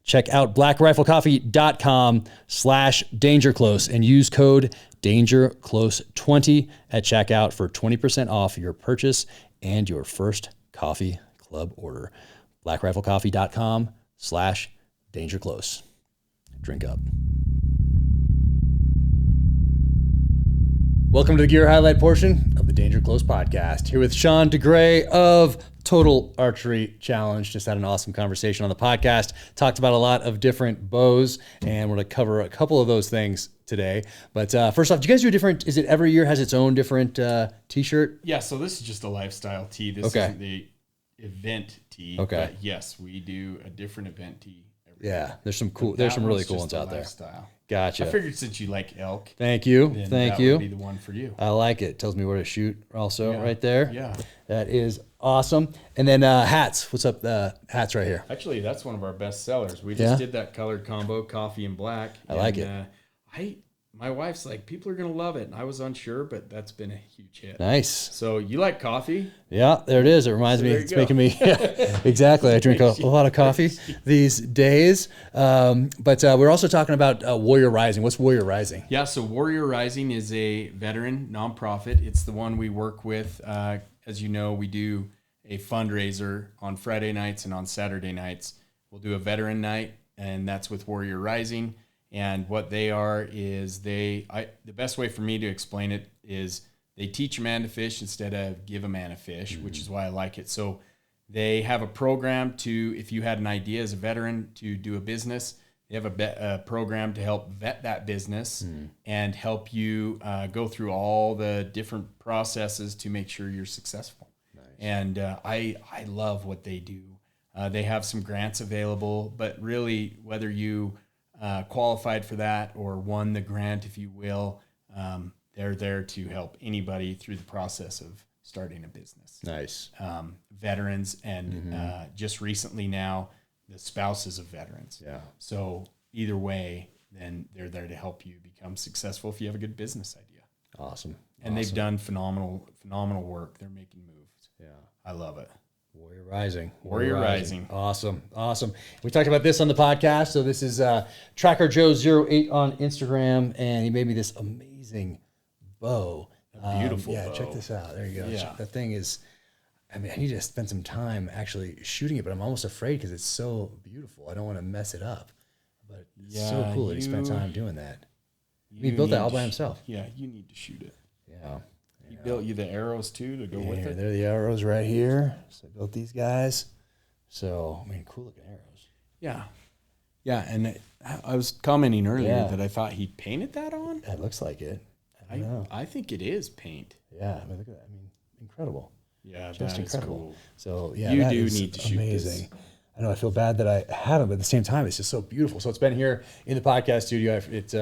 check out blackriflecoffee.com/dangerclose and use code DangerClose20 at checkout for 20% off your purchase and your first coffee club order. blackriflecoffee.com/dangerclose. Drink up. Welcome to the gear highlight portion of the Danger Close podcast. Here with Sean DeGrey of Total Archery Challenge. Just had an awesome conversation on the podcast. Talked about a lot of different bows, and we're going to cover a couple of those things today. But first off, do you guys do a different, is it every year has its own different t-shirt? Yeah, so this is just a lifestyle tee. This isn't the event tee. Okay. But yes, we do a different event tee. Yeah, there's some cool, there's some really cool ones out there. Gotcha. I figured since you like elk. Thank you. Then Thank that you. would be the one for you. I like it. Tells me where to shoot also right there. Yeah. That is awesome. And then hats. What's up? Hats right here. Actually, that's one of our best sellers. We just did that colored combo, coffee and black. I like it. My wife's like, people are going to love it. And I was unsure, but that's been a huge hit. Nice. So you like coffee? Yeah, there it is. It reminds me. It's making me, exactly. I drink a lot of coffee these days. But we're also talking about Warrior Rising. What's Warrior Rising? Yeah, so Warrior Rising is a veteran nonprofit. It's the one we work with. As you know, we do a fundraiser on Friday nights and on Saturday nights. We'll do a veteran night, and that's with Warrior Rising. And what they are is the best way for me to explain it is they teach a man to fish instead of give a man a fish, which is why I like it. So they have a program to, if you had an idea as a veteran to do a business, they have a program to help vet that business and help you go through all the different processes to make sure you're successful. Nice. And I love what they do. They have some grants available, but really whether you qualified for that or won the grant, if you will, they're there to help anybody through the process of starting a business. Nice. Veterans and just recently now the spouses of veterans. Yeah. So either way, then they're there to help you become successful if you have a good business idea. Awesome. And they've done phenomenal work. They're making moves. Yeah. I love it. Warrior Rising. Warrior Rising. Awesome. Awesome. We talked about this on the podcast. So this is Tracker Joe 08 on Instagram, and he made me this amazing bow. A beautiful bow. Check this out. There you go. Yeah. That thing is, I mean, I need to spend some time actually shooting it, but I'm almost afraid because it's so beautiful. I don't want to mess it up. But it's so cool that he spent time doing that. He built that all by himself. Yeah, you need to shoot it. Yeah. He built you the arrows too to go with it. They're the arrows right here. So I built these guys. So, I mean, cool looking arrows. Yeah. Yeah, and I was commenting earlier that I thought he painted that on. It looks like it. I don't know. I think it is paint. Yeah, I mean, look at that. I mean, incredible. Yeah, just incredible. Cool. So, yeah, you that do is need to shoot amazing. this. I know I feel bad that I haven't, but at the same time, it's just so beautiful. So it's been here in the podcast studio. It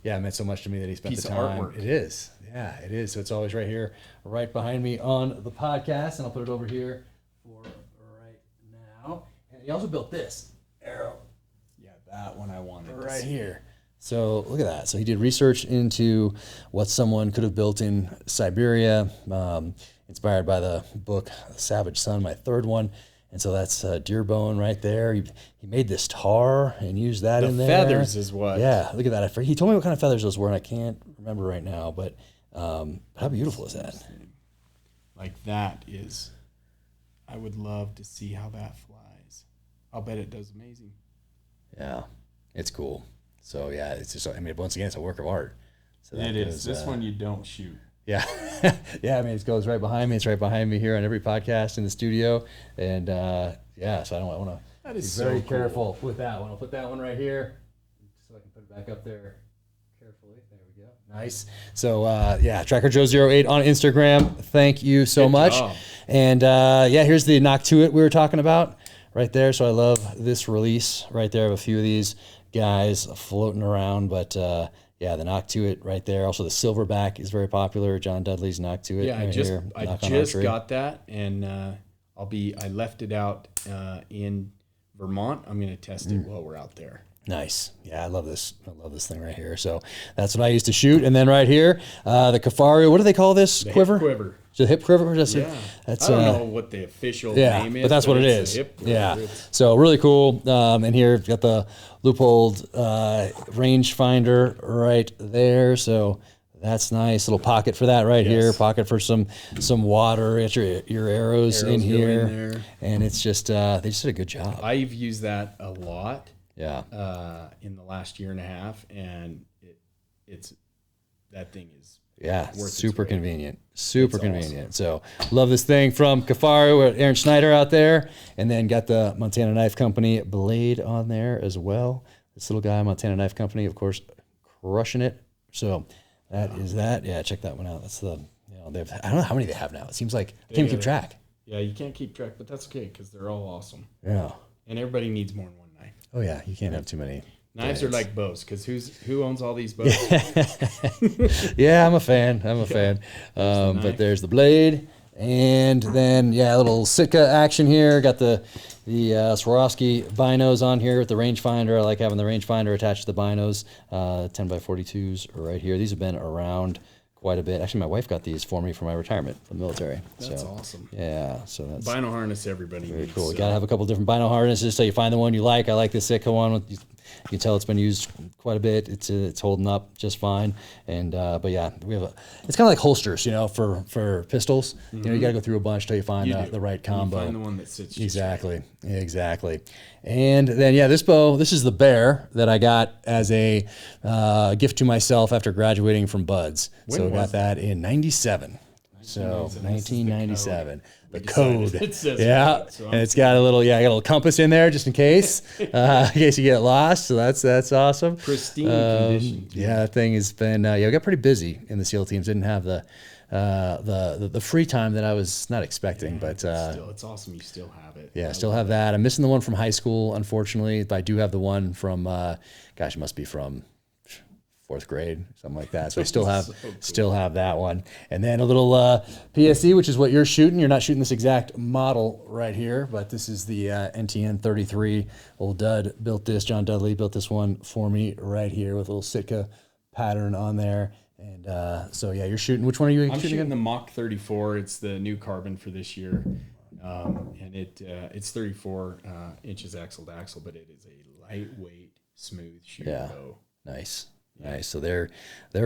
meant so much to me that he spent the time. Artwork. It is. Yeah, it is. So it's always right here, right behind me on the podcast, and I'll put it over here for right now. And he also built this arrow. Yeah, that one I wanted right here. So look at that. So he did research into what someone could have built in Siberia, inspired by the book Savage Son, my third one. And so that's deer bone right there. He made this tar and used that in there. The feathers is what. Yeah, look at that. He told me what kind of feathers those were, and I can't remember right now. But how beautiful is that? Like that is, I would love to see how that flies. I'll bet it does amazing. Yeah, it's cool. So yeah, it's just, I mean, once again, it's a work of art. So it is. This one you don't shoot. Yeah. Yeah, I mean, it goes right behind me. It's right behind me here on every podcast in the studio. And so I want to be very careful with that one. I'll put that one right here so I can put it back up there carefully. There we go. Nice. So, Tracker Joe 08 on Instagram. Thank you so much. Job. And here's the Nock to It we were talking about right there. So I love this release right there. I have a few of these guys floating around, but the Nock to It right there. Also, the Silverback is very popular. John Dudley's Nock to It. Yeah, right I just got that, and I left it out in Vermont. I'm going to test it while we're out there. Nice. Yeah, I love this. I love this thing right here. So that's what I used to shoot. And then right here, the Kafario. What do they call this? Quiver? Quiver. Is it hip quiver? That's I don't know what the official name is. But that's what it it's is. a hip quiver. So really cool. And here we've got the Leupold rangefinder right there. So that's nice. Little pocket for that right here. Pocket for some water. Get your arrows in here. And it's just they just did a good job. I've used that a lot. Yeah. In the last year and a half, and it's that thing is super convenient. Super convenient. Awesome. So love this thing from Kafaru with Aaron Schneider out there, and then got the Montana Knife Company blade on there as well. This little guy, Montana Knife Company, of course, crushing it. So that is that. Yeah, check that one out. That's the I don't know how many they have now. It seems like I can't keep track. Yeah, you can't keep track, but that's okay because they're all awesome. Yeah. And everybody needs more than one knife. Oh yeah, you can't have too many. Knives are like bows because who owns all these bows? Yeah, I'm a fan. But there's the blade, and then a little Sitka action here. Got the Swarovski binos on here with the rangefinder. I like having the rangefinder attached to the binos. 10x42s right here. These have been around quite a bit. Actually, my wife got these for me for my retirement from the military. That's awesome. Yeah, so that's bino harness. Everybody very needs, cool. You gotta have a couple different bino harnesses so you find the one you like. I like the Sitka one. You can tell it's been used quite a bit. It's holding up just fine. And but yeah, we have it's kind of like holsters, for pistols. Mm-hmm. You got to go through a bunch till you find the right combo. You find the one that sits just exactly. And then this bow. This is the Bear that I got as a gift to myself after graduating from Buds. So I got that in '97. So 1997. The code. It says and it's got a little compass in there just in case you get lost. So that's awesome. Pristine condition. Yeah, that thing has been we got pretty busy in the SEAL teams. Didn't have the free time that I was not expecting, but it's awesome you still have it. Yeah, still have that. I'm missing the one from high school, unfortunately, but I do have the one from it must be from 4th grade, something like that. So I still have still have that one. And then a little PSE, which is what you're shooting. You're not shooting this exact model right here, but this is the NTN 33. Old Dud built this. John Dudley built this one for me right here with a little Sitka pattern on there. And so you're shooting. Which one are you shooting? I'm shooting the Mach 34. It's the new carbon for this year, and it's 34 inches axle to axle, but it is a lightweight, smooth shooting bow. Nice. So they're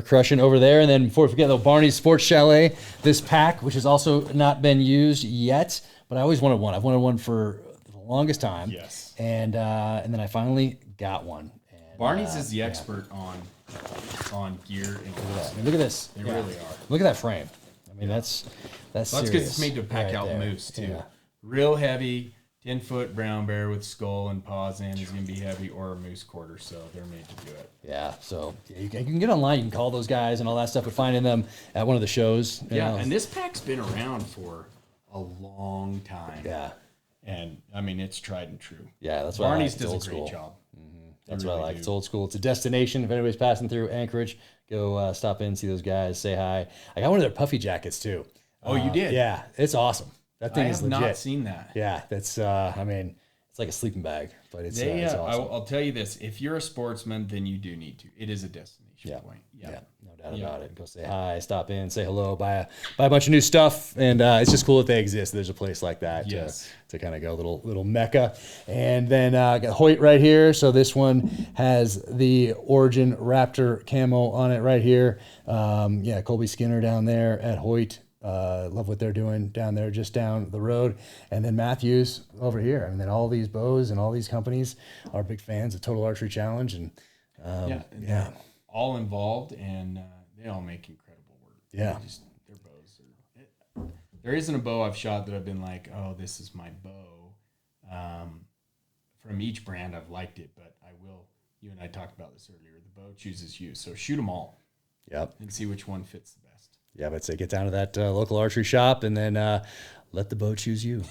crushing over there. And then before we forget, the Barney's Sports Chalet, this pack, which has also not been used yet, but I always wanted one. I've wanted one for the longest time. Yes. And then I finally got one. And, Barney's is the expert on gear and glass. Look at this. They really are. Look at that frame. I mean, that's because it's made to pack out moose too. Yeah. Real heavy. 10-foot brown bear with skull and paws in is going to be heavy, or a moose quarter, so they're made to do it. Yeah, so you can get online, you can call those guys and all that stuff, but finding them at one of the shows. And this pack's been around for a long time. Yeah. And, I mean, it's tried and true. Yeah, that's why Barney's does a great job. Mm-hmm. That's what I like. It's old school. It's a destination. If anybody's passing through Anchorage, go stop in, see those guys, say hi. I got one of their puffy jackets, too. Oh, you did? Yeah, it's awesome. That thing is legit. I have not seen that. Yeah, that's, it's like a sleeping bag, but it's awesome. I'll tell you this. If you're a sportsman, then you do need to. It is a destination point. Yeah, no doubt about it. Go say hi, stop in, say hello, buy a bunch of new stuff, and it's just cool that they exist. There's a place like that to kind of go little mecca. And then got Hoyt right here. So this one has the Origin Raptor camo on it right here. Colby Skinner down there at Hoyt. Love what they're doing down there, just down the road. And then Matthews over here. And then all these bows and all these companies are big fans of Total Archery Challenge. And they're all involved, and they all make incredible work. Yeah. Their bows there isn't a bow I've shot that I've been like, oh, this is my bow. From each brand, I've liked it, but you and I talked about this earlier, the bow chooses you. So shoot them all. Yep. And see which one fits the best. Yeah, but say get down to that local archery shop and then let the bow choose you.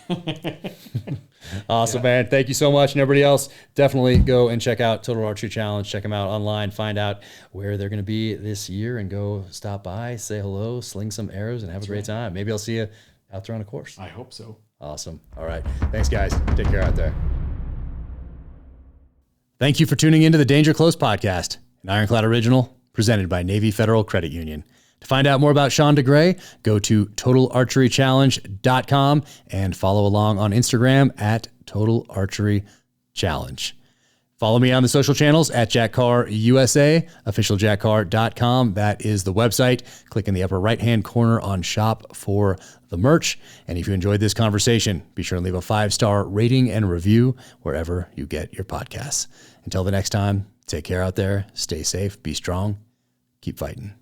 Awesome, man. Thank you so much. And everybody else, definitely go and check out Total Archery Challenge. Check them out online. Find out where they're going to be this year and go stop by, say hello, sling some arrows, and have a great time. Maybe I'll see you out there on a course. I hope so. Awesome. All right. Thanks, guys. Take care out there. Thank you for tuning into the Danger Close podcast, an Ironclad original presented by Navy Federal Credit Union. To find out more about Sean DeGrey, go to totalarcherychallenge.com and follow along on Instagram at Total Archery Challenge. Follow me on the social channels at Jack Carr USA, officialjackcarr.com. That is the website. Click in the upper right-hand corner on shop for the merch. And if you enjoyed this conversation, be sure to leave a 5-star rating and review wherever you get your podcasts. Until the next time, take care out there, stay safe, be strong, keep fighting.